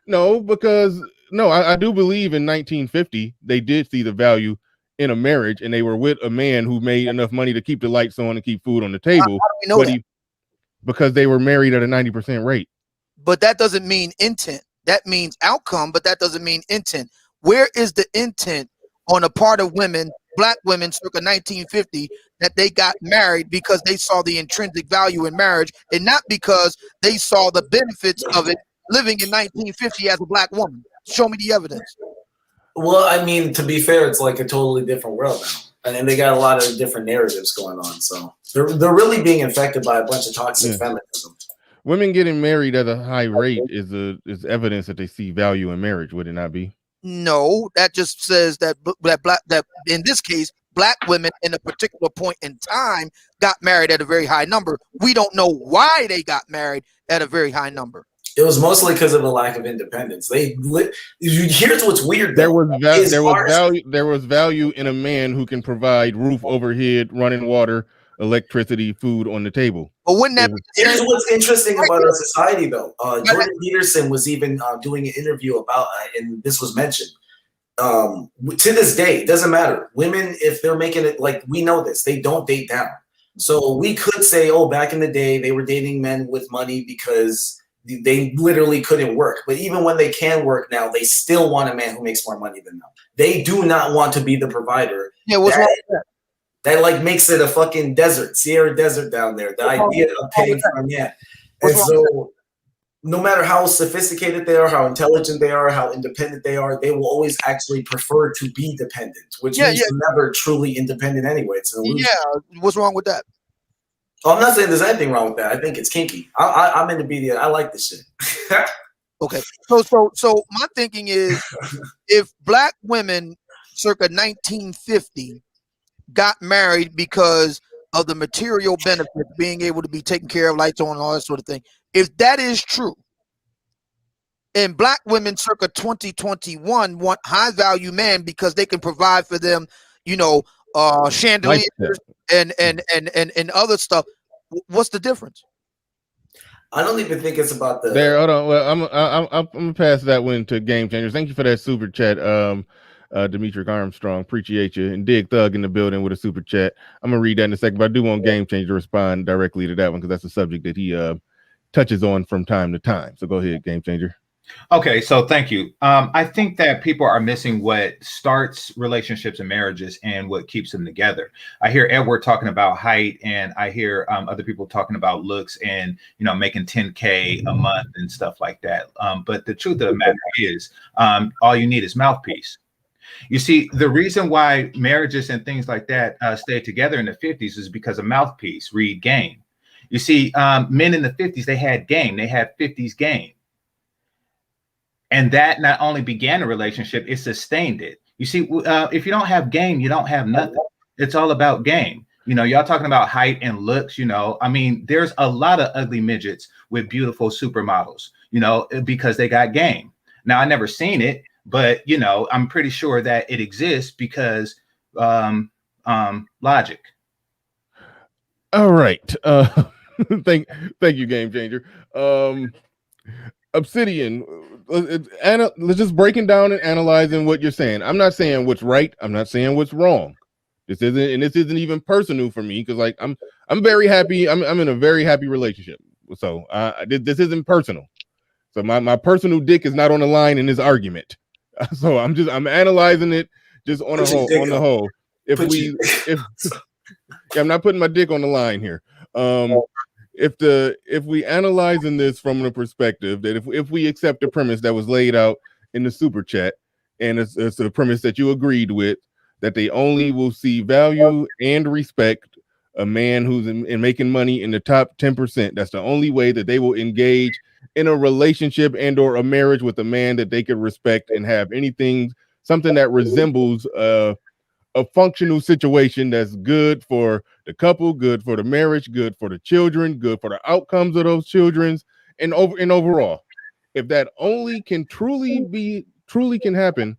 no, because I do believe in 1950 they did see the value in a marriage, and they were with a man who made enough money to keep the lights on and keep food on the table. How do we know that? Because they were married at a 90% rate. But that doesn't mean intent. That means outcome, but that doesn't mean intent. Where is the intent on the part of women, black women circa 1950, that they got married because they saw the intrinsic value in marriage and not because they saw the benefits of it living in 1950 as a black woman? Show me the evidence. Well, I mean, to be fair, it's like a totally different world now. And they got a lot of different narratives going on. So they're really being infected by a bunch of toxic feminism. Women getting married at a high rate is evidence that they see value in marriage, would it not be? No, that just says that in this case, black women in a particular point in time got married at a very high number. We don't know why they got married at a very high number. It was mostly because of a lack of independence. Here's what's weird. There was value in a man who can provide roof over head, running water, electricity, food on the table. But wouldn't that here's what's interesting about our society, though. Jordan Peterson was even doing an interview about, and this was mentioned. To this day, it doesn't matter. Women, if they're making it, like, we know this, they don't date down. So we could say, oh, back in the day, they were dating men with money because they literally couldn't work. But even when they can work now, they still want a man who makes more money than them. They do not want to be the provider. Yeah, what's wrong with that? That like makes it a fucking desert, Sierra Desert down there. The idea of paying for a man. And so no matter how sophisticated they are, how intelligent they are, how independent they are, they will always actually prefer to be dependent, which means they're never truly independent anyway. It's an illusion. Yeah, what's wrong with that? Oh, I'm not saying there's anything wrong with that. I think it's kinky. I'm into BDSM. I like this shit. Okay, so my thinking is, if black women circa 1950 got married because of the material benefits, being able to be taken care of, lights on, and all that sort of thing, if that is true, and black women circa 2021 want high value men because they can provide for them, chandeliers and other stuff, what's the difference? I don't even think it's about the there. Hold on. Well, I'm gonna pass that one to Game Changers. Thank you for that super chat, Demetric Armstrong. Appreciate you. And Dig Thug in the building with a super chat. I'm gonna read that in a second, but I do want Game Changer to respond directly to that one because that's a subject that he touches on from time to time. So go ahead, Game Changer. Okay, so thank you. I think that people are missing what starts relationships and marriages and what keeps them together. I hear Edward talking about height, and I hear other people talking about looks and making 10K a month and stuff like that. But the truth of the matter is, all you need is mouthpiece. You see, the reason why marriages and things like that stayed together in the 50s is because of mouthpiece, read game. You see, men in the 50s, they had game. They had 50s game. And that not only began a relationship, it sustained it. You see, if you don't have game, you don't have nothing. It's all about game. Y'all talking about height and looks, I mean, there's a lot of ugly midgets with beautiful supermodels, because they got game. Now, I never seen it, but, I'm pretty sure that it exists because logic. All right. Thank you, Game Changer. Obsidian, let's just breaking down and analyzing what you're saying. I'm not saying what's right. I'm not saying what's wrong. This isn't even personal for me because, like, I'm very happy. I'm in a very happy relationship. So this isn't personal. So my personal dick is not on the line in this argument. So I'm analyzing it just on the whole. I'm not putting my dick on the line here. If we analyzing this from the perspective that if we accept the premise that was laid out in the super chat, and it's the premise that you agreed with, that they only will see value and respect a man who's in making money in the top 10%. That's the only way that they will engage in a relationship and or a marriage with a man that they could respect and have something that resembles a functional situation that's good for the couple, good for the marriage, good for the children, good for the outcomes of those children's, and overall. If that only can truly can happen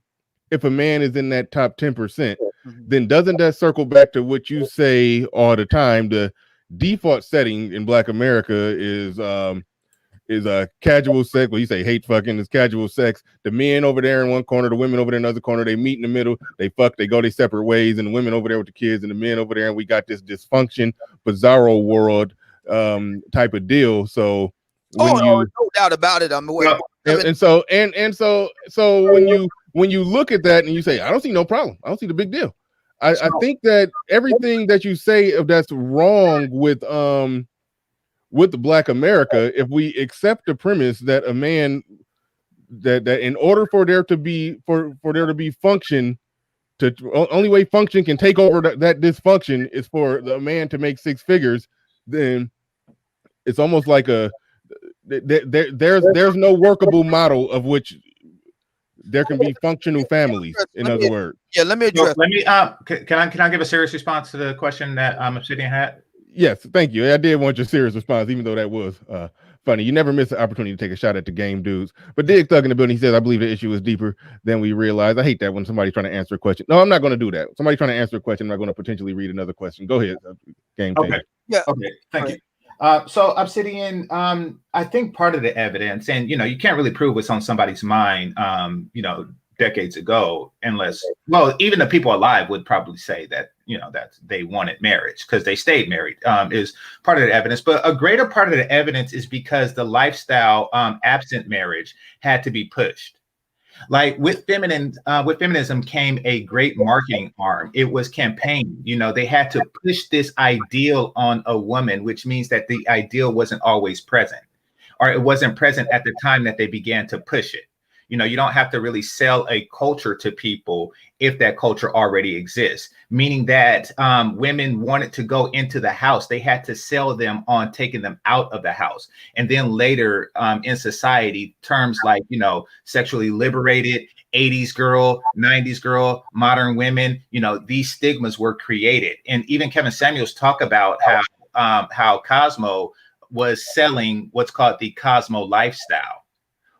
if a man is in that top 10%, then doesn't that circle back to what you say all the time, the default setting in Black America is a casual sex. Well, you say hate fucking is casual sex. The men over there in one corner, the women over there in another corner. They meet in the middle. They fuck. They go their separate ways, and the women over there with the kids, and the men over there. And we got this dysfunction, bizarro world type of deal. So when no doubt about it. I'm aware. so when you look at that and you say, I don't see no problem. I don't see the big deal. I think that everything that you say that's wrong with the Black America, if we accept the premise that a man that in order for there to be function, to only way function can take over that dysfunction is for the man to make six figures, then it's almost like there's no workable model of which there can be functional families. In other words, let me address. Can I give a serious response to the question that Obsidian had? Yes, thank you. I did want your serious response, even though that was funny. You never miss an opportunity to take a shot at the game dudes. But Dig Thug in the building, he says, I believe the issue is deeper than we realize. I hate that when somebody's trying to answer a question. No, I'm not going to do that. Somebody trying to answer a question, I'm not going to potentially read another question. Go ahead, game changer. Okay. Yeah. Okay. Thank you. So Obsidian, I think part of the evidence, and you can't really prove what's on somebody's mind, decades ago, unless, well, even the people alive would probably say that, that they wanted marriage because they stayed married, is part of the evidence. But a greater part of the evidence is because the lifestyle absent marriage had to be pushed. Like with feminism came a great marketing arm. It was campaign. They had to push this ideal on a woman, which means that the ideal wasn't always present, or it wasn't present at the time that they began to push it. You don't have to really sell a culture to people if that culture already exists, meaning that women wanted to go into the house. They had to sell them on taking them out of the house. And then later in society, terms like, sexually liberated, 80s girl, 90s girl, modern women, these stigmas were created. And even Kevin Samuels talked about how Cosmo was selling what's called the Cosmo lifestyle,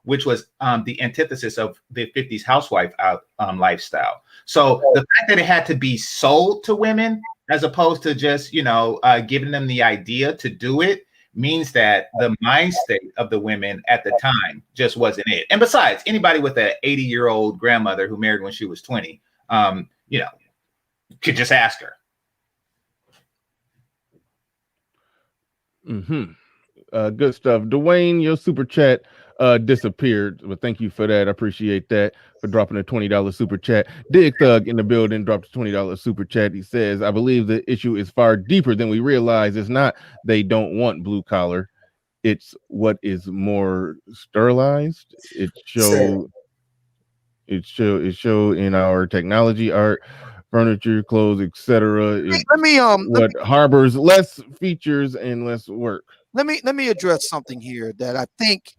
which was the antithesis of the 50s housewife lifestyle. So the fact that it had to be sold to women as opposed to just, giving them the idea to do it means that the mind state of the women at the time just wasn't it. And besides, anybody with an 80-year-old grandmother who married when she was 20, could just ask her. Good stuff. Dwayne, your super chat disappeared, but thank you for that. I appreciate that, for dropping a $20 super chat. Dig Thug in the building dropped a $20 super chat. He says, I believe the issue is far deeper than we realize. It's not they don't want blue collar, it's what is more sterilized. It show in our technology, art, furniture, clothes, etc. What harbors less features and less work. Let me address something here that I think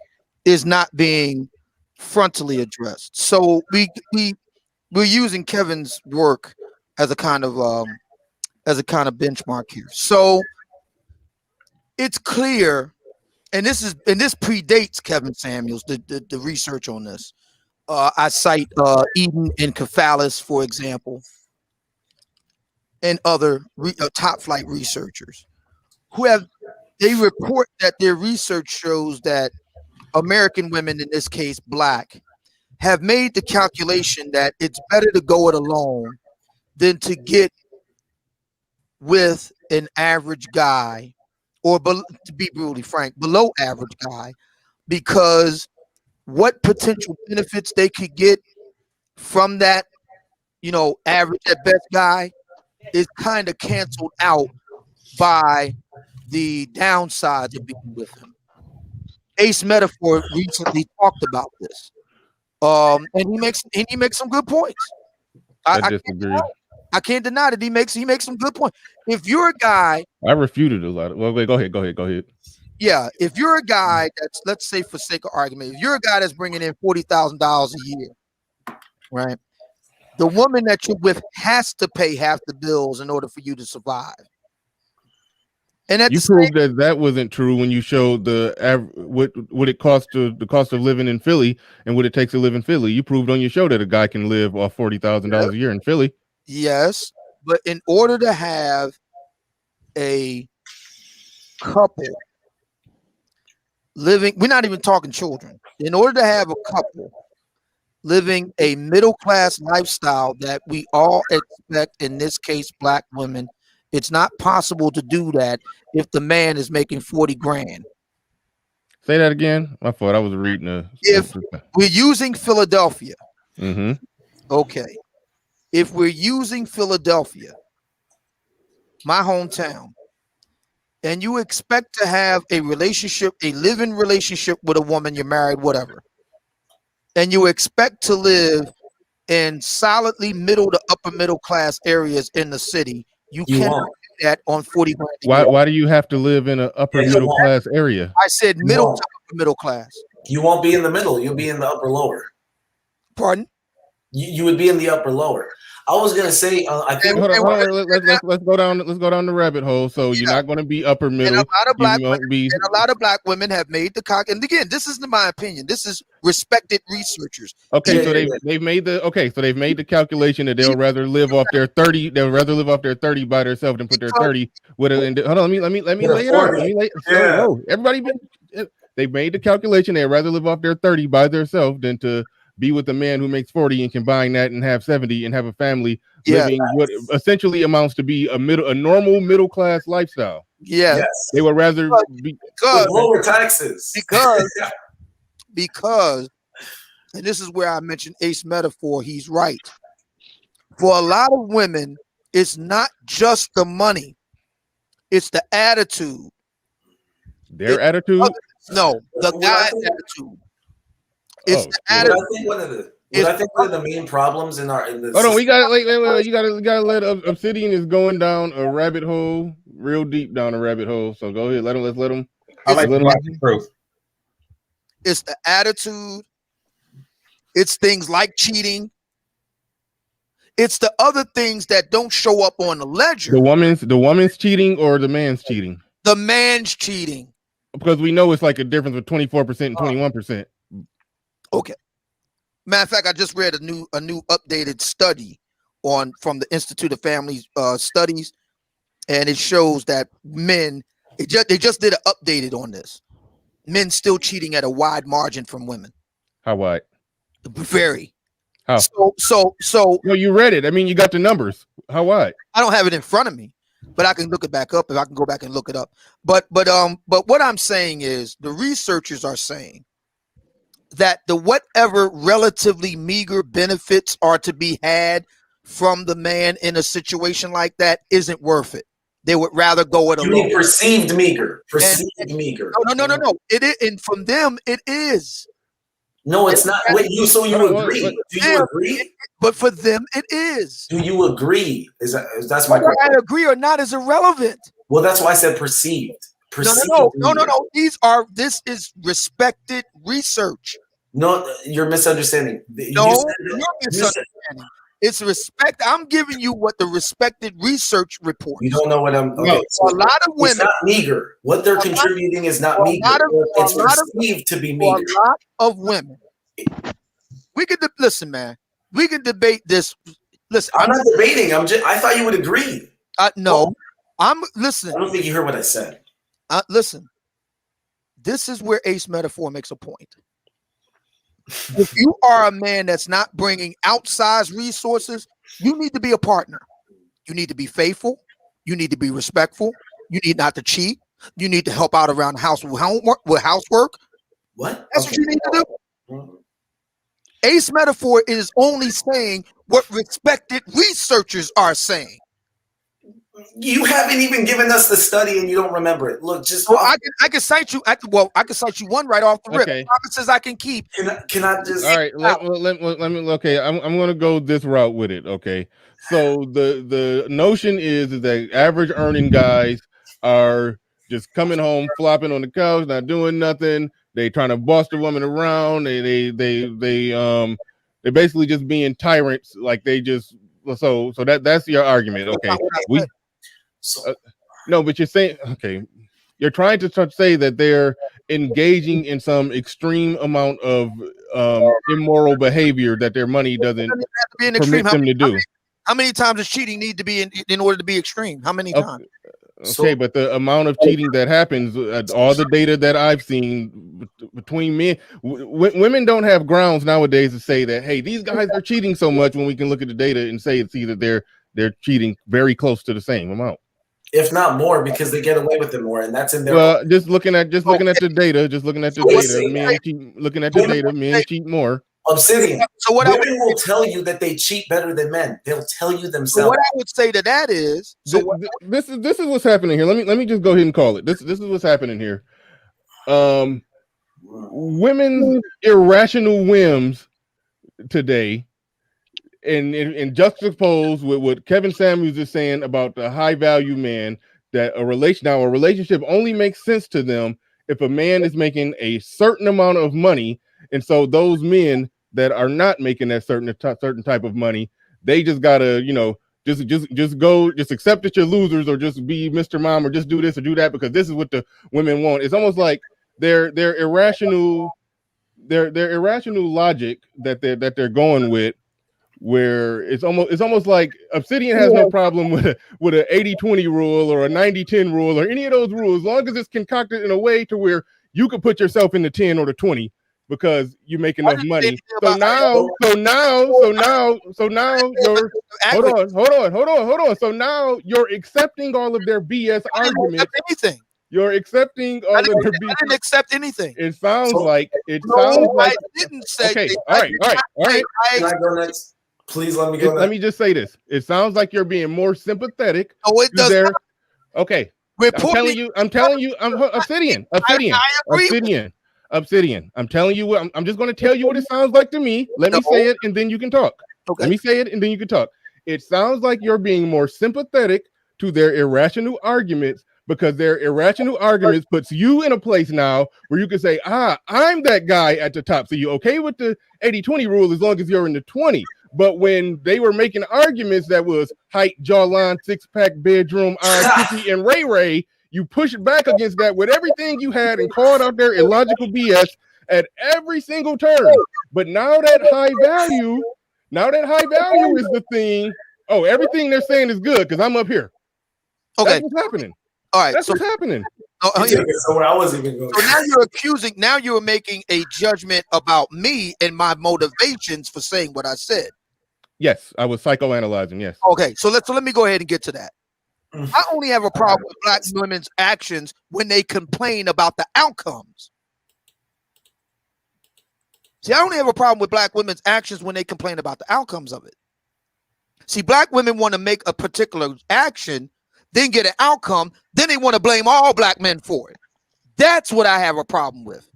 is not being frontally addressed. So we're using Kevin's work as a kind of benchmark here. So it's clear, and this predates Kevin Samuels, the research on this. I cite Eden and Cephalus, for example, and other top flight researchers who they report that their research shows that American women, in this case Black, have made the calculation that it's better to go it alone than to get with an average guy, or to be brutally frank, below average guy, because what potential benefits they could get from that, average at best guy is kind of canceled out by the downsides of being with him. Ace Metaphor recently talked about this, and he makes some good points. I can't deny that he makes some good points. If you're a guy, I refuted a lot of. Well, wait, go ahead. Yeah, if you're a guy that's, let's say for sake of argument, if you're a guy that's bringing in $40,000 a year, right? The woman that you're with has to pay half the bills in order for you to survive. And you proved that wasn't true when you showed what it costs the cost of living in Philly and what it takes to live in Philly. You proved on your show that a guy can live off $40,000 a year in Philly. Yes, but in order to have a couple living, we're not even talking children. In order to have a couple living a middle class lifestyle that we all expect, in this case, black women, it's not possible to do that if the man is making 40 grand. Say that again. My fault. I was reading a. If we're using Philadelphia, okay. If we're using Philadelphia, my hometown, and you expect to have a relationship, a living relationship with a woman, you're married, whatever, and you expect to live in solidly middle to upper middle class areas in the city, you cannot do that on 40 grand. Why do you have to live in an upper middle class area? I said middle to upper middle class. You won't be in the middle. You'll be in the upper lower. Pardon? You would be in the upper lower. I was gonna say, I think. Hold on. Let's go down. Let's go down the rabbit hole. So you're not going to be upper middle. And a lot of black women have made the cock. And again, this isn't my opinion. This is respected researchers. Okay, so they've made the calculation that they'll rather live off their 30. They'll rather live off their 30 by themselves than put their 30 with it. Hold on. Let me lay it out. Everybody, they've made the calculation. They'd rather live off their 30 by themselves than to be with a man who makes 40 and combine that and have 70 and have a family living what essentially amounts to be a normal middle class lifestyle. Yes. They would rather be with lower taxes. Because and this is where I mentioned Ace Metaphor, he's right. For a lot of women, it's not just the money, it's the attitude. Their attitude? No, the guy's attitude. It's the attitude. I think one of the main problems in the hold on, we got you gotta let Obsidian is going down a rabbit hole, real deep down a rabbit hole. So go ahead, let's let him. It's the attitude. It's things like cheating. It's the other things that don't show up on the ledger. The woman's cheating or the man's cheating? The man's cheating. Because we know it's like a difference of 24% and 21%. Okay. Matter of fact, I just read a new updated study from the Institute of Family Studies, and it shows that men, they just did an updated on this. Men still cheating at a wide margin from women. How wide? Very. How? So no, you read it. I mean, you got the numbers. How wide? I don't have it in front of me, but I can look it back up if I can go back and look it up. But what I'm saying is the researchers are saying that the whatever relatively meager benefits are to be had from the man in a situation like that isn't worth it. They would rather go it alone. You mean perceived meager? Meager. No. It is, and from them it is. No, it's not. Wait, you agree? Do you agree? But for them, it is. Do you agree? That's my question. Whether I agree or not is irrelevant. Well, that's why I said perceived. No. This is respected research. No, you're misunderstanding. You're misunderstanding. It's respect. I'm giving you what the respected research report. You don't know what I'm. Okay, so a lot of women. It's not meager. What they're contributing is not meager. It's perceived to be meager. A lot of women. We could listen, man. We can debate this. Listen, I'm not debating. I thought you would agree. No, I'm listening. I don't think you heard what I said. Listen. This is where Ace Metaphor makes a point. If you are a man that's not bringing outsized resources, you need to be a partner. You need to be faithful. You need to be respectful. You need not to cheat. You need to help out around the house with housework. What? That's what you need to do. Ace Metaphor is only saying what respected researchers are saying. You haven't even given us the study and you don't remember it. Look, just I can cite you. I can cite you one right off the rip. Promises I can keep. Can I just? All right, let me. Okay, I'm going to go this route with it. Okay, so the notion is that average earning guys are just coming home, flopping on the couch, not doing nothing. They trying to boss the woman around. They basically just being tyrants. Like they just so that's your argument. Okay, no, but you're saying you're trying to say that they're engaging in some extreme amount of immoral behavior that their money doesn't permit them to do. How many times does cheating need to be in order to be extreme? How many times? Okay, but the amount of cheating that happens, all the data that I've seen between men, women don't have grounds nowadays to say that, hey, these guys are cheating so much, when we can look at the data and say it's either they're cheating very close to the same amount, if not more, because they get away with it more, and that's in their. Well, just looking at the data, men cheat more. Obsidian. So what women will tell you that they cheat better than men. They'll tell you themselves. So what I would say to that is, this is what's happening here. Let me just go ahead and call it. This is what's happening here. Women's irrational whims today, and juxtaposed with what Kevin Samuels is saying about the high value man, that a relationship only makes sense to them if a man is making a certain amount of money, and so those men that are not making that certain type of money, they just gotta, just accept that you're losers, or just be Mr. Mom, or just do this or do that, because this is what the women want. It's almost like their irrational logic that they're going with, where it's almost like Obsidian has no problem with a 80-20 rule or a 90-10 rule or any of those rules, as long as it's concocted in a way to where you could put yourself in the 10 or the 20 because you make enough money. So now you're hold on. So now you're accepting all of their BS arguments. You're accepting all of their BS. I didn't accept anything. It sounds like I didn't say. Okay, all right. Can I go next? Please let me go. Let me just say this. It sounds like you're being more sympathetic. Oh, it does not. Okay. I'm telling you, Obsidian. I'm telling you what I'm just going to tell you what it sounds like to me. Let me say it and then you can talk. Okay. Let me say it and then you can talk. It sounds like you're being more sympathetic to their irrational arguments, because their irrational arguments puts you in a place now where you can say, I'm that guy at the top. So you okay with the 80-20 rule as long as you're in the 20. But when they were making arguments that was height, jawline, six-pack, bedroom, Kiki, and Ray, you pushed back against that with everything you had and called out their illogical BS at every single turn. But now that high value is the thing. Oh, everything they're saying is good because I'm up here. Okay. That's what's happening. All right. That's what's happening. So I wasn't even going. So now you're accusing. Now you're making a judgment about me and my motivations for saying what I said. Yes, I was psychoanalyzing. Yes. Okay. So let me go ahead and get to that. I only have a problem with black women's actions when they complain about the outcomes. See, I only have a problem with black women's actions when they complain about the outcomes of it. See, black women want to make a particular action, then get an outcome, then they want to blame all black men for it. That's what I have a problem with.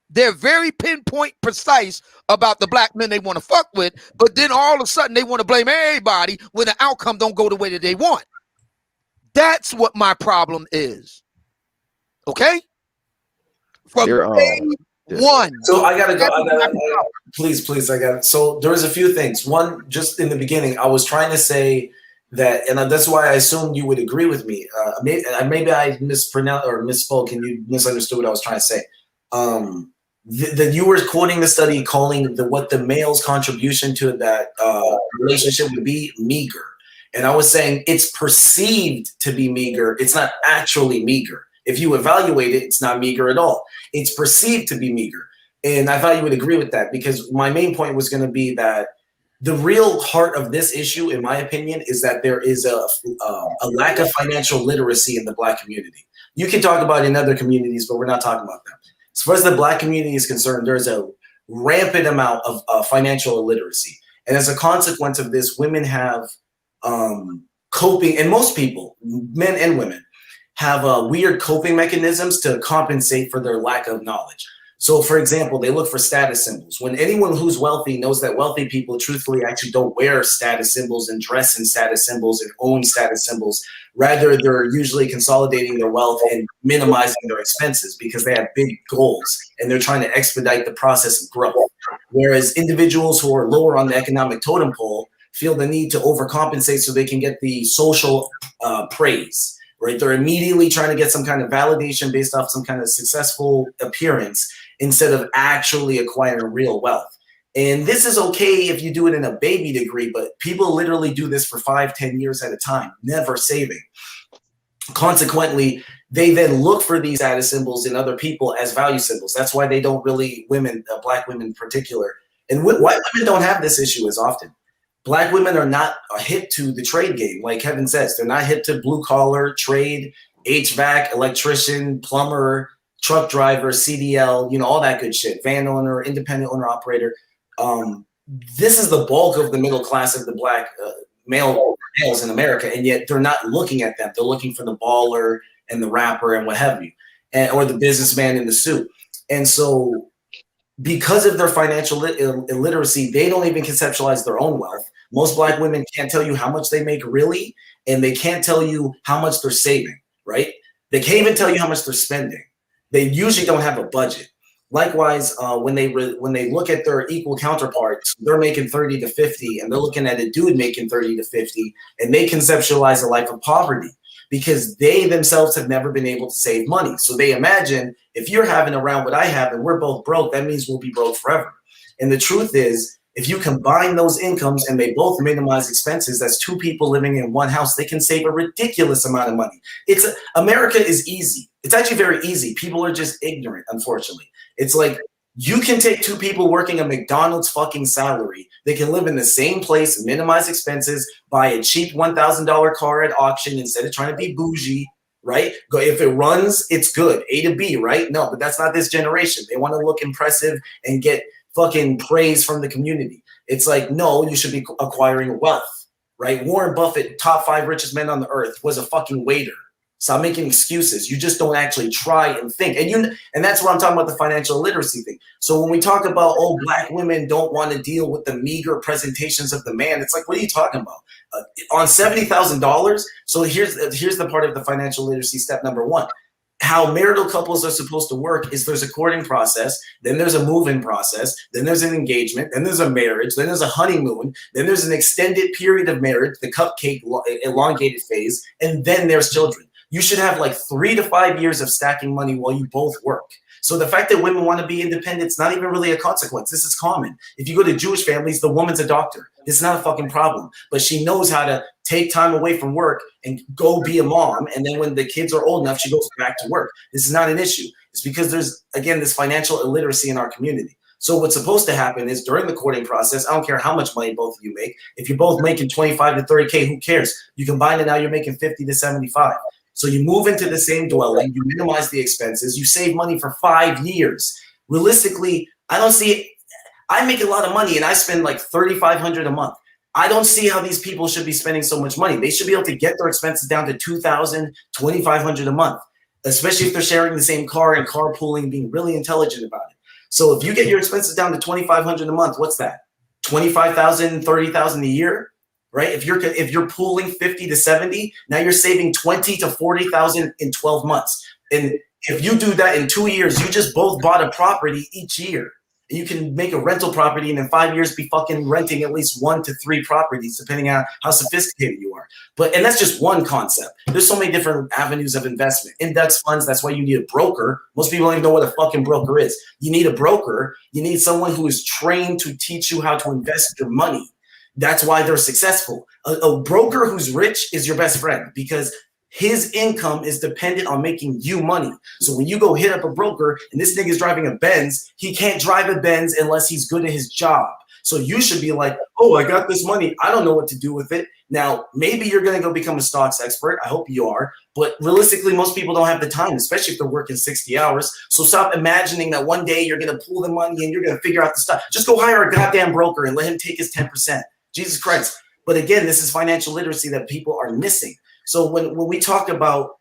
They're very pinpoint precise about the black men they want to fuck with, but then all of a sudden they want to blame everybody when the outcome don't go the way that they want. That's what my problem is. Okay? From day one. So I gotta go. Please, I got it. So there's a few things. One, just in the beginning, I was trying to say that, and that's why I assumed you would agree with me. Maybe I mispronounced or misspoke, and you misunderstood what I was trying to say. That you were quoting the study, calling what the male's contribution to that relationship would be meager. And I was saying it's perceived to be meager. It's not actually meager. If you evaluate it, it's not meager at all. It's perceived to be meager. And I thought you would agree with that, because my main point was going to be that the real heart of this issue, in my opinion, is that there is a lack of financial literacy in the black community. You can talk about it in other communities, but we're not talking about them. As far as the black community is concerned, there's a rampant amount of financial illiteracy. And as a consequence of this, women have coping, and most people, men and women, have weird coping mechanisms to compensate for their lack of knowledge. So, for example, they look for status symbols. When anyone who's wealthy knows that wealthy people truthfully actually don't wear status symbols and dress in status symbols and own status symbols. Rather, they're usually consolidating their wealth and minimizing their expenses because they have big goals and they're trying to expedite the process of growth. Whereas individuals who are lower on the economic totem pole feel the need to overcompensate so they can get the social praise. Right? They're immediately trying to get some kind of validation based off some kind of successful appearance instead of actually acquiring real wealth. And this is okay if you do it in a baby degree, but people literally do this for 5-10 years at a time, never saving. Consequently, they then look for these status symbols in other people as value symbols. That's why they don't really, black women in particular, and white women don't have this issue as often. Black women are not hip to the trade game. Like Kevin says, they're not hip to blue collar, trade, HVAC, electrician, plumber, truck driver, CDL, all that good shit, van owner, independent owner operator. This is the bulk of the middle class of the black males in America, and yet they're not looking at them. They're looking for the baller and the rapper and what have you, or the businessman in the suit. And so because of their financial illiteracy, they don't even conceptualize their own wealth. Most black women can't tell you how much they make really, and they can't tell you how much they're saving, right? They can't even tell you how much they're spending. They usually don't have a budget. Likewise, when they look at their equal counterparts, they're making 30 to 50, and they're looking at a dude making 30 to 50, and they conceptualize a life of poverty because they themselves have never been able to save money. So they imagine if you're having around what I have and we're both broke, that means we'll be broke forever. And the truth is, if you combine those incomes and they both minimize expenses, that's two people living in one house, they can save a ridiculous amount of money. America is easy. It's actually very easy. People are just ignorant, unfortunately. It's like you can take two people working a McDonald's fucking salary. They can live in the same place, minimize expenses, buy a cheap $1,000 car at auction instead of trying to be bougie, right? If it runs, it's good. A to B, right? No, but that's not this generation. They want to look impressive and get fucking praise from the community. It's like, no, you should be acquiring wealth, right? Warren Buffett, top 5 richest men on the earth, was a fucking waiter. Stop making excuses. You just don't actually try and think. And that's what I'm talking about, the financial literacy thing. So when we talk about, black women don't want to deal with the meager presentations of the man, it's like, what are you talking about? On $70,000? So here's the part of the financial literacy step number 1. How marital couples are supposed to work is there's a courting process, then there's a move-in process, then there's an engagement, then there's a marriage, then there's a honeymoon, then there's an extended period of marriage, the cupcake elongated phase, and then there's children. You should have like 3 to 5 years of stacking money while you both work. So the fact that women want to be independent, it's not even really a consequence. This is common. If you go to Jewish families, the woman's a doctor. It's not a fucking problem. But she knows how to take time away from work and go be a mom. And then when the kids are old enough, she goes back to work. This is not an issue. It's because there's, again, this financial illiteracy in our community. So what's supposed to happen is during the courting process, I don't care how much money both of you make. If you're both making 25 to 30K, who cares? You combine it now, you're making 50 to 75. So you move into the same dwelling, you minimize the expenses, you save money for 5 years. Realistically, I make a lot of money and I spend like $3,500 a month. I don't see how these people should be spending so much money. They should be able to get their expenses down to $2,000, $2,500 a month, especially if they're sharing the same car and carpooling, being really intelligent about it. So if you get your expenses down to $2,500 a month, what's that? $25,000, $30,000 a year? Right? If you're pooling 50 to 70, now you're saving 20 to 40,000 in 12 months. And if you do that in 2 years, you just both bought a property each year. You can make a rental property and in 5 years be fucking renting at least 1 to 3 properties, depending on how sophisticated you are. And that's just one concept. There's so many different avenues of investment. Index funds, that's why you need a broker. Most people don't even know what a fucking broker is. You need a broker. You need someone who is trained to teach you how to invest your money. That's why they're successful. A broker who's rich is your best friend because his income is dependent on making you money. So when you go hit up a broker and this nigga's driving a Benz, he can't drive a Benz unless he's good at his job. So you should be like, oh, I got this money. I don't know what to do with it. Now, maybe you're going to go become a stocks expert. I hope you are. But realistically, most people don't have the time, especially if they're working 60 hours. So stop imagining that one day you're going to pull the money and you're going to figure out the stuff. Just go hire a goddamn broker and let him take his 10%. Jesus Christ. But again, this is financial literacy that people are missing. So when we talk about,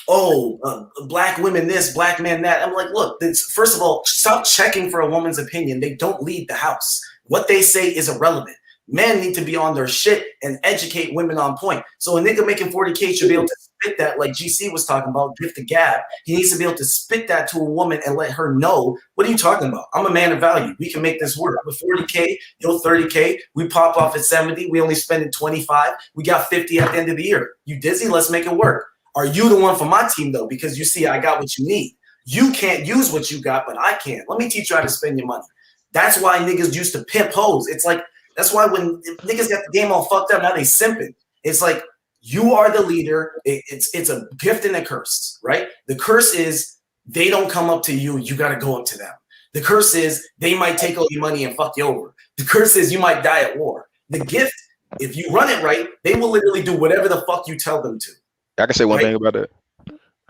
black women this, black men that, I'm like, look, first of all, stop checking for a woman's opinion. They don't lead the house. What they say is irrelevant. Men need to be on their shit and educate women on point. So a nigga making 40K should be able to spit that, like GC was talking about, gift the gab. He needs to be able to spit that to a woman and let her know, what are you talking about? I'm a man of value. We can make this work. With 40K, 30K, we pop off at 70. We only spend 25. We got 50 at the end of the year. You dizzy? Let's make it work. Are you the one for my team, though? Because you see, I got what you need. You can't use what you got, but I can. Let me teach you how to spend your money. That's why niggas used to pimp hoes. It's like, that's why when niggas got the game all fucked up, now they simping. It's like, You are the leader. It's a gift and a curse, right? The curse is they don't come up to you. You got to go up to them. The curse is they might take all your money and fuck you over. The curse is you might die at war. The gift, if you run it right, they will literally do whatever the fuck you tell them to. I can say one thing about that.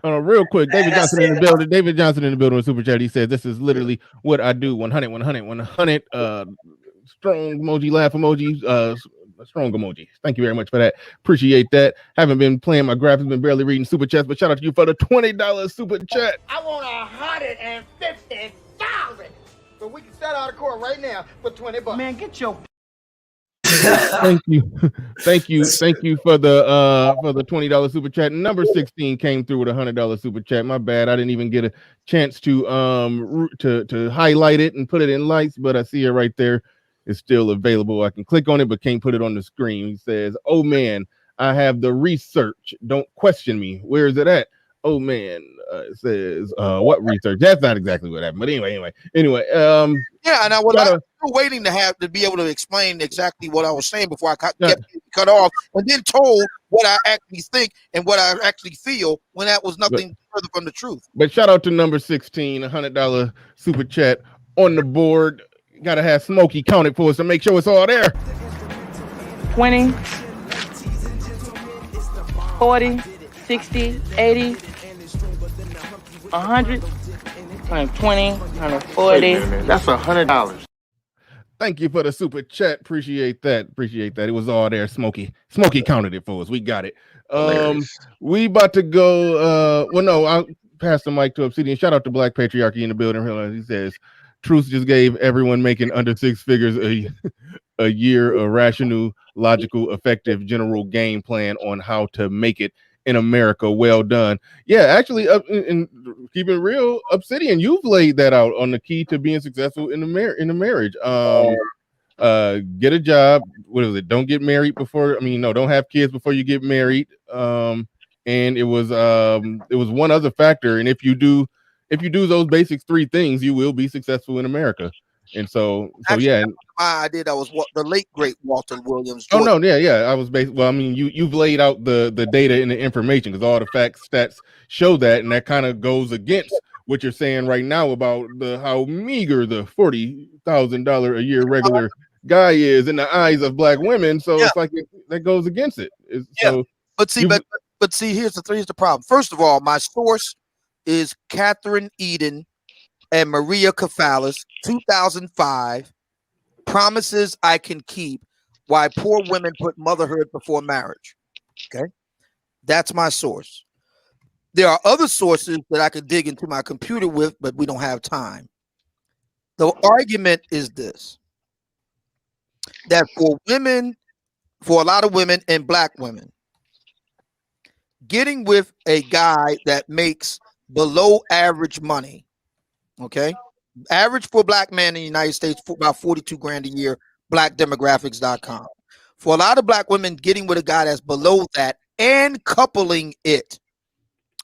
Real quick, David Johnson in the building. David Johnson in the building with Super Chat. He said, "This is literally what I do. 100, 100, 100. Strong emoji, laugh emoji, strong emoji. Thank you very much for that. Appreciate that. Haven't been playing my graphics, been barely reading Super Chats, but shout out to you for the $20 Super Chat. I want 150,000. So we can settle out of court right now for $20. Man, get your Thank you for the $20 super chat. Number 16 came through with a $100 super chat. My bad, I didn't even get a chance to highlight it and put it in lights, but I see it right there. It's still available. I can click on it, but can't put it on the screen. He says, "Oh man, I have the research. Don't question me. Where is it at? Oh man." It says, "What research?" That's not exactly what happened, but anyway. Yeah, and I was still waiting to be able to explain exactly what I was saying before I kept cut off, and then told what I actually think and what I actually feel when that was nothing further from the truth. But shout out to number 16, $100 super chat on the board. Gotta have Smokey count it for us to make sure it's all there. 20, 40, 60, 80, 100, 120, 140. That's $100. Thank you for the super chat. Appreciate that. It was all there. Smokey counted it for us. We got it. We about to go. I'll pass the mic to Obsidian. Shout out to Black Patriarchy in the building. He says, "Truth just gave everyone making under 6 figures a year a rational, logical, effective general game plan on how to make it in America. Well done." Yeah, actually, and keep it real, Obsidian, you've laid that out on the key to being successful in the marriage. Get a job. What is it? Don't get married before. Don't have kids before you get married. And it was one other factor. And if you do those basic 3 things, you will be successful in America. And so yeah. My idea that was what the late great Walter Williams. Oh no, yeah. I was you've laid out the data and the information, because all the facts, stats show that, and that kind of goes against what you're saying right now about how meager the $40,000 a year regular guy is in the eyes of Black women. So it's like that goes against it. But see, here's the problem. First of all, my source is Catherine Eden and Maria Kafalis, 2005. Promises I Can Keep: Why Poor Women Put Motherhood Before Marriage. Okay, that's my source. There are other sources that I could dig into my computer with, but we don't have time. The argument is this: that for a lot of women and Black women, getting with a guy that makes below average money, okay? Average for a Black man in the United States for about 42 grand a year, blackdemographics.com. For a lot of Black women, getting with a guy that's below that and coupling it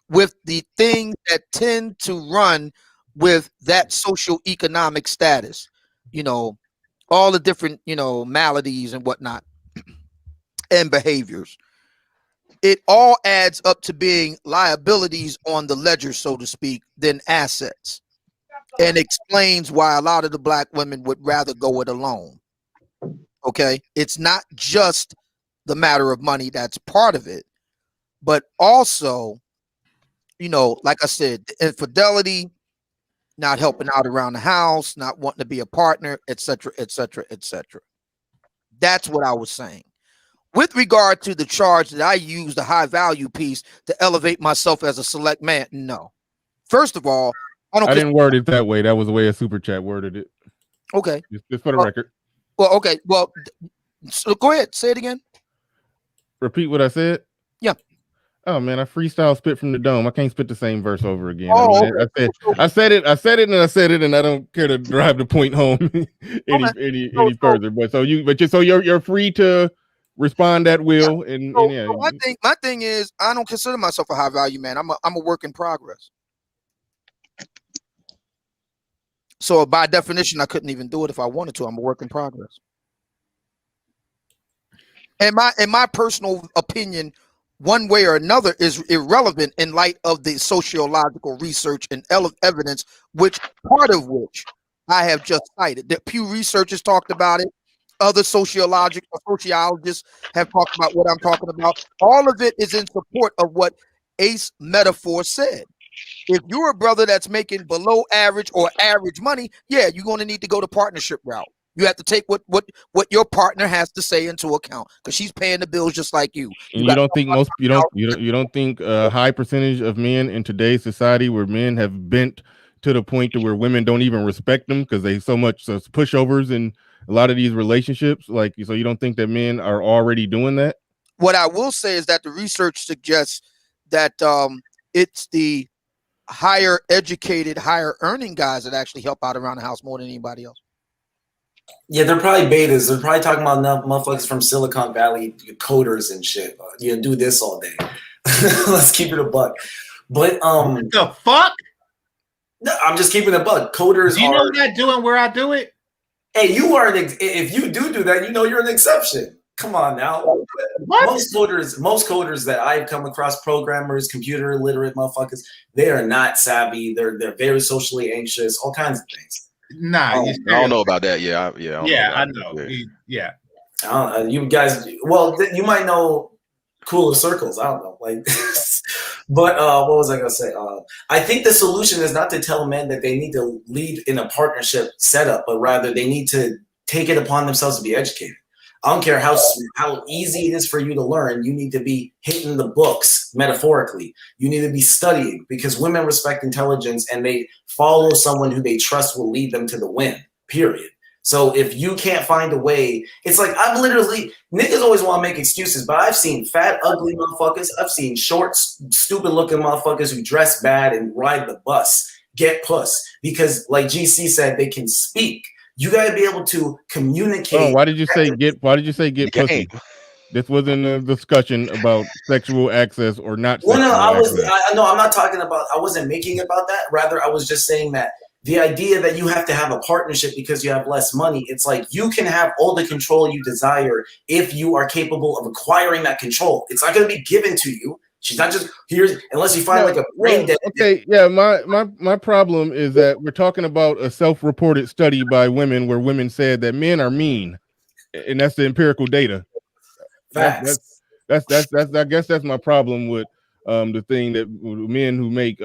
with the things that tend to run with that socioeconomic status, all the different, maladies and whatnot and behaviors, it all adds up to being liabilities on the ledger, so to speak, than assets. And explains why a lot of the Black women would rather go it alone. Okay, it's not just the matter of money that's part of it, but also, like I said, infidelity, not helping out around the house, not wanting to be a partner, etc., etc., etc. That's what I was saying. With regard to the charge that I used the high value piece to elevate myself as a select man, no. First of all, I didn't word it that way. That was the way a super chat worded it. Okay. Just for the record. Well, okay. Well, so go ahead. Say it again. Repeat what I said? Yeah. Oh man, I freestyle spit from the dome. I can't spit the same verse over again. Okay. I said it, and I don't care to drive the point home any further. But so you're free to respond at will. My thing is, I don't consider myself a high value man. I'm a work in progress. So by definition, I couldn't even do it if I wanted to. I'm a work in progress. And my personal opinion one way or another is irrelevant in light of the sociological research and evidence, which part of which I have just cited. The Pew Research has talked about it. Other sociologists have talked about what I'm talking about. All of it is in support of what Ace Metaphor said. If you're a brother that's making below average or average money, yeah, you're going to need to go the partnership route. You have to take what your partner has to say into account because she's paying the bills just like you. And you don't think you don't think a high percentage of men in today's society where men have bent to the point to where women don't even respect them because they so much pushovers in a lot of these relationships, like, so you don't think that men are already doing that? What I will say is that the research suggests that it's the higher educated, higher earning guys that actually help out around the house more than anybody else. Yeah, they're probably betas. They're probably talking about motherfuckers from Silicon Valley, coders and shit. You do this all day. Let's keep it a buck. But what the fuck? No, I'm just keeping it a buck. Coders. Do you know what I do and where I do it? Hey, you are if you do that, you know you're an exception. Come on now. What? Most coders that I've come across, programmers, computer literate motherfuckers, they are not savvy. They're very socially anxious, all kinds of things. Nah, I don't know about that. Yeah, I know. Yeah. You guys, well, you might know cooler circles. I don't know, like, but what was I gonna say? I think the solution is not to tell men that they need to lead in a partnership setup, but rather they need to take it upon themselves to be educated. I don't care how easy it is for you to learn. You need to be hitting the books metaphorically. You need to be studying because women respect intelligence and they follow someone who they trust will lead them to the win, period. So if you can't find a way, it's like niggas always want to make excuses, but I've seen fat, ugly motherfuckers. I've seen short, stupid looking motherfuckers who dress bad and ride the bus, get puss because like GC said, they can speak. You got to be able to communicate. Oh, why did you say get pussy? This wasn't a discussion about sexual access or not. Well, no, I'm not talking about. I wasn't making it about that. Rather, I was just saying that the idea that you have to have a partnership because you have less money. It's like you can have all the control you desire if you are capable of acquiring that control. It's not going to be given to you. She's not just here unless you find like a brain dead. Okay, yeah, my problem is that we're talking about a self-reported study by women where women said that men are mean, and that's the empirical data. Facts. That's I guess that's my problem with the thing that men who make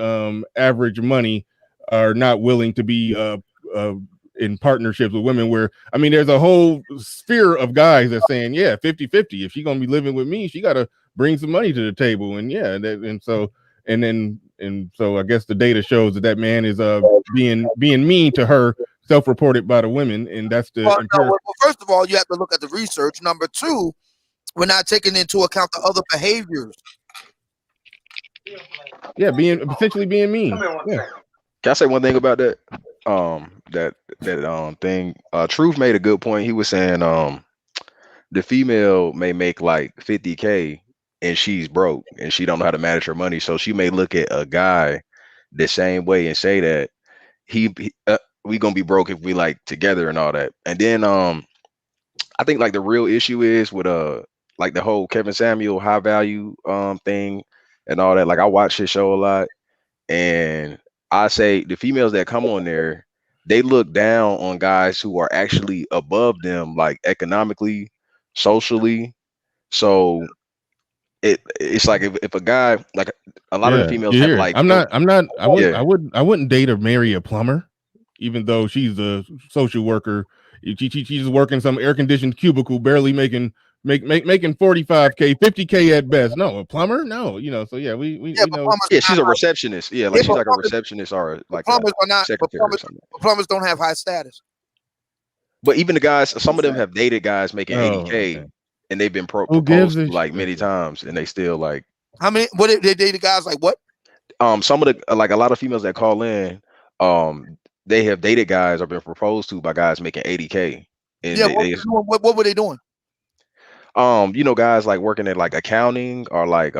average money are not willing to be in partnerships with women where, I mean, there's a whole sphere of guys that's saying, yeah, 50-50. If she's gonna be living with me, she gotta bring some money to the table. And yeah, so I guess the data shows that man is being mean to her, self-reported by the women, and that's the well, first of all, you have to look at the research. Number two, we're not taking into account the other behaviors. Yeah, essentially being mean. Yeah. Can I say one thing about that? That thing. Truth made a good point. He was saying the female may make like 50K and she's broke and she don't know how to manage her money, so she may look at a guy the same way and say that we gonna be broke if we like together and all that. And then I think like the real issue is with like the whole Kevin Samuel high value thing and all that. Like I watch his show a lot, and I say the females that come on there, they look down on guys who are actually above them, like economically, socially. So it's like if a guy, like a lot of the females have like, I wouldn't date or marry a plumber, even though she's a social worker. She's working some air conditioned cubicle, barely making 45K, 50K at best. No, a plumber, no, so yeah, we know. Yeah, she's a receptionist. Yeah, like she's like a receptionist or like plumbers are not. Secretary or something. Plumbers don't have high status. But even the guys, some of them have dated guys making 80K, and they've been proposed to like many times, and they still like. How many? What they dated guys like what? Some of the like a lot of females that call in, they have dated guys or been proposed to by guys making 80K. And yeah, what were they doing? Guys like working at like accounting or like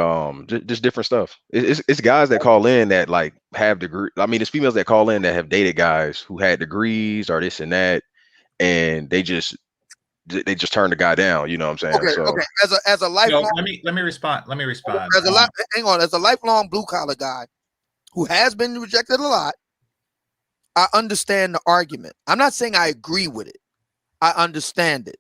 just different stuff. It's guys that call in that like have degree. I mean, it's females that call in that have dated guys who had degrees or this and that, and they just they just turn the guy down. You know what I'm saying? Okay, So okay. As a lifelong, let me respond. Let me respond. hang on. As a lifelong blue collar guy who has been rejected a lot, I understand the argument. I'm not saying I agree with it. I understand it.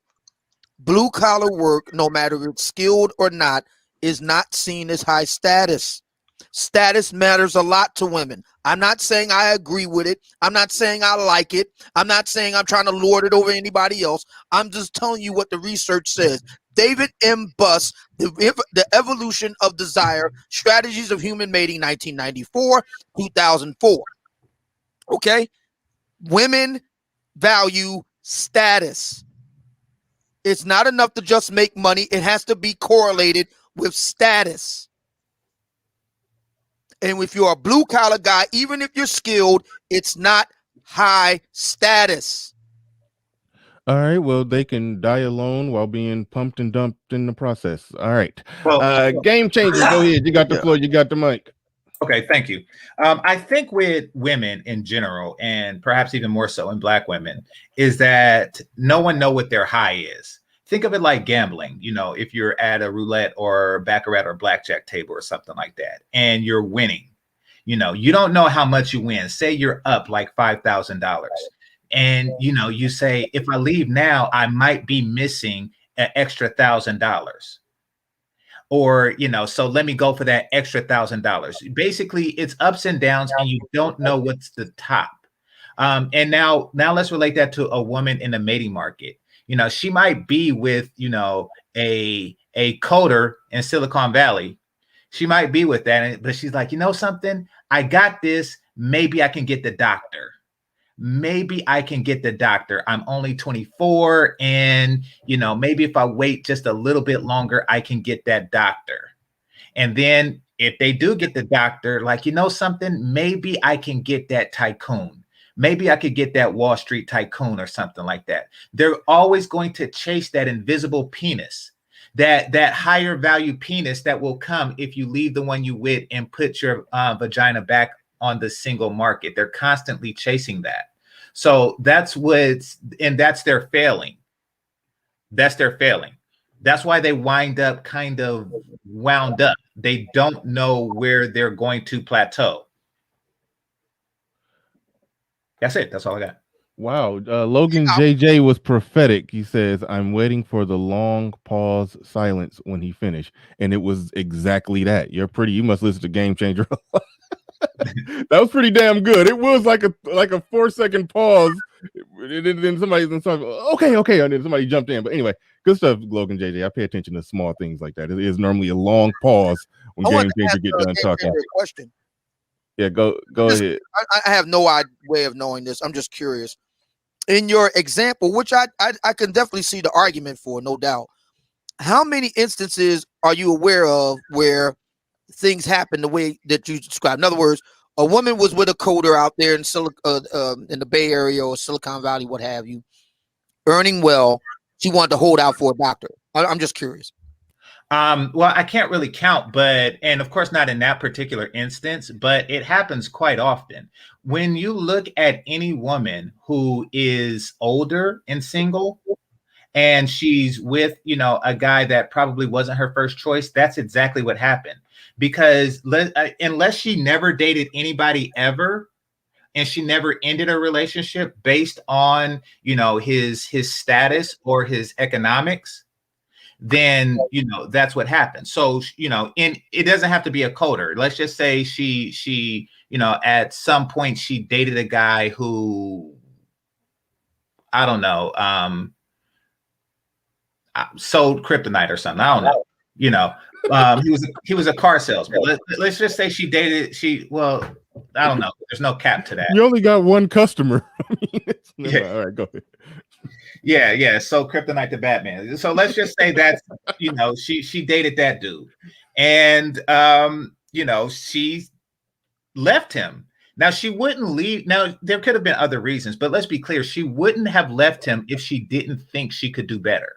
Blue collar work, no matter if it's skilled or not, is not seen as high status. Status matters a lot to women. I'm not saying I agree with it. I'm not saying I like it. I'm not saying I'm trying to lord it over anybody else. I'm just telling you what the research says. David M. Buss, The Evolution of Desire, Strategies of Human Mating, 1994, 2004. Okay? Women value status. It's not enough to just make money. It has to be correlated with status. And if you're a blue collar guy, even if you're skilled, it's not high status. All right. Well, they can die alone while being pumped and dumped in the process. All right. Game changer. Go ahead. You got the floor. You got the mic. Okay, thank you. I think with women in general, and perhaps even more so in Black women, is that no one know what their high is. Think of it like gambling. You know, if you're at a roulette or baccarat or blackjack table or something like that, and you're winning, you know, you don't know how much you win. Say you're up like $5,000, and you say, if I leave now, I might be missing an extra $1,000. Or, so let me go for that extra $1,000. Basically, it's ups and downs, and you don't know what's the top. And now let's relate that to a woman in the mating market. She might be with, a coder in Silicon Valley. She might be with that, but she's like, something, I got this. Maybe I can get the doctor. Maybe I can get the doctor. I'm only 24, and maybe if I wait just a little bit longer, I can get that doctor. And then if they do get the doctor, like, something, maybe I can get that tycoon. Maybe I could get that Wall Street tycoon or something like that. They're always going to chase that invisible penis, that higher value penis that will come if you leave the one you with and put your vagina back on the single market. They're constantly chasing that. So that's their failing. That's their failing. That's why they wind up kind of wound up. They don't know where they're going to plateau. That's it. That's all I got. Wow. Logan JJ was prophetic. He says, I'm waiting for the long pause silence when he finished. And it was exactly that. You must listen to Game Changer. That was pretty damn good. It was like a 4-second pause. Then somebody, okay, and then somebody jumped in. But anyway, good stuff, Logan JJ. I pay attention to small things like that. It is normally a long pause when Game Changer get done talking. Question. Yeah, go ahead. I have no way of knowing this. I'm just curious. In your example, which I can definitely see the argument for, no doubt. How many instances are you aware of where things happen the way that you described? In other words, a woman was with a coder out there in the Bay Area or Silicon Valley, what have you, earning well. She wanted to hold out for a doctor. I'm just curious. Well, I can't really count, and of course not in that particular instance, but it happens quite often. When you look at any woman who is older and single, and she's with, a guy that probably wasn't her first choice, that's exactly what happened. Because unless she never dated anybody ever, and she never ended a relationship based on, his status or his economics, then, that's what happened. So, and it doesn't have to be a coder. Let's just say she, at some point she dated a guy who, I don't know, sold kryptonite or something. I don't know. He was a car salesman. Let's just say she dated. I don't know. There's no cap to that. You only got one customer. Yeah. All right, go ahead. Yeah. So kryptonite to Batman. So let's just say that she dated that dude, and she left him. Now she wouldn't leave. Now there could have been other reasons, but let's be clear: she wouldn't have left him if she didn't think she could do better.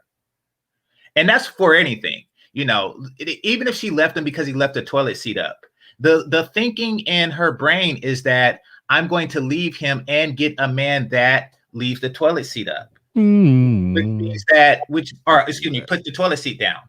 And that's for anything, even if she left him because he left the toilet seat up, the thinking in her brain is that I'm going to leave him and get a man that leaves the toilet seat up. which means that, put the toilet seat down,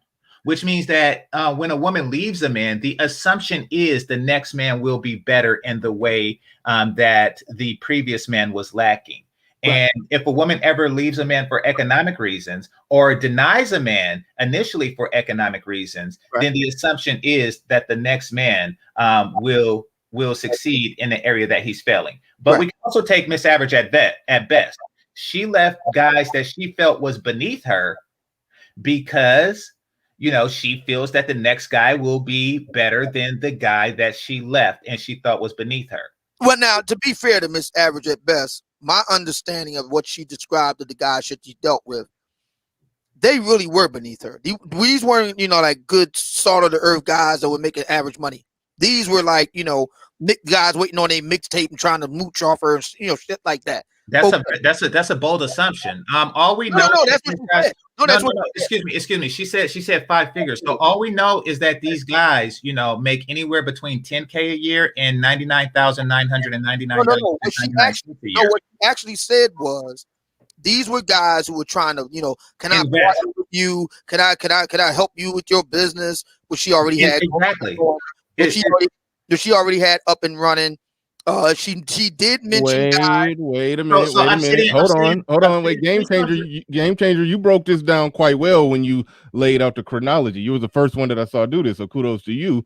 which means that when a woman leaves a man, the assumption is the next man will be better in the way that the previous man was lacking. And if a woman ever leaves a man for economic reasons or denies a man initially for economic reasons, then the assumption is that the next man will succeed in the area that he's failing. But we can also take Miss Average at best. She left guys that she felt was beneath her because, you know, she feels that the next guy will be better than the guy that she left and she thought was beneath her. Well, now, to be fair to Miss Average at best, my understanding of what she described of the guys that she dealt with, they really were beneath her. These weren't, you know, like good salt of the earth guys that were making average money. These were like, you know, guys waiting on a mixtape and trying to mooch off her, you know, shit like that. That's a bold assumption. All we know. No, that's what you said. Excuse me. She said 5 figures. So all we know is that these guys, you know, make anywhere between $10K a year and $99,999. No. What she actually said was, these were guys who were trying to, you know, can I partner with you? Can I help you with your business? Which she already had. Exactly. She already had up and running. She did mention. Wait a minute. Hold on. Wait, game changer. You broke this down quite well when you laid out the chronology. You were the first one that I saw do this, so kudos to you.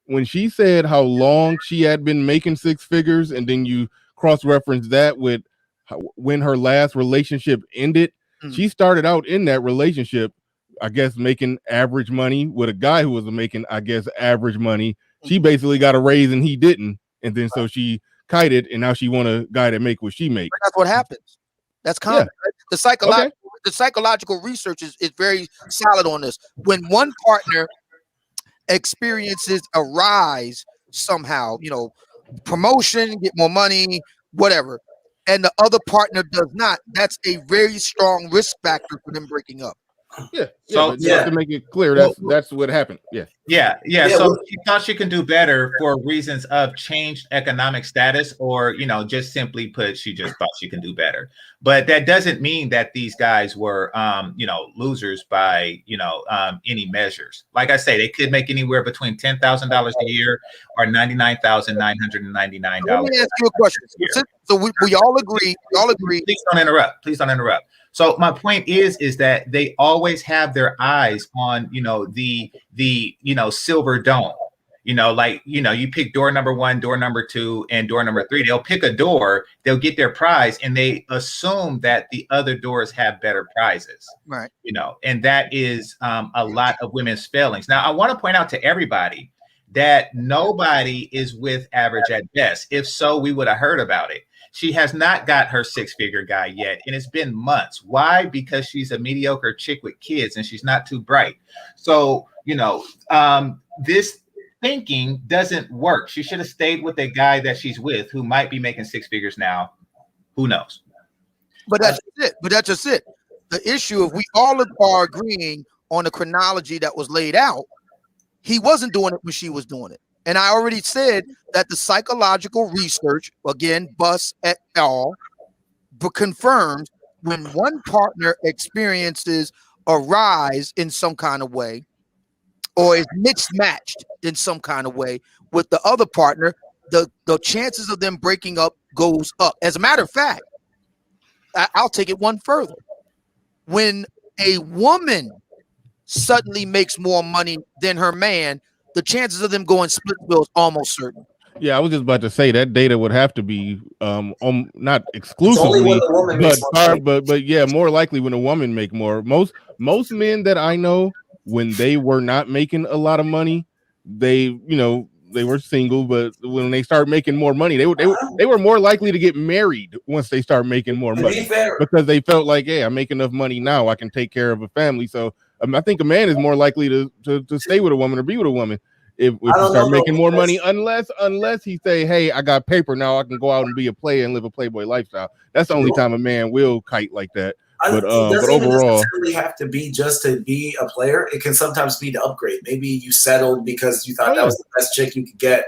When she said how long she had been making 6 figures, and then you cross-reference that with when her last relationship ended, she started out in that relationship, I guess, making average money with a guy who was making, I guess, average money. She basically got a raise and he didn't. And then so she kited, and now she want a guy that make what she make. But that's what happens. That's common. Right? The psychological research is very solid on this. When one partner experiences a rise somehow, you know, promotion, get more money, whatever, and the other partner does not, that's a very strong risk factor for them breaking up. To make it clear, that's what happened. So she thought she can do better for reasons of changed economic status, or, you know, just simply put, she just thought she can do better. But that doesn't mean that these guys were, you know, losers by, you know, any measures. Like I say, they could make anywhere between $10,000 a year or $99,999. Let me ask you a question. So we all agree. Please don't interrupt. So my point is that they always have their eyes on, you know, the you know, silver dome. You know, like, you know, you pick door number 1, door number 2, and door number 3. They'll pick a door, they'll get their prize, and they assume that the other doors have better prizes. Right. You know, and that is a lot of women's failings. Now, I want to point out to everybody that nobody is with Average at best. If so, we would have heard about it. She has not got her 6-figure guy yet, and it's been months. Why? Because she's a mediocre chick with kids, and she's not too bright. So, you know, this thinking doesn't work. She should have stayed with a guy that she's with who might be making 6 figures now. Who knows? But that's just it. The issue, if we all are agreeing on the chronology that was laid out, he wasn't doing it when she was doing it. And I already said that the psychological research, again, Buss et al., confirms when one partner experiences a rise in some kind of way, or is mismatched in some kind of way with the other partner, the chances of them breaking up goes up. As a matter of fact, I'll take it one further. When a woman suddenly makes more money than her man, the chances of them going split bill is almost certain. Yeah, I was just about to say that data would have to be not exclusively, but yeah, more likely when a woman make more. Most men that I know, when they were not making a lot of money, they were single, but when they start making more money, they were more likely to get married once they start making more money, because they felt like, hey, I make enough money now, I can take care of a family. So I think a man is more likely to stay with a woman or be with a woman if you start making more money, unless he say, hey, I got paper now, I can go out and be a player and live a playboy lifestyle. That's the only time a man will kite like that. But doesn't overall, even necessarily have to be just to be a player. It can sometimes be to upgrade. Maybe you settled because you thought that was the best chick you could get.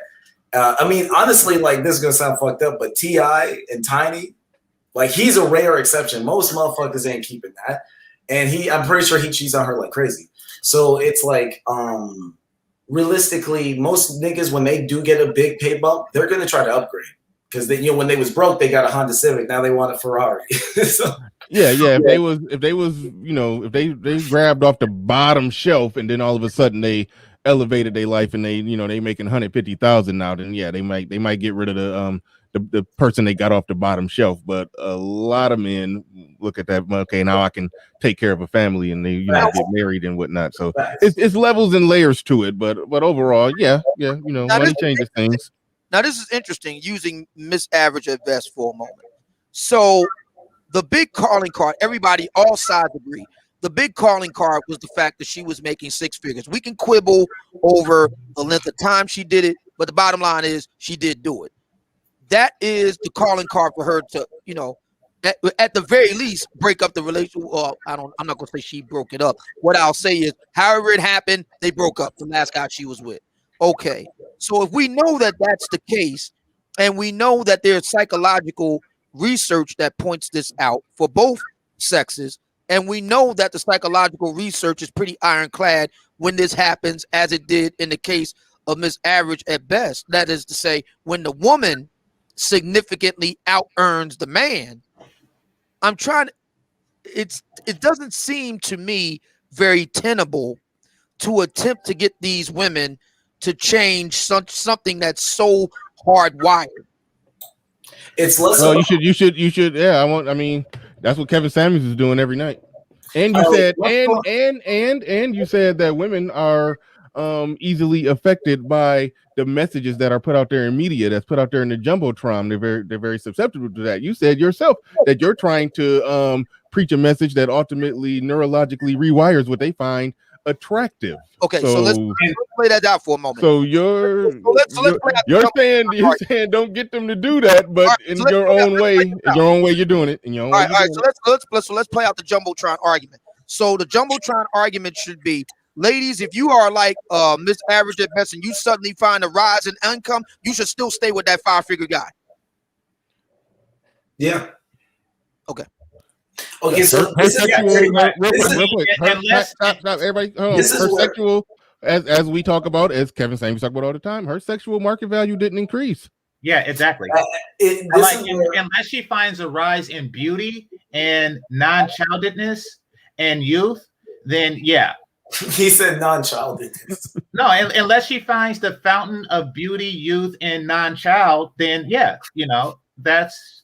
I mean, honestly, like, this is gonna sound fucked up, but T.I. and Tiny, Like he's a rare exception. Most motherfuckers ain't keeping that. And I'm pretty sure he cheats on her like crazy. So it's like, realistically, most niggas, when they do get a big pay bump, they're gonna try to upgrade. Because they, when they was broke, they got a Honda Civic. Now they want a Ferrari. So, yeah. If they was, if they grabbed off the bottom shelf and then all of a sudden they elevated their life and they making 150,000 now, then yeah, they might get rid of the person they got off the bottom shelf. But a lot of men look at that. Okay, now I can take care of a family, and they get married and whatnot. So it's levels and layers to it. But overall, yeah, money changes things. Now, this is interesting, using Miss Average at best for a moment. So the big calling card, everybody, all sides agree. The big calling card was the fact that she was making six figures. We can quibble over the length of time she did it, but the bottom line is she did do it. That is the calling card for her to, at the very least, break up the relationship. Well, I'm not going to say she broke it up. What I'll say is, however it happened, they broke up, the last guy she was with. Okay, so if we know that that's the case, and we know that there's psychological research that points this out for both sexes, and we know that the psychological research is pretty ironclad when this happens, as it did in the case of Miss Average at best. That is to say, when the woman significantly out-earns the man, it doesn't seem to me very tenable to attempt to get these women to change something that's so hardwired. It's less. Well, you should. Yeah, I mean, that's what Kevin Samuels is doing every night. And you said, and you said that women are easily affected by the messages that are put out there in media, that's put out there in the jumbotron. They're very susceptible to that. You said yourself that you're trying to preach a message that ultimately neurologically rewires what they find attractive. Okay, so let's play that out for a moment. So you're saying don't get them to do that, but in your own way, you're doing it. All right. So let's play out the jumbotron argument. So the jumbotron argument should be, ladies, if you are like Miss Average at best and you suddenly find a rise in income, you should still stay with that 5-figure guy. Yeah. Okay. Okay, so everybody. Her sexual, as we talk about, as Kevin Samuels talk about all the time, her sexual market value didn't increase. Yeah, exactly. Unless she finds a rise in beauty and non-childedness and youth, then yeah. He said non-childedness. No, unless she finds the fountain of beauty, youth, and non-child, then yeah, that's.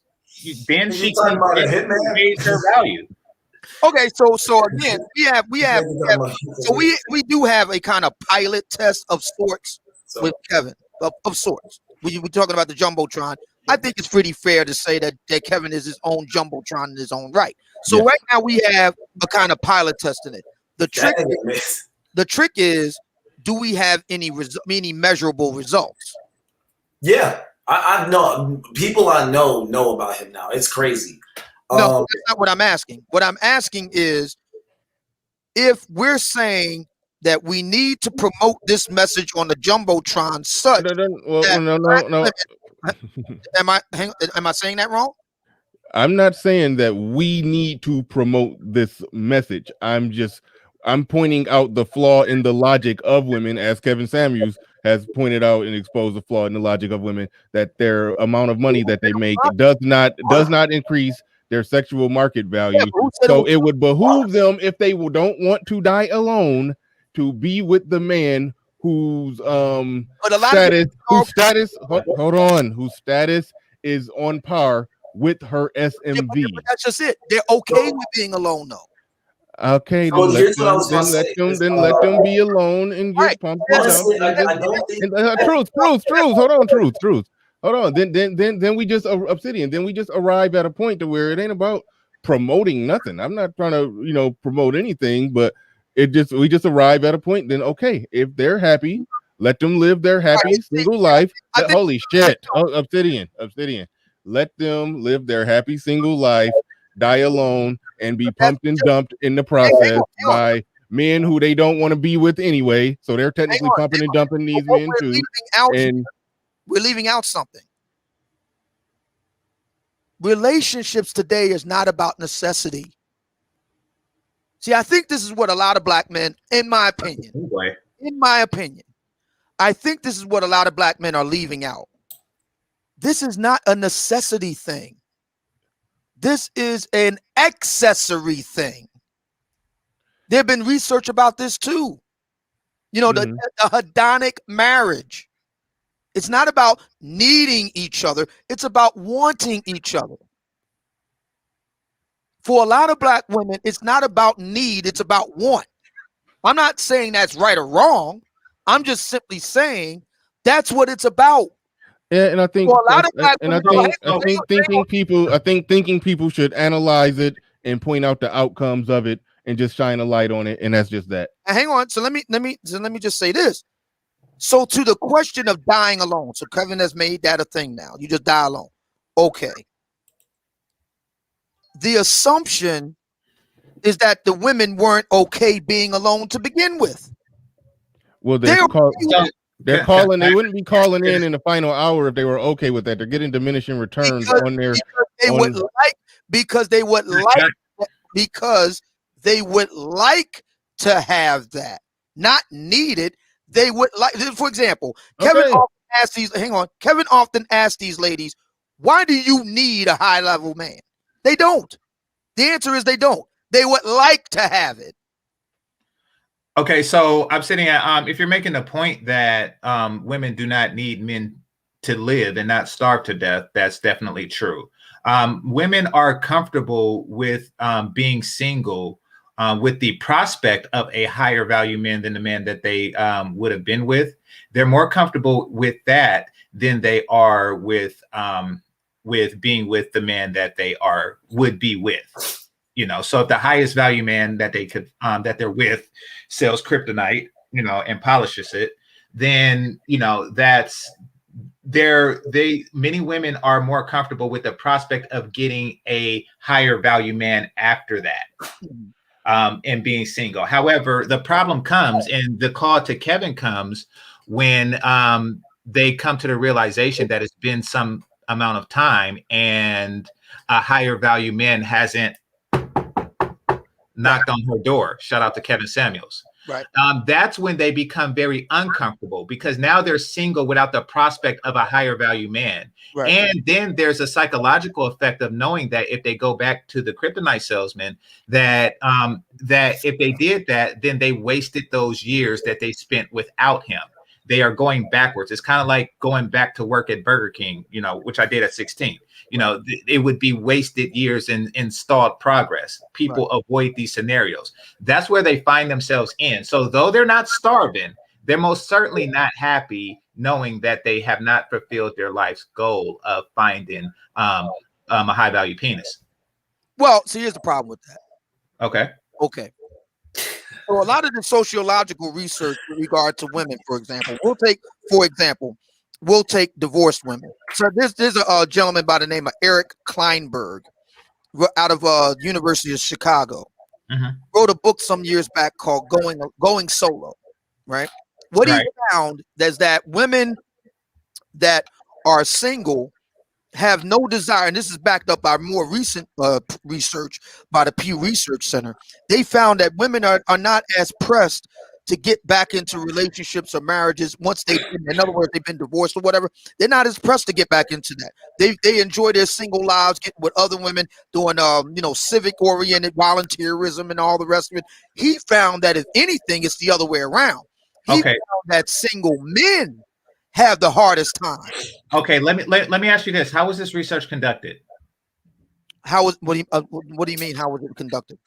Then she can raise her value. Okay, so again, we do have a kind of pilot test of sorts with Kevin of sorts. We're talking about the jumbotron. I think it's pretty fair to say that Kevin is his own jumbotron in his own right. So right now we have a kind of pilot test in it. The trick is, do we have any measurable results? Yeah. I know people I know about him now. It's crazy. No, that's not what I'm asking. What I'm asking is, if we're saying that we need to promote this message on the jumbotron, such no. Am I saying that wrong? I'm not saying that we need to promote this message. I'm pointing out the flaw in the logic of women, as Kevin Samuels has pointed out and exposed the flaw in the logic of women, that their amount of money that they make does not increase their sexual market value. So it would behoove them, if they don't want to die alone, to be with the man whose status is on par with her SMV. But that's just it. They're okay with being alone, though. Okay, then let them be alone and get pumped. Truth. Hold on. Then we just Obsidian. Then we just arrive at a point to where it ain't about promoting nothing. I'm not trying to promote anything, but we just arrive at a point. Then okay, if they're happy, let them live their happy single life. Holy shit, Obsidian. Let them live their happy single life, die alone, and be pumped and dumped in the process by men who they don't want to be with anyway. So they're technically pumping and dumping these men too. We're leaving out something. relationships today is not about necessity. See, I think this is what a lot of black men, in my opinion, I think this is what a lot of black men are leaving out. This is not a necessity thing. This is an accessory thing. There have been research about this too. You know, the hedonic marriage. It's not about needing each other. It's about wanting each other. For a lot of black women, it's not about need. It's about want. I'm not saying that's right or wrong. I'm just simply saying that's what it's about. Yeah, and I think, for a lot of black and I women, think thinking people should analyze it and point out the outcomes of it and just shine a light on it, and that's just that. hang on. So let me just say this. So to the question of dying alone, so Kevin has made that a thing now. You just die alone. Okay. The assumption is that the women weren't okay being alone to begin with. Well, they're calling. They wouldn't be calling in the final hour if they were okay with that. They're getting diminishing returns because they would like to have that, not need it. They would like, for example, Kevin often asks these ladies, why do you need a high level man? They don't. The answer is they don't. They would like to have it. Okay, so I'm sitting at if you're making the point that women do not need men to live and not starve to death, that's definitely true. Women are comfortable with being single with the prospect of a higher value man than the man that they would have been with. They're more comfortable with that than they are with being with the man that they would be with. You know, so if the highest value man that they could that they're with sells kryptonite, you know, and polishes it, then you know that's many women are more comfortable with the prospect of getting a higher value man after that. And being single. However, the problem comes, and the call to Kevin comes when they come to the realization that it's been some amount of time and a higher value man hasn't knocked on her door. Shout out to Kevin Samuels. Right. That's when they become very uncomfortable because now they're single without the prospect of a higher value man. Right. And then there's a psychological effect of knowing that if they go back to the kryptonite salesman, that if they did that, then they wasted those years that they spent without him. They are going backwards. It's kind of like going back to work at Burger King, you know, which I did at 16. You know, it would be wasted years in stalled progress. People avoid these scenarios. That's where they find themselves in. So though they're not starving, they're most certainly not happy knowing that they have not fulfilled their life's goal of finding a high value penis. Well, so here's the problem with that. Okay. So a lot of the sociological research in regard to women, for example, we'll take divorced women. So there's a gentleman by the name of Eric Kleinberg out of University of Chicago. Wrote a book some years back called Going Solo, right? What he found is that women that are single have no desire, and this is backed up by more recent research by the Pew Research Center. They found that women are not as pressed to get back into relationships or marriages once in other words, they've been divorced or whatever. They're not as pressed to get back into that. They enjoy their single lives, getting with other women, doing civic oriented volunteerism and all the rest of it. He found that if anything, it's the other way around. He found that single men have the hardest time. Okay, let me ask you this: how was this research conducted? What do you mean? How was it conducted?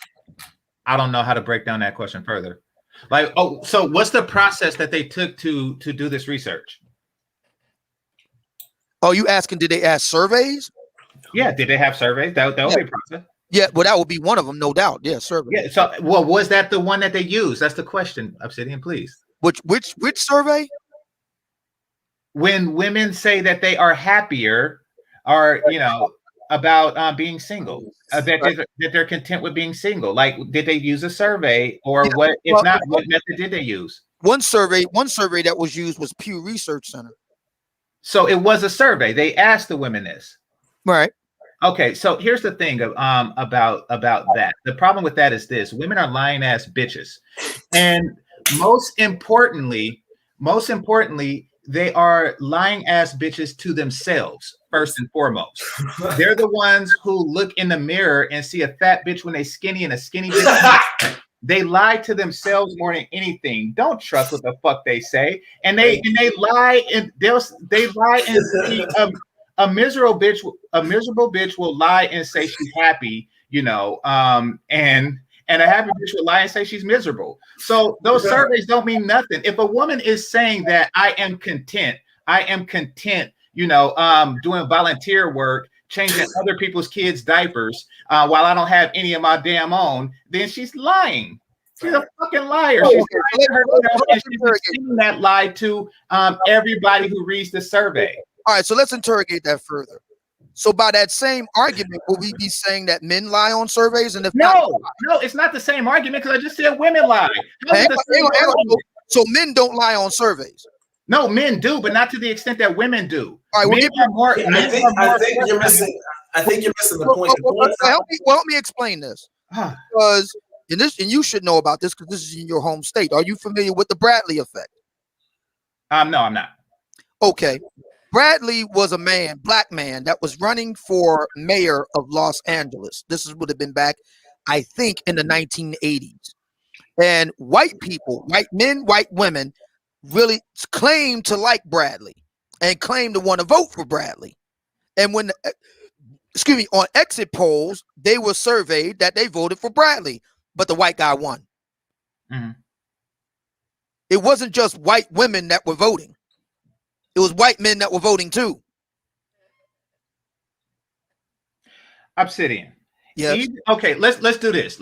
I don't know how to break down that question further. Like, so what's the process that they took to do this research? Oh, you asking? Did they ask surveys? Yeah, did they have surveys? That would be a process. Yeah, well, that would be one of them, no doubt. Yeah, survey. Yeah. So, well, was that the one that they used? That's the question, Obsidian, please. Which survey? When women say that they are happier, or about being single, that they're content with being single. Like, did they use a survey, or what? If not, what method did they use? One survey that was used was Pew Research Center. So it was a survey. They asked the women this, right? Okay, so here's the thing about that. The problem with that is this: women are lying ass bitches, and most importantly, they are lying ass bitches to themselves first and foremost. They're the ones who look in the mirror and see a fat bitch when they skinny and a skinny bitch. They lie to themselves more than anything. Don't trust what the fuck they say, and they lie and they lie and see a miserable bitch will lie and say she's happy, and a happy bitch will lie and say she's miserable. So those surveys don't mean nothing. If a woman is saying that I am content, doing volunteer work, changing other people's kids' diapers while I don't have any of my damn own, then she's lying. She's a fucking liar. She's lying to herself, and she's extending that lie to everybody who reads the survey. All right, so let's interrogate that further. So by that same argument, will we be saying that men lie on surveys? And if no, it's not the same argument because I just said women lie. So men don't lie on surveys. No, men do, but not to the extent that women do. All right, I think you're missing the point. Help me explain this. Because and you should know about this because this is in your home state. Are you familiar with the Bradley effect? No, I'm not. Okay. Bradley was a black man that was running for mayor of Los Angeles. This would have been back, I think, in the 1980s. And white people, white men, white women, really claimed to like Bradley and claimed to want to vote for Bradley. And when, on exit polls, they were surveyed that they voted for Bradley, but the white guy won. Mm-hmm. It wasn't just white women that were voting. It was white men that were voting too. Obsidian. Yes. Okay, let's do this.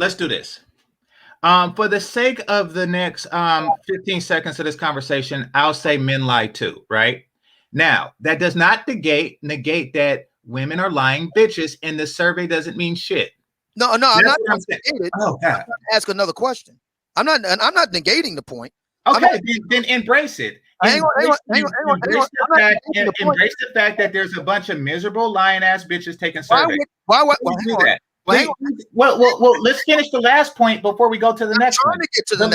For the sake of the next 15 seconds of this conversation, I'll say men lie too, right? Now, that does not negate that women are lying bitches, and the survey doesn't mean shit. No, I'm not negating. Oh, God. Ask another question. I'm not negating the point. Okay, then embrace it. Embrace the fact that there's a bunch of miserable lying ass bitches taking surveys. Why would do that? Well, let's finish the last point before we go to the next one. The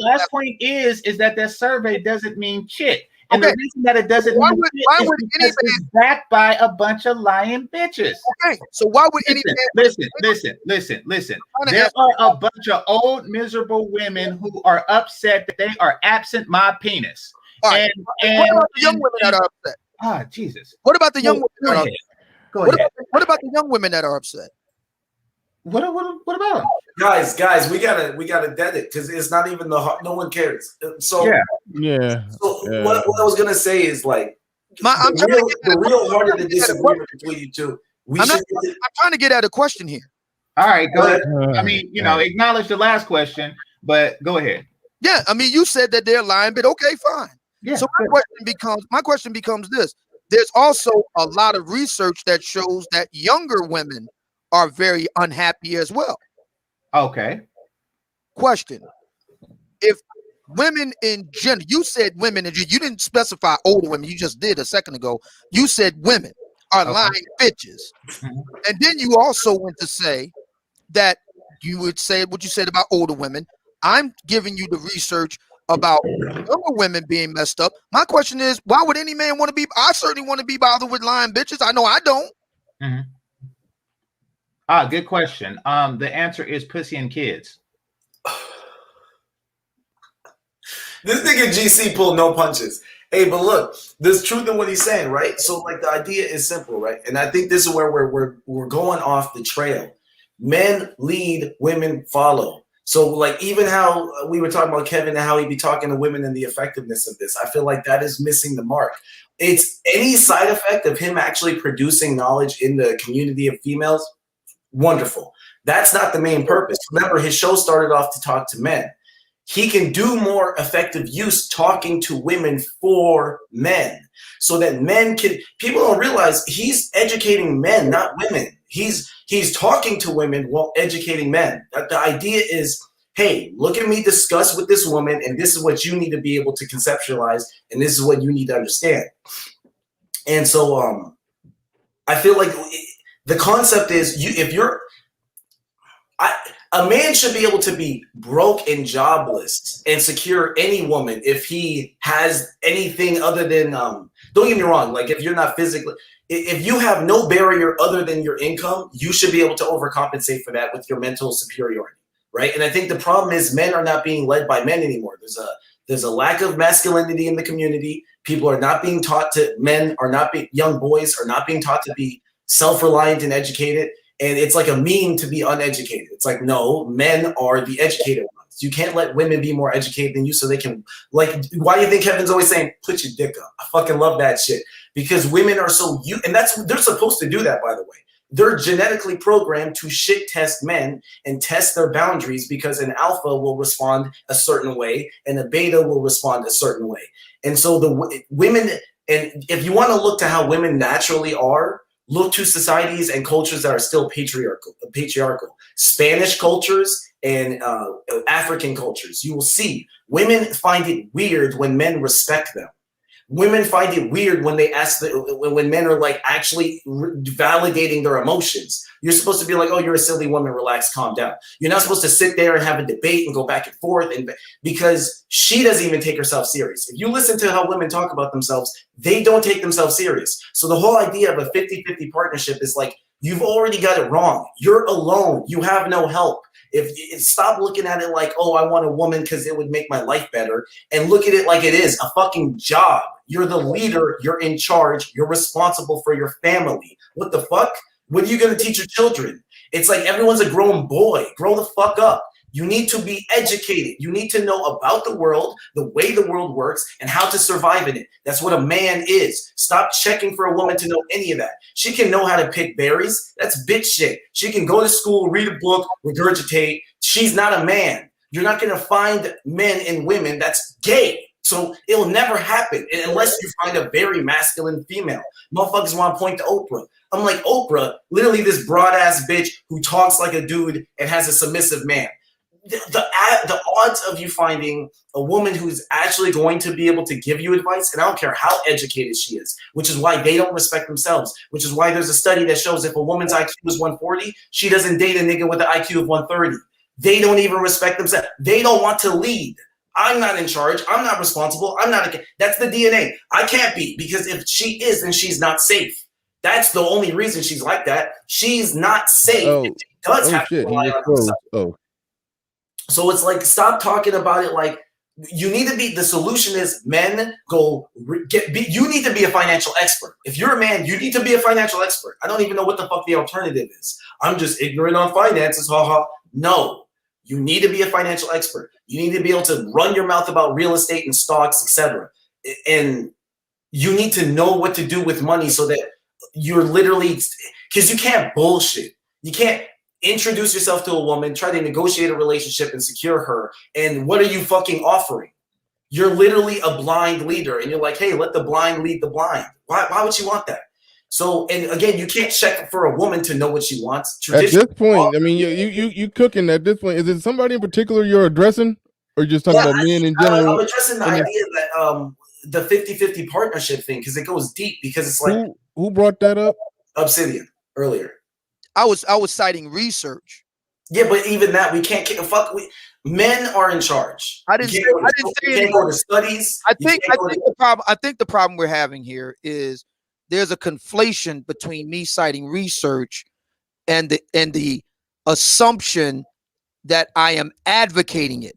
last point is that that survey doesn't mean shit. And the reason that it doesn't mean shit is because it's backed by a bunch of lying bitches. Okay, so why would any man listen? There are a bunch of old miserable women who are upset that they are absent my penis. Right. And what about the young women that are upset? Ah, Jesus. What about the young women that are upset? Go ahead. What about the young women that are upset? What about them? Guys, we gotta dead it because it's not even no one cares. So yeah. So what I was gonna say is like the real heart of the disagreement between you two. I'm trying to get at a question here. All right, go ahead. I mean, acknowledge the last question, but go ahead. Yeah, I mean, you said that they're lying, but okay, fine. Yeah. So my question becomes this: there's also a lot of research that shows that younger women are very unhappy as well. Okay. Question: if women in general, you said women, and you didn't specify older women. You just did a second ago. You said women are lying bitches, and then you also went to say that you would say what you said about older women. I'm giving you the research about younger women being messed up. My question is, why would any man want to be? I certainly want to be bothered with lying bitches. I know I don't. Mm-hmm. Good question. The answer is pussy and kids. This nigga GC pulled no punches. Hey, but look, there's truth in what he's saying, right? So, like, the idea is simple, right? And I think this is where we're going off the trail. Men lead, women follow. So, like, even how we were talking about Kevin and how he'd be talking to women and the effectiveness of this, I feel like that is missing the mark. It's any side effect of him actually producing knowledge in the community of females. Wonderful. That's not the main purpose. Remember, his show started off to talk to men. He can do more effective use talking to women for men so that men can, people don't realize he's educating men, not women. He's talking to women while educating men. The idea is, hey, look at me discuss with this woman, and this is what you need to be able to conceptualize, and this is what you need to understand. And so I feel like The concept is a man should be able to be broke and jobless and secure any woman if he has anything other than don't get me wrong, like if you're not physically, if you have no barrier other than your income, you should be able to overcompensate for that with your mental superiority, right? And I think the problem is men are not being led by men anymore. There's a lack of masculinity in the community. People are not being taught to, young boys are not being taught to be self-reliant and educated. And it's like a meme to be uneducated. It's like, no, men are the educated ones. You can't let women be more educated than you so they can, like, why do you think Kevin's always saying, put your dick up? I fucking love that shit. Because women are so, and they're supposed to do that, by the way. They're genetically programmed to shit test men and test their boundaries because an alpha will respond a certain way and a beta will respond a certain way. And so the women, and if you want to look to how women naturally are, look to societies and cultures that are still patriarchal. Spanish cultures and African cultures. You will see women find it weird when men respect them. Women find it weird when they when men are like actually validating their emotions. You're supposed to be like, oh, you're a silly woman, relax, calm down. You're not supposed to sit there and have a debate and go back and forth, and because she doesn't even take herself serious. If you listen to how women talk about themselves, they don't take themselves serious. So the whole idea of a 50-50 partnership is like, you've already got it wrong. You're alone. You have no help. Stop looking at it like, oh, I want a woman because it would make my life better, and look at it like it is a fucking job. You're the leader. You're in charge. You're responsible for your family. What the fuck? What are you going to teach your children? It's like everyone's a grown boy. Grow the fuck up. You need to be educated. You need to know about the world, the way the world works, and how to survive in it. That's what a man is. Stop checking for a woman to know any of that. She can know how to pick berries. That's bitch shit. She can go to school, read a book, regurgitate. She's not a man. You're not going to find men and women that's gay. So it'll never happen unless you find a very masculine female. Motherfuckers want to point to Oprah. I'm like, Oprah, literally this broad-ass bitch who talks like a dude and has a submissive man. The odds of you finding a woman who's actually going to be able to give you advice, and I don't care how educated she is, which is why they don't respect themselves, which is why there's a study that shows if a woman's IQ is 140, she doesn't date a nigga with an IQ of 130. They don't even respect themselves. They don't want to lead. I'm not in charge. I'm not responsible. That's the DNA. I can't be, because if she is, then she's not safe. That's the only reason she's like that. She's not safe. She does have to rely on herself. So it's like, stop talking about it like you need to be. The solution is men you need to be a financial expert. If you're a man, you need to be a financial expert. I don't even know what the fuck the alternative is. I'm just ignorant on finances. Haha. No. You need to be a financial expert. You need to be able to run your mouth about real estate and stocks, etc. And you need to know what to do with money so that you're literally, because you can't bullshit. You can't introduce yourself to a woman, try to negotiate a relationship and secure her. And what are you fucking offering? You're literally a blind leader. And you're like, hey, let the blind lead the blind. Why would you want that? So, and again, you can't check for a woman to know what she wants. At this point, I mean, you cooking at this point. Is it somebody in particular you're addressing, or just talking about men in general? I'm addressing the idea that the 50-50 partnership thing, because it goes deep, because it's like, who brought that up? Obsidian earlier. I was citing research. Yeah, but even that, we can't men are in charge. I didn't say go to studies. I think the problem we're having here is there's a conflation between me citing research and the assumption that I am advocating it.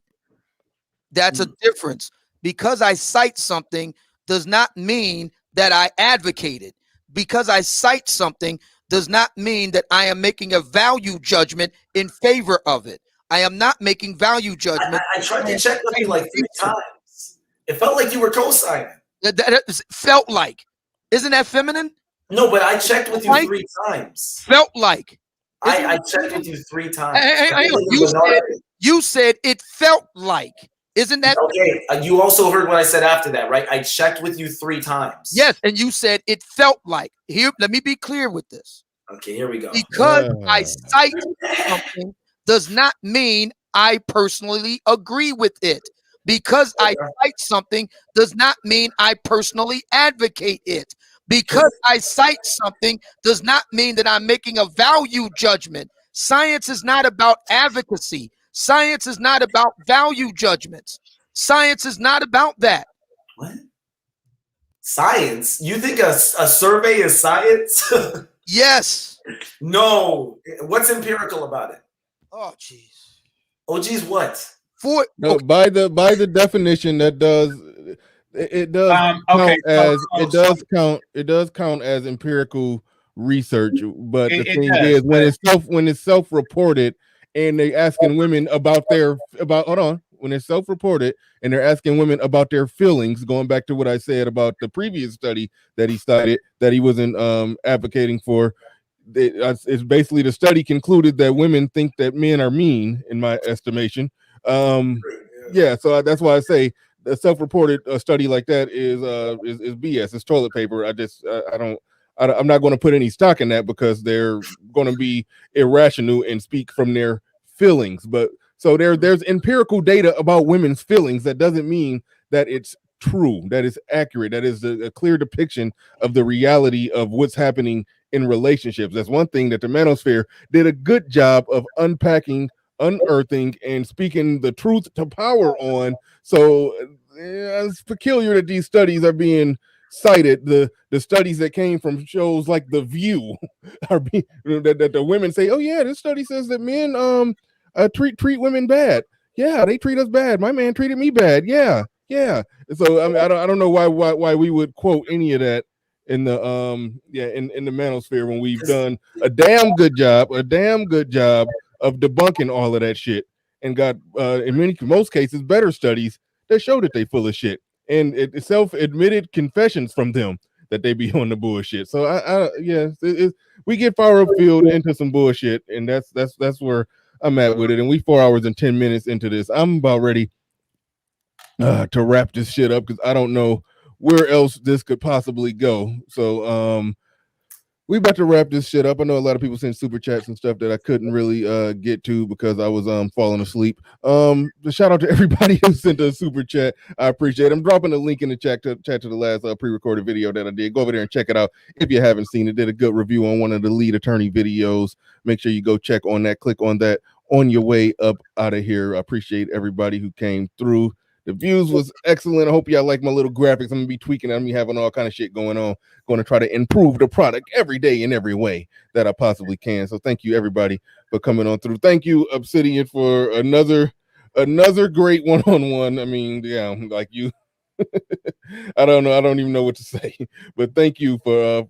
That's a difference. Because I cite something does not mean that I advocate it. Because I cite something does not mean that I am making a value judgment in favor of it. I am not making value judgment. I tried to check with you like 3 times. It felt like you were co-signing. That felt like. Isn't that feminine? No, but I checked with you 3 times. Felt like. I checked with you 3 times. You said it felt like. Isn't that okay? You also heard what I said after that, right? I checked with you 3 times. Yes, and you said it felt like. Here, let me be clear with this. Okay, here we go. Because I cite something does not mean I personally agree with it. Because I cite something does not mean I personally advocate it. Because I cite something does not mean that I'm making a value judgment. Science is not about advocacy. Science is not about value judgments. Science is not about that. What? Science? You think a survey is science? Yes. No. What's empirical about it? Oh, jeez. Oh, geez, what? No, by the definition, that does it does count as it does count as empirical research. But the thing is, when it's self-reported and they asking women about when it's self-reported and they're asking women about their feelings, going back to what I said about the previous study that he cited that he wasn't advocating for. It's basically the study concluded that women think that men are mean, in my estimation. Yeah, so that's why I say a self-reported study like that is BS. It's toilet paper. I'm not going to put any stock in that because they're going to be irrational and speak from their feelings. But so there's empirical data about women's feelings. That doesn't mean that it's true, that is accurate, that is a clear depiction of the reality of what's happening in relationships. That's one thing that the manosphere did a good job of unpacking, unearthing, and speaking the truth to power on. So it's peculiar that these studies are being cited. The studies that came from shows like The View are being that the women say, oh yeah, this study says that men treat women bad. Yeah, they treat us bad. My man treated me bad. Yeah. So I mean, I don't know why we would quote any of that in the in the manosphere when we've done a damn good job of debunking all of that shit and got in most cases better studies that show that they full of shit, and it's self-admitted confessions from them that they be on the bullshit. So we get far afield into some bullshit, and that's where I'm at with it. And we 4 hours and 10 minutes into this. I'm about ready to wrap this shit up because I don't know where else this could possibly go. So we about to wrap this shit up. I know a lot of people sent super chats and stuff that I couldn't really get to because I was falling asleep. The shout out to everybody who sent a super chat. I appreciate it. I'm dropping a link in the chat to the last pre-recorded video that I did. Go over there and check it out if you haven't seen it. Did a good review on one of the lead attorney videos. Make sure you go check on that. Click on that on your way up out of here. I appreciate everybody who came through. The views was excellent. I hope y'all like my little graphics. I'm gonna be tweaking. I'm gonna be having all kind of shit going on. Going to try to improve the product every day in every way that I possibly can. So thank you everybody for coming on through. Thank you Obsidian for another great one-on-one. I mean, yeah, like you. I don't know. I don't even know what to say. But thank you for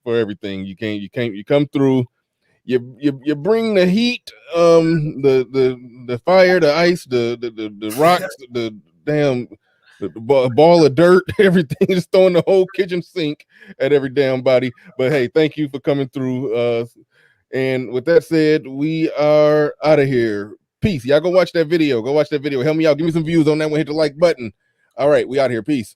everything. You come through. You bring the heat, the fire, the ice, the rocks, the damn the ball of dirt, everything, just throwing the whole kitchen sink at every damn body. But hey, thank you for coming through. And with that said, we are out of here. Peace. Y'all go watch that video. Help me out. Give me some views on that one. Hit the like button. All right, we out here. Peace.